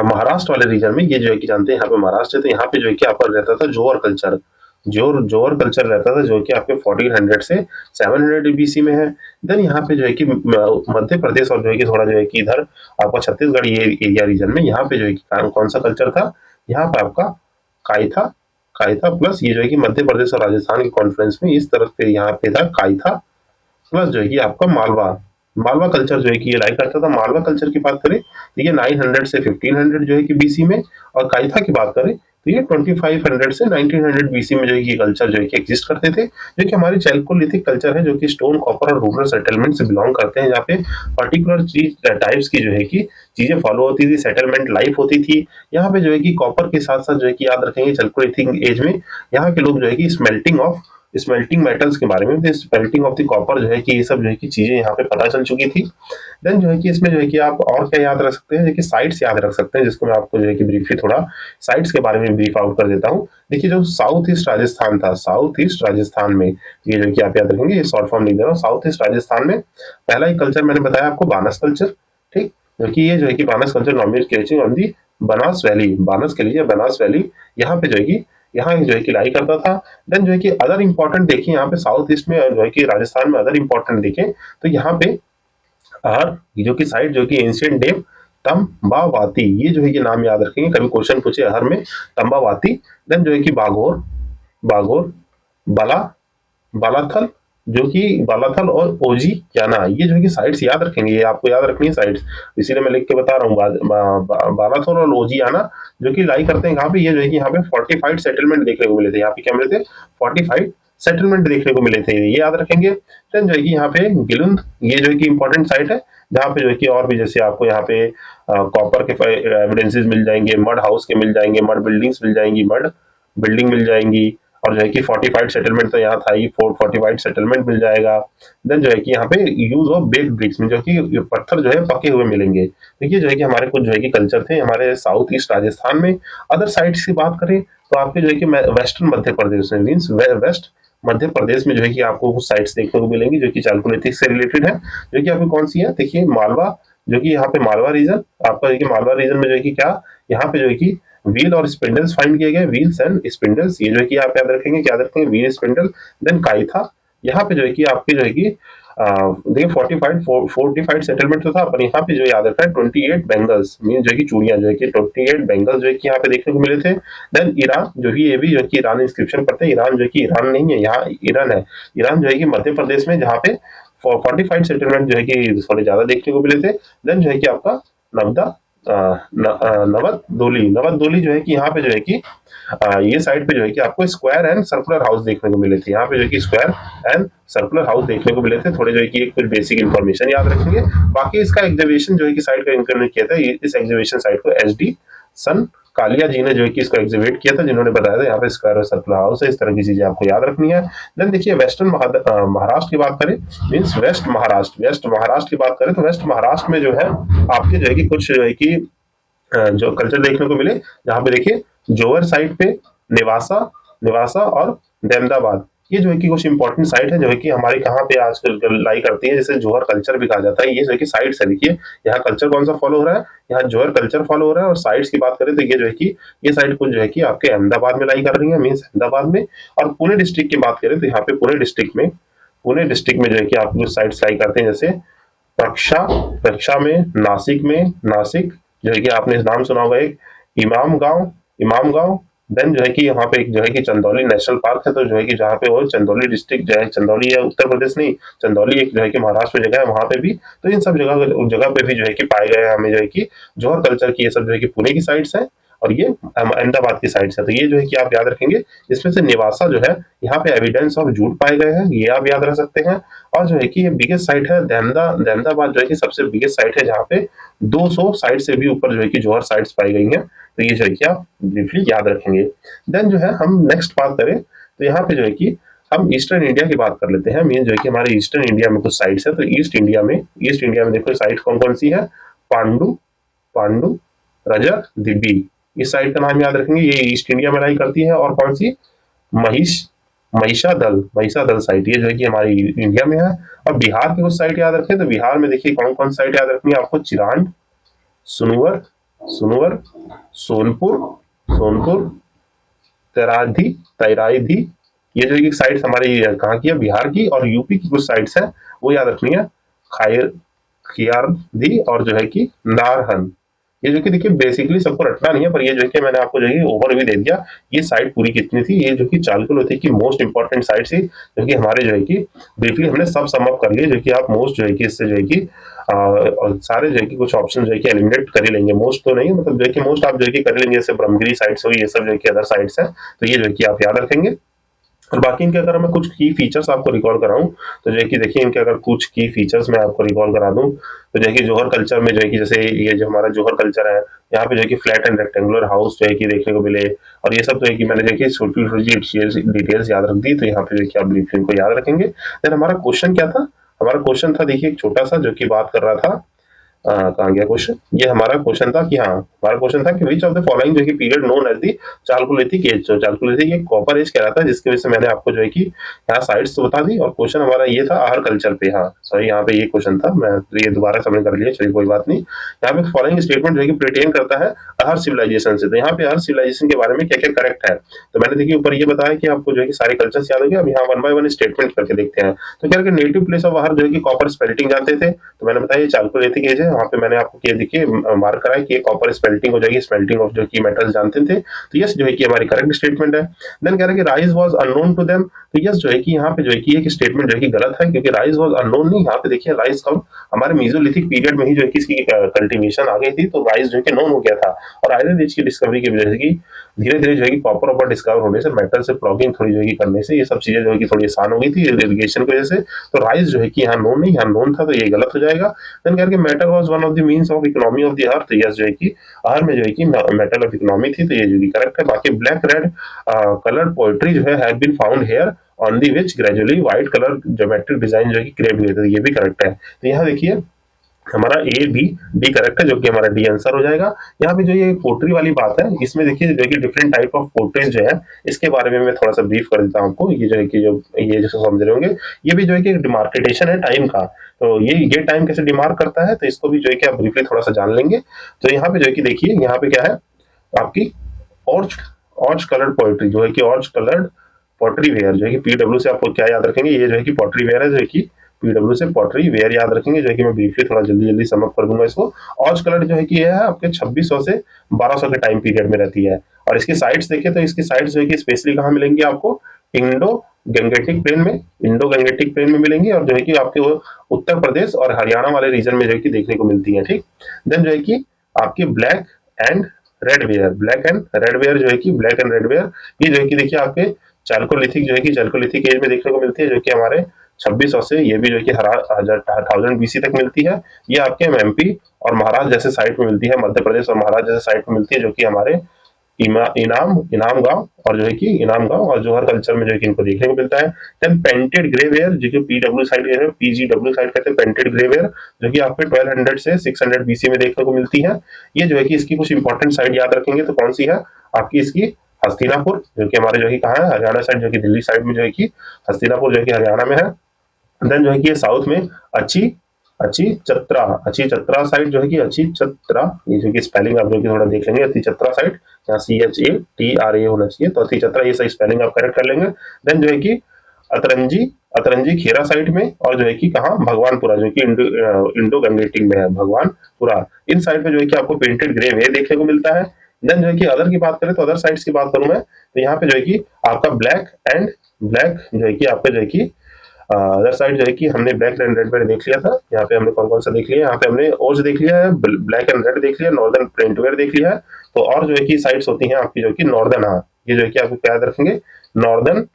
S1: महाराष्ट्र वाले रीजन में, ये जो है कि जानते हैं यहाँ पे महाराष्ट्र है, तो यहाँ पे जो है कि आपका रहता था जोर कल्चर। जोर कल्चर रहता था जो कि आपके 1400 से 700 बीसी में है। देन यहाँ पे जो है कि मध्य प्रदेश और जो है कि थोड़ा जो है कि इधर आपका छत्तीसगढ़ ये एरिया रीजन में, यहाँ पे जो है कि कौन सा कल्चर था, यहाँ पे आपका काइथा काइथा प्लस ये जो है कि मध्य प्रदेश और राजस्थान के कॉन्फ्रेंस में इस तरफ पे यहाँ पे था काइथा प्लस जो है कि आपका मालवा मालवा कल्चर जो है कि ये लाई करता था। मालवा कल्चर की बात करें तो ये 900 से 1500 जो है कि बीसी में, और काइथा की बात करें तो ये 2500 से 1900 बीसी में जो है कि कल्चर जो है कि एग्जिस्ट करते थे, जो कि हमारी चैल्कोलिथिक कल्चर है, जो कि स्टोन कॉपर और रूरल सेटलमेंट से बिलोंग करते हैं, जहाँ पे पर्टिकुलर चीज टाइप्स की जो है कि चीजें फॉलो होती थी, सेटलमेंट लाइफ होती थी। यहाँ पे जो है कि कॉपर के साथ साथ जो है कि याद रखेंगे चैल्कोलिथिक एज में यहाँ के लोग जो है कि स्मेल्टिंग मेटल्स के बारे में, स्मेल्टिंग ऑफ द कॉपर जो है कि ये सब जो है कि चीजें यहाँ पे पता चल चुकी थी। देन जो है कि इसमें जो है कि आप और क्या याद रख सकते हैं, जो कि साइट्स याद रख सकते हैं, जिसको मैं आपको जो है कि ब्रीफली थोड़ा साइट्स के बारे में ब्रीफ आउट कर देता हूँ। देखिए जो साउथ ईस्ट राजस्थान था, साउथ ईस्ट राजस्थान में ये जो कि आप याद रखेंगे, ये शॉर्ट फॉर्म लिख दे रहा हूँ। साउथ ईस्ट राजस्थान में पहला एक कल्चर मैंने बताया आपको, बानस कल्चर, ठीक, जो कि ये जो है कि Banas culture nominate catching on the Banas valley, Banas के लिए बनास वैली, यहाँ पे जो है कि यहाँ जो है कि लाई करता था। देन जो है कि अदर इंपॉर्टेंट देखिए यहाँ पे साउथ ईस्ट में जो है कि राजस्थान में अदर इंपॉर्टेंट देखें तो यहाँ पे अहर जो कि साइड जो कि एंशिएंट डेम तंबावाती, ये जो है कि नाम याद रखेंगे, कभी क्वेश्चन पूछे अहर में तंबावाती। देन जो है कि बाघोर बाघोर बला बालाथल, जो कि बालाथल और ओजी याना, ये जो है कि साइट्स याद रखेंगे, ये आपको याद रखनी है साइट्स, इसीलिए मैं लिख के बता रहा हूँ। बालाथल और ओजी याना जो कि लाई करते हैं कहाँ पे, ये जो है कि यहाँ पे फोर्टिफाइड सेटलमेंट देखने को मिले थे। यहाँ पे क्या मिले थे, फोर्टिफाइड सेटलमेंट देखने को मिले थे, ये याद रखेंगे। देन जो है कि यहाँ पे गिलुंद, ये जो है कि इंपॉर्टेंट साइट है, जहाँ पे जो है कि और भी जैसे आपको यहाँ पे कॉपर के एविडेंसेस मिल जाएंगे, मड हाउस के मिल जाएंगे, मड बिल्डिंग्स मिल जाएंगी, मड बिल्डिंग मिल जाएंगी, और जो है कि फोर्टिफाइड सेटलमेंट तो यहाँ था ही, फोर्टिफाइड सेटलमेंट मिल जाएगा। देन जो है कि यहाँ पे यूज ऑफ बेक्ड ब्रिक्स में जो कि पत्थर जो है पके हुए मिलेंगे। देखिए जो है कि हमारे कुछ जो है कि कल्चर थे हमारे साउथ ईस्ट राजस्थान में। अदर साइड्स की बात करें तो आपके जो है कि वेस्टर्न मध्य प्रदेश में, मीन्स वेस्ट मध्य प्रदेश में जो है कि आपको कुछ साइट्स देखने को मिलेंगी जो कि चैल्कोलिथिक से रिलेटेड है, जो कि आपकी कौन सी है, देखिए मालवा, जो कि यहाँ पे मालवा रीजन आपका, जो कि मालवा रीजन में जो है कि क्या, यहाँ पे जो है कि व्हील और स्पिंडल्स फाइंड किए गए, व्हील्स एंड स्पिंडल्स, ये जो है कि आप याद रखेंगे, क्या याद रखेंगे, व्हील स्पिंडल। देन काइथा, यहाँ पे जो है कि आपकी जो है कि देखिए फोर्टिफाइड सेटलमेंट तो था, पर यहाँ पे जो याद रखना है 28 बेंगल्स, मीन जो है कि चूड़ियां, जो है कि 28 बेंगल्स जो है कि यहाँ पे देखने को मिले थे। देन ईरान, जो कि ये भी जो है कि ईरान इंस्क्रिप्शन पढ़ते हैं, ईरान जो है कि ईरान नहीं है, यहाँ ईरान है, ईरान जो है कि मध्य प्रदेश में, जहाँ पे फोर्टिफाइड सेटलमेंट जो है कि थोड़े ज्यादा देखने को मिले थे। देन जो है कि आपका नवदा नवदोली जो है कि यहाँ पे जो है कि ये साइड पे जो है कि आपको स्क्वायर एंड सर्कुलर हाउस देखने को मिले थे। यहाँ पे जो है कि स्क्वायर एंड सर्कुलर हाउस देखने को मिले थे। थोड़े जो है कि एक कुछ बेसिक इन्फॉर्मेशन याद रखेंगे। बाकी इसका एग्जीबिशन जो है कि साइड का इनकम किया था, इस एग्जीबिशन साइड को एचडी सन कालिया जी ने जो है कि इसको एग्जिबिट किया था, जिन्होंने बताया था यहाँ पे स्क्वायर और सर्कुलर हाउस है, इस तरह की चीजें आपको याद रखनी है। देन देखिए वेस्टर्न महाराष्ट्र की बात करें, मीन्स वेस्ट महाराष्ट्र की बात करें तो वेस्ट महाराष्ट्र में जो है आपके जो है कि कुछ जो है कि जो कल्चर देखने को मिले, जहाँ पे देखिए जोहर साइट पे निवासा निवासा और दहमदाबाद, ये जो है कि कुछ इंपॉर्टेंट साइट है जो है कि हमारे कहाँ पे आजकल लाई करती है, जिसे जोहर कल्चर भी कहा जाता है। ये जो है कि साइट्स है, देखिए यहाँ कल्चर कौन सा फॉलो हो रहा है, यहाँ जोहर कल्चर फॉलो हो रहा है। और साइट्स की बात करें तो ये जो है कि ये साइट कुछ जो है कि आपके अहमदाबाद में लाई कर रही है, मीन्स अहमदाबाद में। और पुणे डिस्ट्रिक्ट की बात करें तो यहाँ पे पुणे डिस्ट्रिक्ट में जो है कि आप कुछ साइट्स लाई करते हैं, जैसे रक्षा रक्षा में, नासिक जो है कि आपने नाम सुना होगा, एक इमाम गांव। देन जो है कि यहाँ पे एक जो है कि चंदौली नेशनल पार्क है, तो जो है कि जहाँ पे वो चंदौली डिस्ट्रिक्ट जो है, चंदौली है उत्तर प्रदेश नहीं, चंदौली एक जो है कि महाराष्ट्र में जगह है, वहां पे भी। तो इन सब जगह पे भी जो है कि पाए गए हैं हमें जो है कि जोहर कल्चर की, ये सब जो है कि पुणे की साइड्स है और ये अहमदाबाद की साइड से। तो ये जो है कि आप याद रखेंगे। इसमें से निवासा जो है, यहाँ पे एविडेंस ऑफ जूट पाए गए हैं, ये आप याद रख सकते हैं। और जो है कि ये बिगेस्ट साइट है दहमदाबाद, जो है कि सबसे बिगेस्ट साइट है, जहाँ पे 200 साइट से भी ऊपर जो है कि जोहर साइट्स पाई गई हैं। तो ये जो है कि आप ब्रीफली याद रखेंगे। देन जो है हम नेक्स्ट बात करें तो यहाँ पे जो है कि हम ईस्टर्न इंडिया की बात कर लेते हैं। मेन जो है कि हमारे ईस्टर्न इंडिया में कुछ साइट्स है। तो ईस्ट इंडिया में देखो साइट कौन कौन सी है, पांडु पांडु रजक, दिब्बी, इस साइट का नाम याद रखेंगे, ये ईस्ट इंडिया में लाई करती है। और कौन सी, महिष महिषादल साइट, ये जो है कि हमारी इंडिया में है। और बिहार की कुछ साइट याद रखें तो बिहार में देखिए कौन कौन साइट याद रखनी है आपको, चिरांड, सुनवर सुनवर सोनपुर सोनपुर तैराधी तैराईधी, ये जो है कि साइट्स हमारी कहाँ की है, बिहार की। और यूपी की कुछ साइट्स हैं वो याद रखनी है, खायर खियारधी और जो है कि नारहन। ये जो कि देखिए बेसिकली सबको रटना नहीं है, पर ये जो है कि मैंने आपको जो है ओवरव्यू दे दिया। ये साइट पूरी कितनी थी, ये जो कि चालकुलोथी की मोस्ट इंपॉर्टेंट साइट थी, जो कि हमारे जो है कि ब्रीफली हमने सब सम अप कर लिए, जो कि आप मोस्ट जो है कि इससे जो है कि और सारे जो है कि कुछ ऑप्शन जो है कि एलिमिनेट कर ही लेंगे, मोस्ट तो नहीं, मतलब जो है कि मोस्ट आप जो है कि कर लेंगे। जैसे ब्रह्मगिरी साइट्स हो, ये सब जो है कि अदर साइट्स है, तो ये जो है कि आप याद रखेंगे। और बाकी इनके अगर मैं कुछ की फीचर्स आपको रिकॉल कराऊं तो जो है कि देखिए इनके अगर कुछ की फीचर्स मैं आपको रिकॉल करा दूं तो जो है कि जोहर कल्चर में जो है कि जैसे ये जो हमारा जोहर कल्चर है, यहाँ पे जो है कि फ्लैट एंड रेक्टेंगुलर हाउस जो है कि देखने को मिले। और ये सब जो है कि मैंने देखिए छोटी छोटी डिटेल्स याद रख दी, तो यहाँ पे जो है कि आप ब्रीफली को याद रखेंगे। देन हमारा क्वेश्चन क्या था, हमारा क्वेश्चन था देखिए एक छोटा सा, जो कि बात कर रहा था कहाँ गया क्वेश्चन, ये हमारा क्वेश्चन था कि हाँ, हमारा क्वेश्चन था कि विच ऑफ द फॉलोइंग जो है period known as the Chalcolithic age. जो चालकोलिथिक एक कॉपर एज कह रहा था, जिसकी वजह से मैंने आपको जो है कि यहाँ साइड्स तो बता दी। और क्वेश्चन हमारा ये था आहार कल्चर पे, हाँ सॉरी यहाँ पे ये क्वेश्चन था, मैं ये दोबारा सबमिट कर लिया, चलिए कोई बात नहीं। यहाँ पे फॉलोइंग स्टेटमेंट जो है कि प्रिटेन करता है अहर सिविलाइजेशन से। तो यहाँ पे अहर सिविलाइजेशन के बारे में क्या क्या करेक्ट है, तो मैंने देखिए ऊपर ये बताया कि आपको जो है कि सारे कल्चर्स याद हो गए। अब यहाँ वन बाय वन स्टेटमेंट करके देखते हैं। तो क्या नेटिव प्लेस ऑफ अहर जो है कि कॉपर स्पेल्टिंग जानते थे, तो मैंने बताया ये चालकोलिथिक एज है। वहाँ पे मैंने आपको ये देखिए मार्क करा है कि कॉपर स्पेल्टिंग हो जाएगी, स्पेल्टिंग ऑफ जो कि मेटल्स जानते थे। तो यस जो है कि हमारी करेक्ट स्टेटमेंट है। देन कह रहे हैं कि rise was unknown to them, तो यस जो है कि यहाँ पे जो है कि एक स्टेटमेंट जो है कि गलत है, क्योंकि राइज वाज अननोन नहीं, यहाँ पे देखिए राइज कब हमारे मेसोलिथिक पीरियड में ही जो है कि इसकी कल्टीवेशन आ गई थी, तो राइज जो है कि नोन हो गया था। और आयरन एज की डिस्कवरी की वजह से धीरे धीरे जो है कि कॉपर ऑपर डिस्कवर होने से, मेटल से प्लॉगिंग थोड़ी जो है कि करने से, ये सब चीजें जो है कि थोड़ी आसान हो गई थी इरिगेशन की वजह से। तो राइज जो है कि यहाँ नोन नहीं, यहाँ नोन था, तो ये गलत हो जाएगा। देन कह रहे metal was one of the means of economy of the earth, yes जो है कि अर्थ में जो है कि मेटल ऑफ इकोनॉमी थी, तो ये जो कि करेक्ट है। बाकी ब्लैक रेड कलर्ड पोएट्री जो है have been found here on the which gradually white colour geometric design जो है कि क्रिएट हुए थे, ये भी करेक्ट है। तो यहाँ देखिए हमारा ए बी डी करेक्ट है, जो कि हमारा डी आंसर हो जाएगा। यहाँ पे जो ये पोट्री वाली बात है, इसमें देखिए जो कि डिफरेंट टाइप ऑफ पोट्रीज जो है, इसके बारे में मैं थोड़ा सा ब्रीफ कर देता हूँ आपको। ये जो है कि जो ये जो समझ रहे होंगे, ये भी जो है कि डिमार्केटेशन है टाइम का। तो ये टाइम कैसे डिमार्क करता है, तो इसको भी जो है कि आप ब्रीफली थोड़ा सा जान लेंगे। तो यहाँ पे जो है कि देखिए यहाँ पे क्या है आपकी ऑर्च ऑर्च कलर्ड पोएट्री, जो है कि ऑर्च कलर्ड पॉटरी वेयर, जो है कि पीडब्ल्यू से आपको क्या याद रखेंगे, ये जो है कि पॉटरी वेयर है, जो है कि पीडब्ल्यू से पॉटरी वेयर याद रखेंगे, जो है कि मैं ब्रीफली थोड़ा जल्दी जल्दी समअप कर दूंगा इसको। ऑर्च कलर्ड जो है कि ये है आपके 2600 से 1200 के टाइम पीरियड में रहती है। और इसकी साइट्स देखें तो इसकी साइट्स जो है कि स्पेशली कहाँ मिलेंगी आपको, इंडो गंगेटिक प्लेन में मिलेंगी, और जो है कि आपके वो उत्तर प्रदेश और हरियाणा वाले रीजन में जो है कि देखने को मिलती है। ठीक, देन जो है कि आपके and black and red ware जो है कि ब्लैक एंड रेड वेयर, ये जो है कि देखिए आपके चालकोलिथिक जो है कि चालकोलिथिक एज में देखने को मिलती है, जो कि हमारे 2600 से ये भी जो है कि 1000 बीसी तक मिलती है। ये आपके एमपी और महाराष्ट्र जैसे साइट में मिलती है, मध्य प्रदेश और महाराष्ट्र जैसे साइट में मिलती है, जो कि हमारे इनाम गांव और जो है कि इनाम गांव और जौहर कल्चर में जो है कि इनको देखने को मिलता है। देन पेंटेड ग्रे वेयर जो कि पीडब्ल्यू साइड है, पीजीडब्ल्यू साइड कहते हैं पेंटेड ग्रे वेयर, जो कि आपके 1200 से 600 बीसी में देखने को मिलती है। ये जो है कि इसकी कुछ इंपॉर्टेंट साइड याद रखेंगे तो कौन सी है आपकी इसकी हस्तिनापुर, जो कि हमारे जो है कहाँ है हरियाणा साइड, जो कि दिल्ली साइड में जो है कि हस्तिनापुर जो है कि हरियाणा में है। देन जो है कि ये साउथ में अच्छी अच्छी चत्रा साइड जो है कि अच्छी चत्रा, ये जो कि स्पेलिंग आप जो कि थोड़ा देख लेंगे, अच्छी चत्रा साइड, यहाँ CHATRA होना चाहिए, तो अच्छी चत्रा ये सही स्पेलिंग आप करेक्ट कर लेंगे। देन जो है कि अतरंजी अतरंजी खेरा साइड में, और जो है कि कहाँ भगवानपुरा जो कि इंडो गंगेटिक में है भगवानपुरा, इन साइड में जो है कि आपको पेंटेड ग्रे वे देखने को मिलता है। देन जो है कि अदर की बात करें तो अदर साइड्स की बात करूं मैं तो यहाँ पे जो है कि आपका ब्लैक जो है कि आपका जो है कि अदर साइड जो है कि हमने ब्लैक एंड रेड में देख लिया था। यहाँ पे हमने कौन कौन सा देख लिया, यहाँ पे हमने ओज देख लिया है, ब्लैक एंड रेड देख लिया, नॉर्दर्न प्रिंटवेयर देख लिया है। तो और जो है कि साइड्स होती हैं आपकी जो कि नॉर्दर्न, हाँ ये जो है कि आपको क्या याद रखेंगे, northern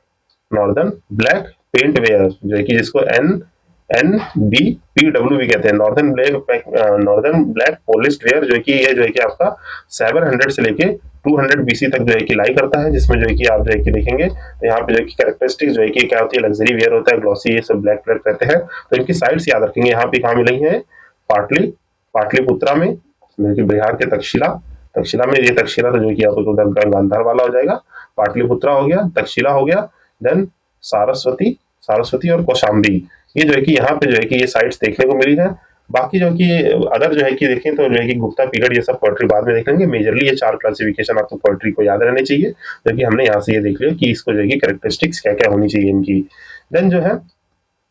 S1: northern black paint ware जो है कि जिसको NBPW भी कहते हैं, नॉर्दर्न ब्लैक पॉलिश्ड वेयर, जो है कि ये जो है कि आपका 700 से लेके 200 BC तक जो है कि लाई करता है, जिसमें जो है कि आप जो है कि देखेंगे तो यहाँ पे जो है कि कैरेक्टरिस्टिक जो है कि क्या होती है, लग्जरी वेयर होता है, ग्लॉसी ये सब ब्लैक ब्लैक रहते हैं। तो इनकी साइड्स याद रखेंगे, यहाँ पे कहाँ मिली है, पाटलिपुत्रा में, जो कि बिहार के तक्षशिला में, ये तक्षशिला तो जो कि आपको उधर गांधार वाला हो जाएगा, पाटलिपुत्रा हो गया, तक्षशिला हो गया, देन सारस्वती और कौशाम्बी, ये जो है कि यहाँ पे जो है कि ये साइट्स देखने को मिली है। बाकी जो कि अदर जो है कि देखें तो जो है कि गुप्ता पीरियड ये सब पोएट्री बाद में देख लेंगे। मेजरली ये 4 क्लासिफिकेशन आपको पोएट्री को याद रहने चाहिए, जो कि हमने यहाँ से ये देख लिया कि इसको जो है कि कैरेक्टरिस्टिक्स क्या क्या होनी चाहिए इनकी। देन जो है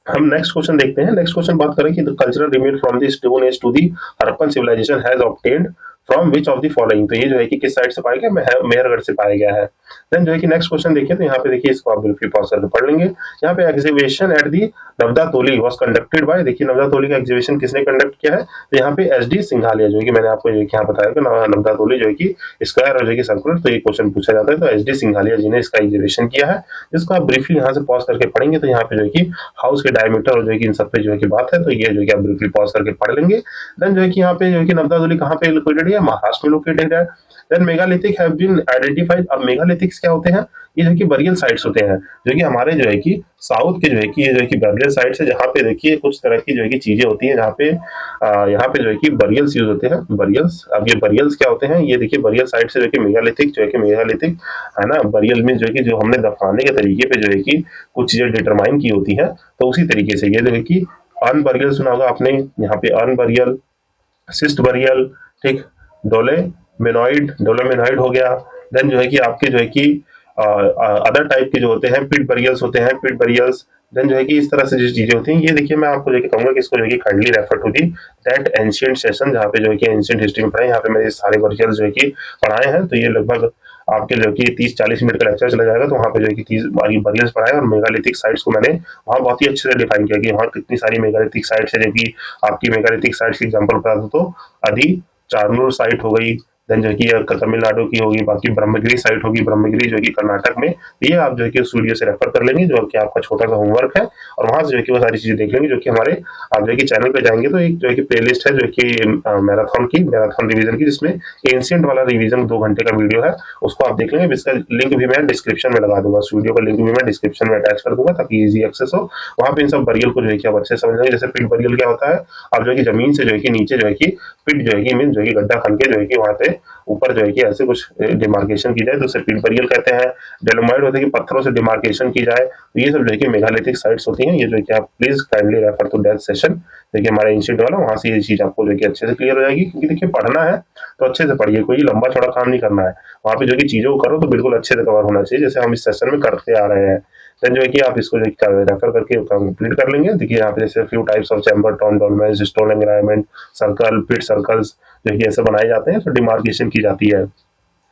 S1: हम नेक्स्ट क्वेश्चन देखते हैं। नेक्स्ट क्वेश्चन बात करें कि the cultural remain from the stone age to the Harappan civilization has obtained from which of the following, तो ये जो है कि किस साइड से पाया गया, मेहरगढ़ से पाया गया है। देन जो है कि नेक्स्ट क्वेश्चन देखिए तो यहाँ पे देखिए, इसको आप बिल्कुल पॉज करके पढ़ लेंगे। यहाँ पे exhibition at the Navdatoli was conducted by, देखिए नवदा तोली का एग्जीबिशन किसने कंडक्ट किया है, तो यहाँ पे SD सिंघालिया, जो कि मैंने आपको यहाँ बताया कि नवदा तोली जो है कि स्क्वायर और जो है सर्कुलर, तो ये क्वेश्चन पूछा जाता है, तो SD सिंघालिया जी ने इसका एग्जीबिशन किया है। जिसको आप ब्रीफली यहाँ से पॉज करके पढ़ेंगे तो यहाँ पे जो है कि हाउस के डायमीटर और जो है कि इन सब पे जो है कि बात है, तो ये जो है कि आप बिल्कुल पॉज करके पढ़ लेंगे। देन जो है कि यहाँ पे जो है कि नवदा तोली कहाँ पे लोकेटेड है, महाराष्ट्र में लोकेटेड है। Then megalithic have been identified, अब मेगालिथिक्स क्या होते हैं, ये जो कि बरियल साइट्स होते हैं, जो कि हमारे जो है कि साउथ के जो है कि ये जो है कि बरियल साइट्स है, जहाँ पे देखिए कुछ तरह की जो है कि चीजें होती हैं, जहाँ पे यहाँ पे जो है कि बरियल्स यूज होते हैं, बरियल्स। अब ये बरियल्स क्या होते हैं, ये देखिए बरियल साइट से जो कि मेगालिथिक जो है कि मेगालिथिक है ना, बरियल में जो है कि जो हमने दफनाने के तरीके पे जो है कि कुछ चीजें डिटरमाइन की होती है, तो उसी तरीके से ये जो है कि अर्न बरियल सुना होगा आपने, यहाँ पे अर्न बरियल, सिस्ट बरियल, ठीक, डोलेमेनॉइड हो गया। देन जो है कि आपके जो है कि अदर टाइप के जो होते हैं पिट बरियल्स होते हैं, पिट बरियल्स। देन जो है कि इस तरह से जो चीजें होती हैं, ये देखिए मैं आपको जो है कहूंगा कि इसको जो है कि kindly refer to the that ancient session, जहाँ पे जो है कि एंशिएंट हिस्ट्री में पढ़ाए, यहाँ पे मैंने सारे बरियल्स जो है कि पढ़ाए हैं, तो ये लगभग आपके जो कि 30-40 मिनट का लेक्चर चला जाएगा, तो वहाँ पे जो है कि 30 बरियल्स पढ़ाए, और मेगालिथिक साइट्स को मैंने वहाँ बहुत ही अच्छे से डिफाइन किया कि वहाँ कितनी सारी मेगालिथिक साइट्स है, जो कि आपकी मेगालिथिक साइट्स की एग्जाम्पल बता दूं तो अदी चारनूर साइट हो गई, देन जो है कि तमिलनाडु की होगी, बाकी ब्रह्मगिरी साइट होगी, ब्रह्मगिरी जो है कि कर्नाटक में, ये आप जो है कि उस वीडियो से रेफर कर लेंगे, जो कि आपका छोटा सा होमवर्क है, और वहां से जो है कि वो सारी चीजें देख लेंगे, जो कि हमारे आप जो है कि चैनल पे जाएंगे तो एक जो है कि प्लेलिस्ट है जो कि मैराथन रिवीजन की, जिसमें एंशिएंट वाला रिवीजन 2 घंटे का वीडियो है, उसको आप देख लेंगे। इसका लिंक भी मैं डिस्क्रिप्शन में लगा दूंगा, उस वीडियो का लिंक भी मैं डिस्क्रिप्शन में अटैच कर दूंगा, ताकि इजी एक्सेस हो। वहां पे इन सब बरियल को जो है कि आप अच्छे से समझ लेंगे। जैसे पिट बरियल क्या होता है, आप जो है कि जमीन से जो है कि नीचे जो है कि पिट जो है कि मीन जो है कि गड्ढा खन के जो है कि वहां पे ऊपर जो है कि ऐसे कुछ डिमार्केशन की जाए तो उसे पिट बरियल कहते हैं। डेलोमाइड होते हैं कि पत्थरों से डिमार्केशन की जाए, तो ये सब जो है कि मेगालिथिक साइट्स होती हैं। ये जो है कि आप please kindly refer to that session, देखिए हमारा इंस्टीट्यूट वाला, वहां से ये चीज आपको जो है कि अच्छे से क्लियर हो जाएगी। क्योंकि देखिए पढ़ना है तो अच्छे से पढ़िए, कोई लंबा चौड़ा काम नहीं करना है, वहां पे जो कि चीजों को करो तो बिल्कुल अच्छे से कवर होना चाहिए, जैसे हम इस सेशन में करते आ रहे हैं। देन जो है कि आप इसको जो रेफर करके कंप्लीट कर लेंगे। देखिए यहाँ पे जैसे few types of chamber, ton dolmens, stone environment, circle, pit circles जो कि ऐसे बनाए जाते हैं, तो डिमार्केशन की जाती है।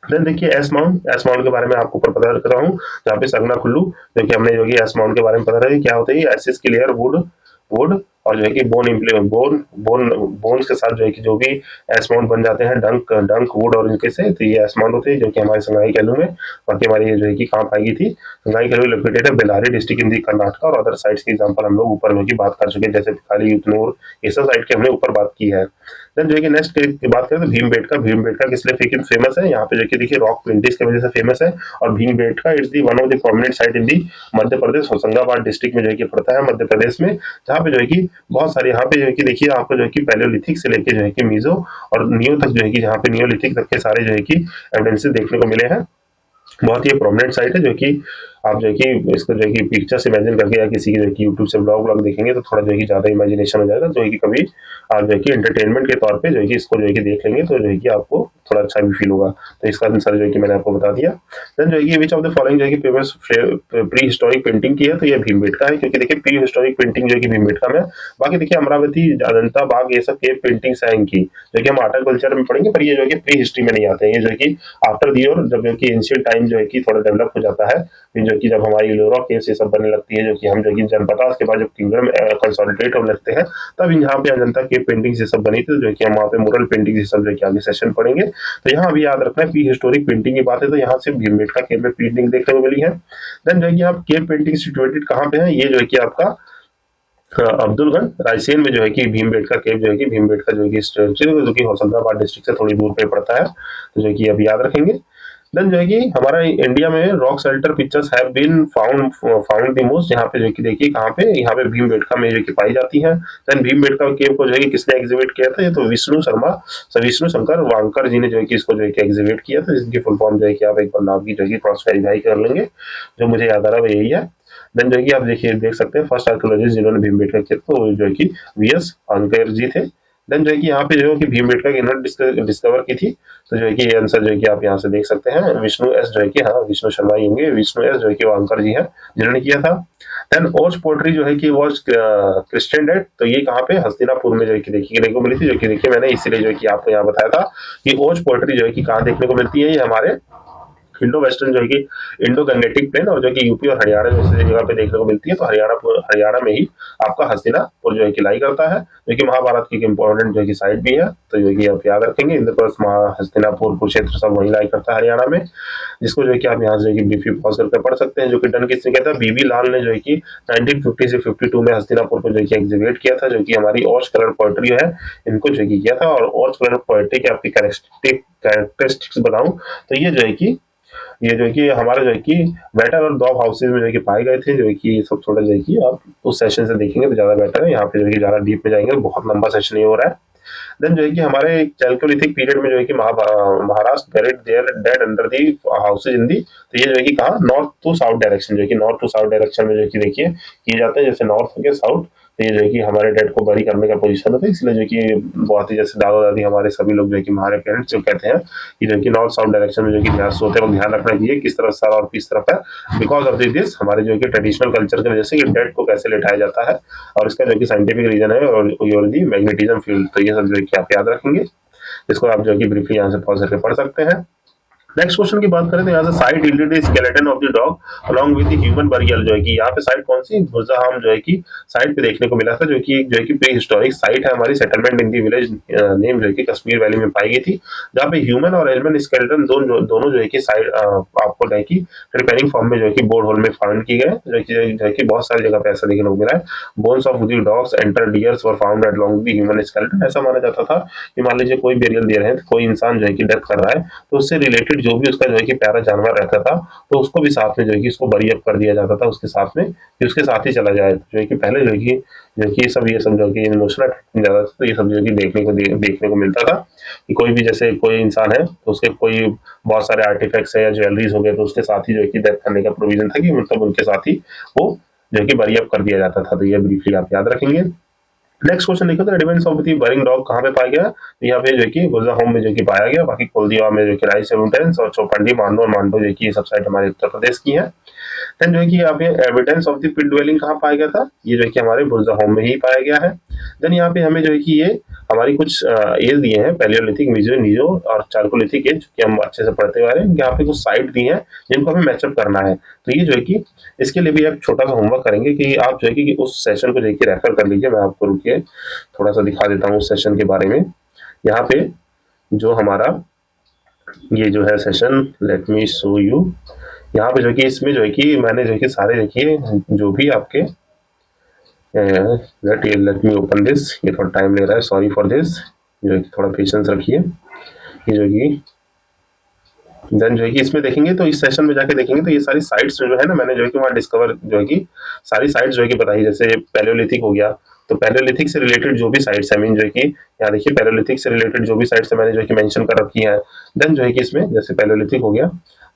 S1: देन देखिए एस माउंट के बारे में आपको ऊपर पता कर रहा हूँ, जहाँ पे सगना कुल्लू, जो कि हमने जो कि एस माउंट के बारे में पता रहा है क्या होता है। एसिस की लेयर वुड और जो है कि बोन्स के साथ जो है कि जो भी एस माउंट बन जाते हैं डंक वुड और इनके से, तो ये एस माउंट होते हैं जो कि हमारे संगाई कैलू में, बाकी हमारी ये जो है कि कहाँ पाई गई थी, संगाई कैलू लोकेटेड है बेल्लारी डिस्ट्रिक्ट इन दी कर्नाटका, और अदर साइट्स की एग्जांपल हम लोग ऊपर में की बात कर चुके हैं, जैसे खाली उतनूर, ये सब साइट की हमने ऊपर बात की है। देन जो है कि नेक्स्ट की बात करें तो भीमबेटका किस लिए फेमस है, यहाँ पे जो कि देखिए रॉक पेंटिंग्स की वजह से फेमस है, और Bhimbetka it's the one of the prominent site in the Madhya Pradesh, Hoshangabad district में जो है कि पड़ता है मध्य प्रदेश में, जहाँ पे जो है कि बहुत सारे यहाँ पे जो है कि देखिए आपको जो है कि पैलियोलिथिक से लेके जो है कि मीजो और नियो तक जो है कि जहाँ पे नियोलिथिक तक के सारे जो है कि एविडेंसेस देखने को मिले हैं। बहुत ही प्रोमिनेंट साइट है जो कि आप जो है कि इसको जो है कि पिक्चर से इमेजिन करके या किसी की जो है कि यूट्यूब से ब्लॉग देखेंगे तो थोड़ा जो है कि ज़्यादा इमेजिनेशन हो जाएगा, जो है कि कभी आप जो है कि एंटरटेनमेंट के तौर पे जो है कि इसको जो है कि देख लेंगे तो जो है कि आपको थोड़ा अच्छा भी फील होगा। तो इसका आंसर जो है कि मैंने आपको बता दिया। देन जो है कि विच ऑफ द फॉलोइंग जो है कि फेमस प्री हिस्टोरिक पेंटिंग की है, तो ये भीमबेटका है, क्योंकि देखिए प्री हिस्टोरिक पेंटिंग जो है कि भीमबेटका में। बाकी देखिए अमरावती, अजंता, बाग, ये सब केव पेंटिंग्स हैं इनकी, जो कि हम आर्ट एंड कल्चर में पढ़ेंगे, पर ये जो है कि प्री हिस्ट्री में नहीं आते हैं। ये जो है कि आफ्टर दी और जब जो है कि एंशियंट टाइम जो है कि थोड़ा डेवलप हो जाता है, फिर जो कि जब हमारी इलोरा केव्स ये सब बनने लगती है, जो कि हम जो कि जनपदा के बाद जब किंगडम कंसोलिडेट होने लगते हैं, तब यहाँ पे अजंता केव पेंटिंग्स ये सब बनी थी, जो कि हम वहाँ पे मुरल पेंटिंग ये सब जो कि आगे सेशन पढ़ेंगे। तो यहाँ अभी याद रखना है प्री हिस्टोरिक पेंटिंग की बात है तो यहाँ से भीमबेटका केव में पेंटिंग देखने को मिली है। देन जो है कि आप केव पेंटिंग सिचुएटेड कहाँ पे है, ये जो है कि आपका अब्दुलगंज रायसेन में जो है कि भीमबेटका केव जो है कि भीमबेटका जो है कि जो कि होशंगाबाद डिस्ट्रिक्ट से थोड़ी दूर पे पड़ता है, तो जो है कि अब याद रखेंगे। देन जो है कि हमारा इंडिया में rock shelter pictures have been found the most, यहाँ पे जो कि देखिए कहाँ पे, यहाँ पे भीमबेटका में जो कि पाई जाती है। देन भीमबेटका केव को जो है कि किसने एग्जिबिट किया था, ये तो विष्णु शंकर वांकर जी ने जो है कि इसको जो है कि एग्जिबिट किया था, जिसकी फुल फॉर्म जो है कि आप एक बार नाम की जो है कि क्रॉस वेरीफाई कर लेंगे, जो मुझे याद आ रहा है वो यही है। देन जो है कि आप देखिए देख सकते हैं फर्स्ट आर्कियोलॉजिस्ट जिन्होंने भीमबेटका किया तो वो जो है कि वीएस अंकर जी थे। देन जो है कि यहाँ पे जो है कि भीमबेटका की इन्वेंट डिस्कवर की थी, तो जो है कि ये आंसर जो है कि आप यहाँ से देख सकते हैं, विष्णु एस जो है कि, हाँ विष्णु शर्मा ही होंगे, विष्णु एस जो है कि वो अंकर जी हैं जिन्होंने किया था। देन ओज पोट्री जो है कि वॉज क्रिश्चियन डेट, तो ये कहाँ पे हस्तिनापुर में जो है कि देखने को मिली थी, जो कि देखिए मैंने इसीलिए जो है कि आपको यहाँ बताया था कि ओज पोट्री जो है कि कहाँ देखने को मिलती है, ये हमारे इंडो वेस्टर्न जो है कि इंडो गंगेटिक प्लेन और जो कि यूपी और हरियाणा जैसे जगह पे देखने को मिलती है, तो हरियाणा में ही आपका हस्तिनापुर जो है कि लाई करता है, जो कि महाभारत की एक इंपॉर्टेंट जो है कि साइट भी है, तो जो कि आप याद रखेंगे इंद्रप्रस्थ, हस्तिनापुर, कुरुक्षेत्र सब वही लाई करता है हरियाणा में, जिसको जो है कि आप यहाँ से ब्रीफली पॉज करके पढ़ सकते हैं, जो कि डन किसने किया था, बीबी लाल ने जो है कि 1950 से 52 में हस्तिनापुर को जो है कि एग्जीबिट किया था, जो कि हमारी ऑर्च कलर पोएट्री है इनको जो कि किया था। और ऑर्च कलर पोएट्री की आपकी कैरेक्टरिस्टिक्स बताऊं तो ये जो है कि हमारे जो है कि बेटर और डॉग हाउसेज में जो है कि पाए गए थे, जो है कि सब थोड़ा जो है कि आप उस सेशन से देखेंगे तो ज्यादा बेटर है, यहाँ पे जो है कि ज्यादा डीप में जाएंगे, बहुत लंबा सेशन ये हो रहा है। देन जो है कि हमारे चैल्कोलिथिक पीरियड में जो है कि Maharashtra buried their dead under the houses in the, तो ये जो है कि कहाँ नॉर्थ टू साउथ डायरेक्शन, जो है कि नॉर्थ टू साउथ डायरेक्शन में जो है कि देखिए किए जाते हैं, जैसे नॉर्थ के साउथ, तो ये जो है कि हमारे डेड को बरी करने का पोजीशन होता है, इसलिए जो है कि बहुत ही जैसे दादा दादी हमारे सभी लोग जो है कि हमारे पेरेंट्स जो कहते हैं कि जो है कि नॉर्थ साउथ डायरेक्शन में जो है कि ध्यान सोते वक्त ध्यान रखना चाहिए किस तरफ सर और किस तरफ है, बिकॉज ऑफ दिस हमारे जो है कि ट्रेडिशनल कल्चर की वजह से ये डेड को कैसे लिटाया जाता है, और इसका जो कि साइंटिफिक रीजन है और दी मैग्नेटिज्म फील्ड, तो ये सब जो है कि आप याद रखेंगे, इसको आप जो है कि ब्रीफली यहाँ से पॉज करके पढ़ सकते हैं। नेक्स्ट क्वेश्चन की बात करें तो यहाँ से site yielded the skeleton of the dog along with the human burial, जो है कि यहाँ पे साइट कौन सी, बुरजाहाम जो है कि साइट पे देखने को मिला था, जो कि प्री हिस्टोरिक साइट है हमारी, settlement in the village name जो है कि कश्मीर वैली में पाई गई थी, जहाँ पे ह्यूमन और एनिमल स्केलेटन दोनों जो है कि साइड आपको जो है कि रिपेयरिंग फॉर्म में जो है कि बोर्ड होल में फाउंड की गए, जो है कि बहुत सारी जगह पे ऐसा देखने को मिला है। Bones of the dogs enter dears were found along the human skeleton, ऐसा माना जाता था कि मान लीजिए कोई बेरियल दे रहे हैं, कोई इंसान जो है कि डेथ कर रहा है, तो उससे रिलेटेड जो भी उसका जो है कि प्यारा जानवर रहता था, तो उसको भी साथ में जो है कि इसको बरी अप कर दिया जाता था उसके साथ में, कि उसके साथ ही चला जाए, जो है कि पहले जो है कि ये सब जो कि इमोशनल अटैचमेंट ज्यादा था, तो ये सब जो है कि देखने को मिलता था कि कोई भी जैसे कोई इंसान है तो उसके कोई बहुत सारे आर्टिफैक्ट्स है या ज्वेलरीज हो गए, तो उसके साथ ही जो है कि डेथ करने का प्रोविजन था कि मतलब उनके साथ ही वो जो है कि बरी अप कर दिया जाता था, तो ये ब्रीफली आप याद रखेंगे। नेक्स्ट क्वेश्चन देखो तो एडिमेंट्स ऑफ द बरिंग डॉग कहाँ पे पाया गया, तो यहाँ पे जो है कि गुरजाहोम में जो कि पाया गया, बाकी कोलदिया में जो कि राइस माउंटेन्स और चौपंडी, मांडो और मांडो जो कि ये सब साइट हमारे उत्तर प्रदेश की है। देन जो है कि यहाँ पे evidence of the pit dwelling कहाँ पाया गया था, ये जो है कि हमारे बुर्ज़होम में ही पाया गया है। देन यहाँ पे हमें जो है कि ये हमारी कुछ एज दिए हैं, पैलियोलिथिक, मीसो और चारकोलिथिक एज, कि हम अच्छे से पढ़ते हुए आ रहे हैं। यहाँ पे कुछ साइट दी हैं जिनको हमें मैचअप करना है। तो ये जो है कि इसके लिए भी आप छोटा सा होमवर्क करेंगे कि आप जो है कि उस सेशन को जो है कि रेफर कर लीजिए। मैं आपको रुकिए थोड़ा सा दिखा देता हूँ उस सेशन के बारे में। यहाँ पे जो हमारा ये जो है session, let me show you. यहाँ पे जो कि इसमें जो है कि मैंने जो है कि सारे देखिए जो भी आपके लेट मी ओपन दिस, ये थोड़ा टाइम ले रहा है, सॉरी फॉर दिस, जो है कि थोड़ा पेशेंस रखिए। ये जो है कि देन जो है कि इसमें देखेंगे तो इस सेशन में जाके देखेंगे तो ये सारी साइट्स जो है ना, मैंने जो है कि वहाँ डिस्कवर जो है कि सारी साइट्स जो है कि बताई। जैसे पैलियोलिथिक हो गया, तो पैलियोलिथिक से रिलेटेड जो भी साइट्स है, मीन जो है कि यहाँ देखिए पैलियोलिथिक से रिलेटेड जो भी साइट्स है मैंने जो है कि मेंशन कर रखी है। देन जो है कि इसमें जैसे पैलियोलिथिक हो गया,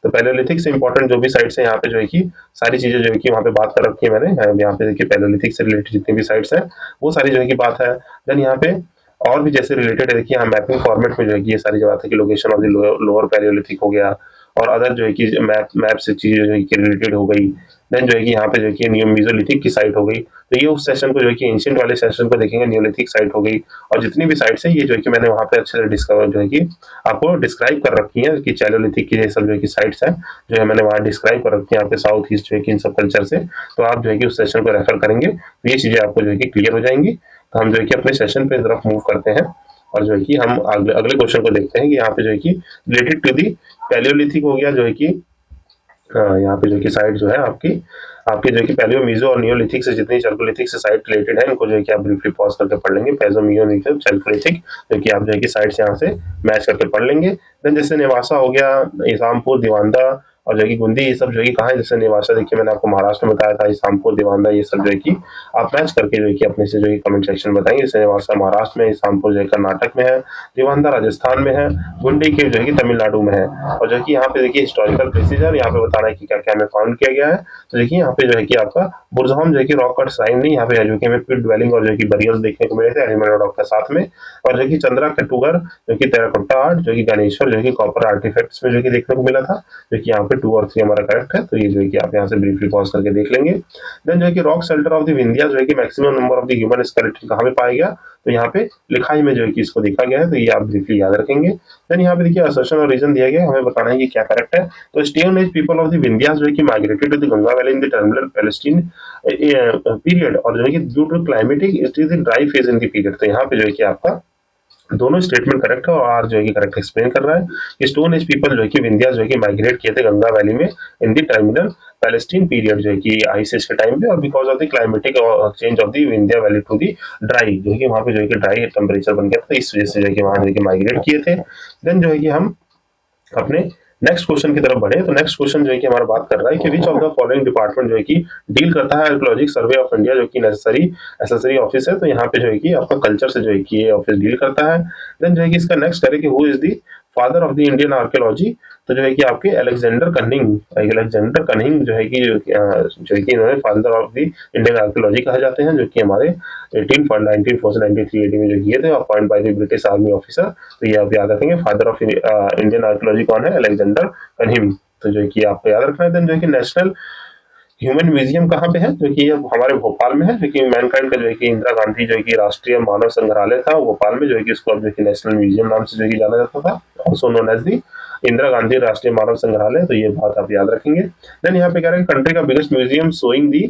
S1: तो पैलियोलिथिक से इंपॉर्टेंट जो भी साइट्स है यहाँ पे जो है कि सारी चीजें जो है कि वहाँ पे बात कर रखी है मैंने। यहाँ पे देखिए पैलियोलिथिक से रिलेटेड जितनी भी साइट्स है वो सारी जो है कि बात है। देन यहाँ पे और भी जैसे रिलेटेड है, देखिए यहाँ मैपिंग फॉर्मेट में जो है कि ये सारी जो बात है कि location of the lower Palaeolithic हो गया, और अदर जो है कि मैप से चीजें जो है कि रिलेटेड हो गई। देन जो है कि यहाँ पे जो है कि मीसोलिथिक की साइट हो गई। तो ये उस सेशन को जो है कि एंशिएंट वाले सेशन को देखेंगे, न्योलिथिक साइट हो गई, और जितनी भी साइट्स है ये जो है कि मैंने वहाँ पे अच्छे से डिस्कवर जो है कि आपको डिस्क्राइब कर रखी है कि चैलोलिथिक की ये सब जो है कि साइट्स है जो है मैंने वहाँ डिस्क्राइब कर रखी है यहाँ पे साउथ ईस्ट जो है कि इन सब कल्चर से। तो आप जो है कि उस सेशन को रेफर करेंगे तो ये चीजें आपको जो है कि क्लियर हो जाएंगी। तो हम जो है कि अपने सेशन पे तरफ मूव करते हैं, और जो है कि हम अगले क्वेश्चन को देखते हैं कि यहाँ पे जो है कि रिलेटेड टू दी पैलियोलिथिक हो गया जो है कि यहाँ पे जो कि साइट जो है आपकी आपके जो कि पैलियो, मीजो और नियोलिथिक से जितनी चारकोलिथिक से साइट रिलेटेड है इनको जो है कि आप ब्रीफली पॉज करके पढ़ लेंगे। पैजो, मियो, नियो, चारकोलिथिक जो कि आप जो है कि साइट्स यहाँ से मैच करके पढ़ लेंगे। देन जैसे नेवासा हो गया, इसामपुर, दिवांदा और जो है कि गुंदी, ये सब जो है कि कहाँ है। जैसे नेवासा देखिए मैंने आपको महाराष्ट्र में बताया था, इसामपुर, दिवांदा, ये सब जो है कि आप मैच करके जो है कि अपने से जो है कमेंट सेक्शन में बताएंगे। जैसे नेवासा महाराष्ट्र में, इसामपुर जो है कर्नाटक में है, दिवांदा राजस्थान में है, गुंडी के जो है कि तमिलनाडु में है। और जो है कि यहाँ पे देखिए हिस्टोरिकल प्लेसेस है और यहाँ पे बताना है कि क्या क्या हमें फाउंड किया गया है। तो देखिए यहाँ पे जो है कि आपका बुरज़होम जो है कि रॉक कट श्राइन नहीं, यहाँ पे जो कि हमें पिट ड्वेलिंग और जो है कि बरियल्स देखने को मिले थे एनिमल रॉक के साथ में। और जो कि चंद्रा कटुगर जो कि टेराकोटा आर्ट, जो कि गणेश्वर जो कि कॉपर आर्टिफैक्ट्स में जो कि देखने को मिला था, जो कि यहाँ पे 2 और 3 हमारा करेक्ट है। तो ये जो है कि आप यहाँ से ब्रीफली पॉज करके देख लेंगे। देन जो है कि rock shelter of the Vindhya जो है कि maximum number of the human skeleton कहाँ पे पाया गया, तो यहाँ पे लिखाई में जो है कि इसको देखा गया है। तो ये आप ब्रीफली याद रखेंगे। देन यहाँ पे देखिए असर्शन और रीजन दिया गया है, हमें बताना है कि क्या करेक्ट है। तो stone age people of the Vindhyas जो है कि migrated to the Ganga valley in the terminal Pleistocene period, और जो है कि due to climatic it is the dry phase in the period. तो यहाँ पे जो है कि आपका दोनों स्टेटमेंट करेक्ट है, और आर जो है कि करेक्ट एक्सप्लेन कर रहा है कि स्टोन एज पीपल जो है कि विंध्या जो है कि माइग्रेट किए थे गंगा वैली में in the terminal Pleistocene period जो है कि आइस एज के टाइम पे, और because of the climatic change of the Vindhya valley to the dry, जो है कि वहाँ पे जो है कि ड्राई टेम्परेचर बन गया था, इस वजह से जो है कि वहाँ जो है कि माइग्रेट किए थे। देन जो है कि हम अपने नेक्स्ट क्वेश्चन की तरफ बढ़े। तो नेक्स्ट क्वेश्चन जो है कि हमारा बात कर रहा है कि विच ऑफ द फॉलोइंग डिपार्टमेंट जो है कि डील करता है आर्कियोलॉजिक सर्वे ऑफ इंडिया, जो कि नेसेसरी ऑफिस है। तो यहाँ पे जो है कि आपका कल्चर से जो है कि ये ऑफिस डील करता है। देन जो है कि इसका नेक्स्ट करें कि who is the father of the Indian archaeology, तो जो है कि आपके अलेक्जेंडर कनिंग जो है कि इन्होंने father of the Indian archaeology कहा जाते हैं, जो कि हमारे 1993 AD में जो किए थे, appoint by the British army officer. तो ये आप याद रखेंगे, फादर ऑफ इंडियन आर्कियोलॉजी कौन है, अलेक्जेंडर कनिंग। तो जो है कि आपको याद रखना है। देन जो है कि नेशनल ह्यूमन म्यूजियम कहाँ पे है, जो कि ये हमारे भोपाल में है, जो कि मैनकाइंड का जो है कि इंदिरा गांधी जो है कि राष्ट्रीय मानव संग्रहालय था भोपाल में, जो है कि इसको अब जो कि नेशनल म्यूजियम नाम से जो है कि जाना जाता था, also known as the Indira Gandhi Rashtriya Manav संग्रहालय। तो ये बात आप याद रखेंगे। देन यहाँ पे कह रहे हैं कंट्री का biggest museum showing the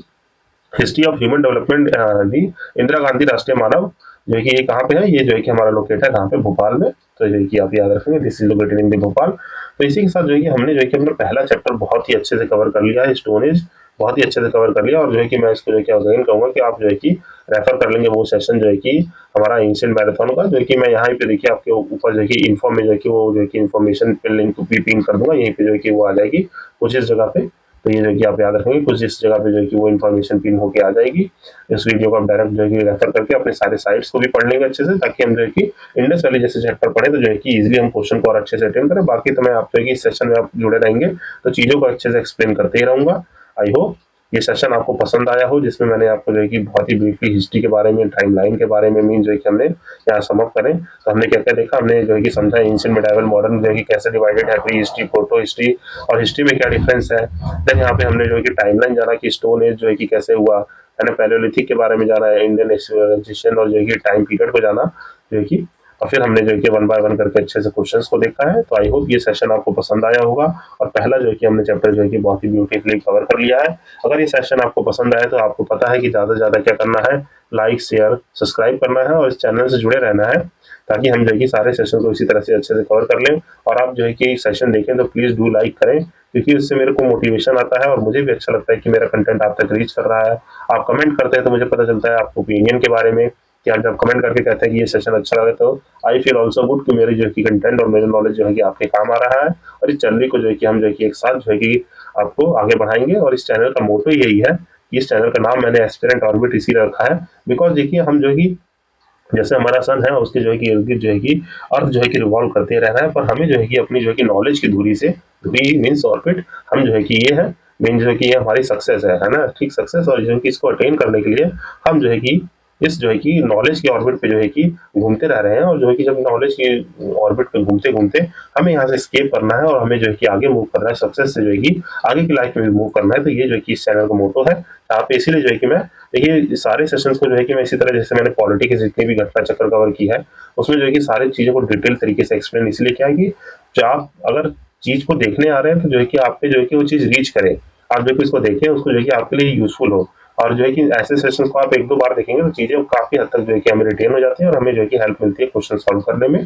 S1: history of human development the Indira Gandhi Rashtriya Manav, जो है कि ये कहाँ पे है, ये जो है कि हमारा लोकेट है कहाँ पे, भोपाल में। तो जो है कि आप याद रखेंगे, this is located in the Bhopal. तो इसी के साथ जो है कि हमने जो है कि अपना पहला चैप्टर बहुत ही अच्छे से कवर कर लिया है, स्टोन एज बहुत ही अच्छे से कवर कर लिया। और जो है कि मैं इसको जो है कि अगेन कहूंगा कि आप जो है कि रेफर कर लेंगे वो सेशन जो है कि हमारा एंशिएंट मैराथन का, जो है कि मैं यहाँ पे देखिए आपके ऊपर जो है कि इन्फॉर्म में जो है कि वो जो है कि इन्फॉर्मेशन पे लिंक भी पिन कर दूंगा, यहीं पे जो है कि वो आ जाएगी कुछ इस जगह पे। तो ये जो है कि आप याद रखेंगे, कुछ इस जगह पे जो है कि वो इन्फॉर्मेशन पिन होके आ जाएगी। इस वीडियो को आप डायरेक्ट जो है कि रेफर करके अपने सारे साइट्स को भी पढ़ लेंगे अच्छे से, ताकि हम जो है कि इंडस वैली जैसे चैप्टर पढ़े तो जो है कि इजीली हम क्वेश्चन को और अच्छे से अटेंड करें। बाकी तो मैं आप जो है कि इस सेशन में आप जुड़े रहेंगे तो चीजों को अच्छे से एक्सप्लेन करते ही रहूंगा। आई होप ये सेशन आपको पसंद आया हो, जिसमें मैंने आपको जो है कि बहुत ही ब्रीफली हिस्ट्री के बारे में, टाइमलाइन के बारे में मीन जो है कि हमने यहाँ सम अप करें, तो हमने क्या क्या देखा, हमने जो है कि समझा एंशिएंट, मिडाइवल, मॉडर्न जो है कि कैसे डिवाइडेड है, प्री हिस्ट्री, प्रोटो हिस्ट्री और हिस्ट्री में क्या डिफरेंस है। देन यहाँ पे हमने जो है कि टाइमलाइन जाना कि स्टोन एज जो है कि कैसे हुआ, मैंने पैलेयोलिथिक के बारे में जाना है, इंडियन सिविलाइजेशन और जो है कि टाइम पीरियड को जाना जो है कि, और फिर हमने जो है कि वन बाय वन करके अच्छे से क्वेश्चंस को देखा है। तो आई होप ये सेशन आपको पसंद आया होगा, और पहला जो है कि हमने चैप्टर जो है कि बहुत ही ब्यूटीफुली कवर कर लिया है। अगर ये सेशन आपको पसंद आया तो आपको पता है कि ज़्यादा से ज़्यादा क्या करना है, लाइक, शेयर, सब्सक्राइब करना है और इस चैनल से जुड़े रहना है, ताकि हम जो है कि सारे सेशन को इसी तरह से अच्छे से कवर कर लें। और आप जो है कि सेशन देखें तो प्लीज़ डू लाइक करें, क्योंकि उससे मेरे को मोटिवेशन आता है और मुझे भी अच्छा लगता है कि मेरा कंटेंट आप तक रीच कर रहा है। आप कमेंट करते हैं तो मुझे पता चलता है आपको ओपिनियन के बारे में, कि आप जब कमेंट करके कहते हैं कि ये सेशन अच्छा लगा, तो आई फील ऑल्सो गुड कि मेरी जो है कि कंटेंट और मेरा नॉलेज जो है कि आपके काम आ रहा है। और इस जर्नी को जो है कि हम जो है कि एक साथ जो है कि आपको आगे बढ़ाएंगे। और इस चैनल का मोटो यही है, इस चैनल का नाम मैंने एस्पिरेंट ऑर्बिट इसीलिए रखा है, बिकॉज देखिए हम जो है कि जैसे हमारा सन है उसके जो है कि इर्द गिर्द जो है कि अर्थ जो है कि रिवॉल्व करते रहना है, पर हमें जो है कि अपनी जो है कि नॉलेज की धुरी से, धुरी मीन्स ऑर्बिट, हम जो है कि ये है मेन जो है कि ये हमारी सक्सेस है ना, ठीक सक्सेस। और जो है कि इसको अटेन करने के लिए हम जो है कि इस जो है कि नॉलेज के ऑर्बिट पे जो है कि घूमते रह रहे हैं, और जो है कि जब नॉलेज की ऑर्बिट पे घूमते घूमते हमें यहाँ से स्केप करना है और हमें जो है कि आगे मूव करना है, सक्सेस से जो है कि आगे की लाइफ में भी मूव करना है। तो ये जो है कि इस चैनल का मोटो है। यहाँ पे इसीलिए जो है कि मैं, देखिए सारे सेशंस को जो है कि मैं इसी तरह, जैसे मैंने पॉलिटी की जितनी भी घटना चक्र कवर की है, उसमें जो है कि सारी चीज़ों को डिटेल तरीके से एक्सप्लेन इसलिए किया है कि जो आप अगर चीज़ को देखने आ रहे हैं तो जो है कि आप पे जो है कि वो चीज़ रीच करे, आप जो है कि उसको देखें, उसको जो है कि आपके लिए यूज़फुल हो। और जो है कि ऐसे सेशंस को आप 1-2 बार देखेंगे तो चीज़ें काफ़ी हद तक जो है कि हमें रिटेन हो जाती है और हमें जो है कि हेल्प मिलती है क्वेश्चन सॉल्व करने में।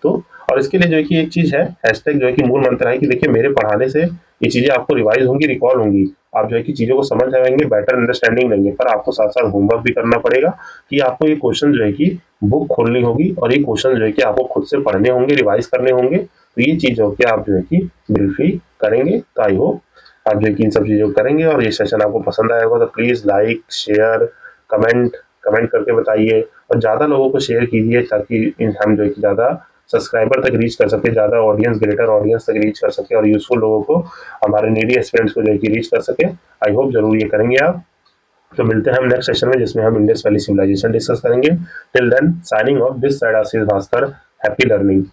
S1: तो और इसके लिए जो है कि एक चीज़ है, हैशटैग जो है कि मूल मंत्र है कि देखिए मेरे पढ़ाने से ये चीज़ें आपको रिवाइज़ होंगी, रिकॉल होंगी। आप जो है कि चीज़ों को समझ जाएँगे, बेटर अंडरस्टैंडिंग लेंगे, पर आपको साथ-साथ होमवर्क भी करना पड़ेगा कि आपको ये क्वेश्चन जो है कि बुक खोलनी होगी और ये क्वेश्चन जो है कि आपको खुद से पढ़ने होंगे, रिवाइज़ करने होंगे। तो ये चीज़ जो कि आप जो है कि ब्रीफली करेंगे। तो आई होप आप जो है कि इन सब चीज़ों को करेंगे और ये सेशन आपको पसंद आया होगा। तो please like, share, comment comment करके बताइए और ज़्यादा लोगों को शेयर कीजिए, ताकि हम जो है कि ज़्यादा सब्सक्राइबर तक रीच कर सके, ज़्यादा ऑडियंस, ग्रेटर ऑडियंस तक रीच कर सके और यूज़फुल लोगों को, हमारे नीडी एस्पिरेंट्स को जो है कि रीच कर सके। आई होप ज़रूर ये करेंगे आप। तो मिलते हैं हम नेक्स्ट सेशन में, जिसमें हम इंडस वैली सिविलाइजेशन डिस्कस करेंगे। Till then signing off, this side Ashish Bhaskar. Happy learning.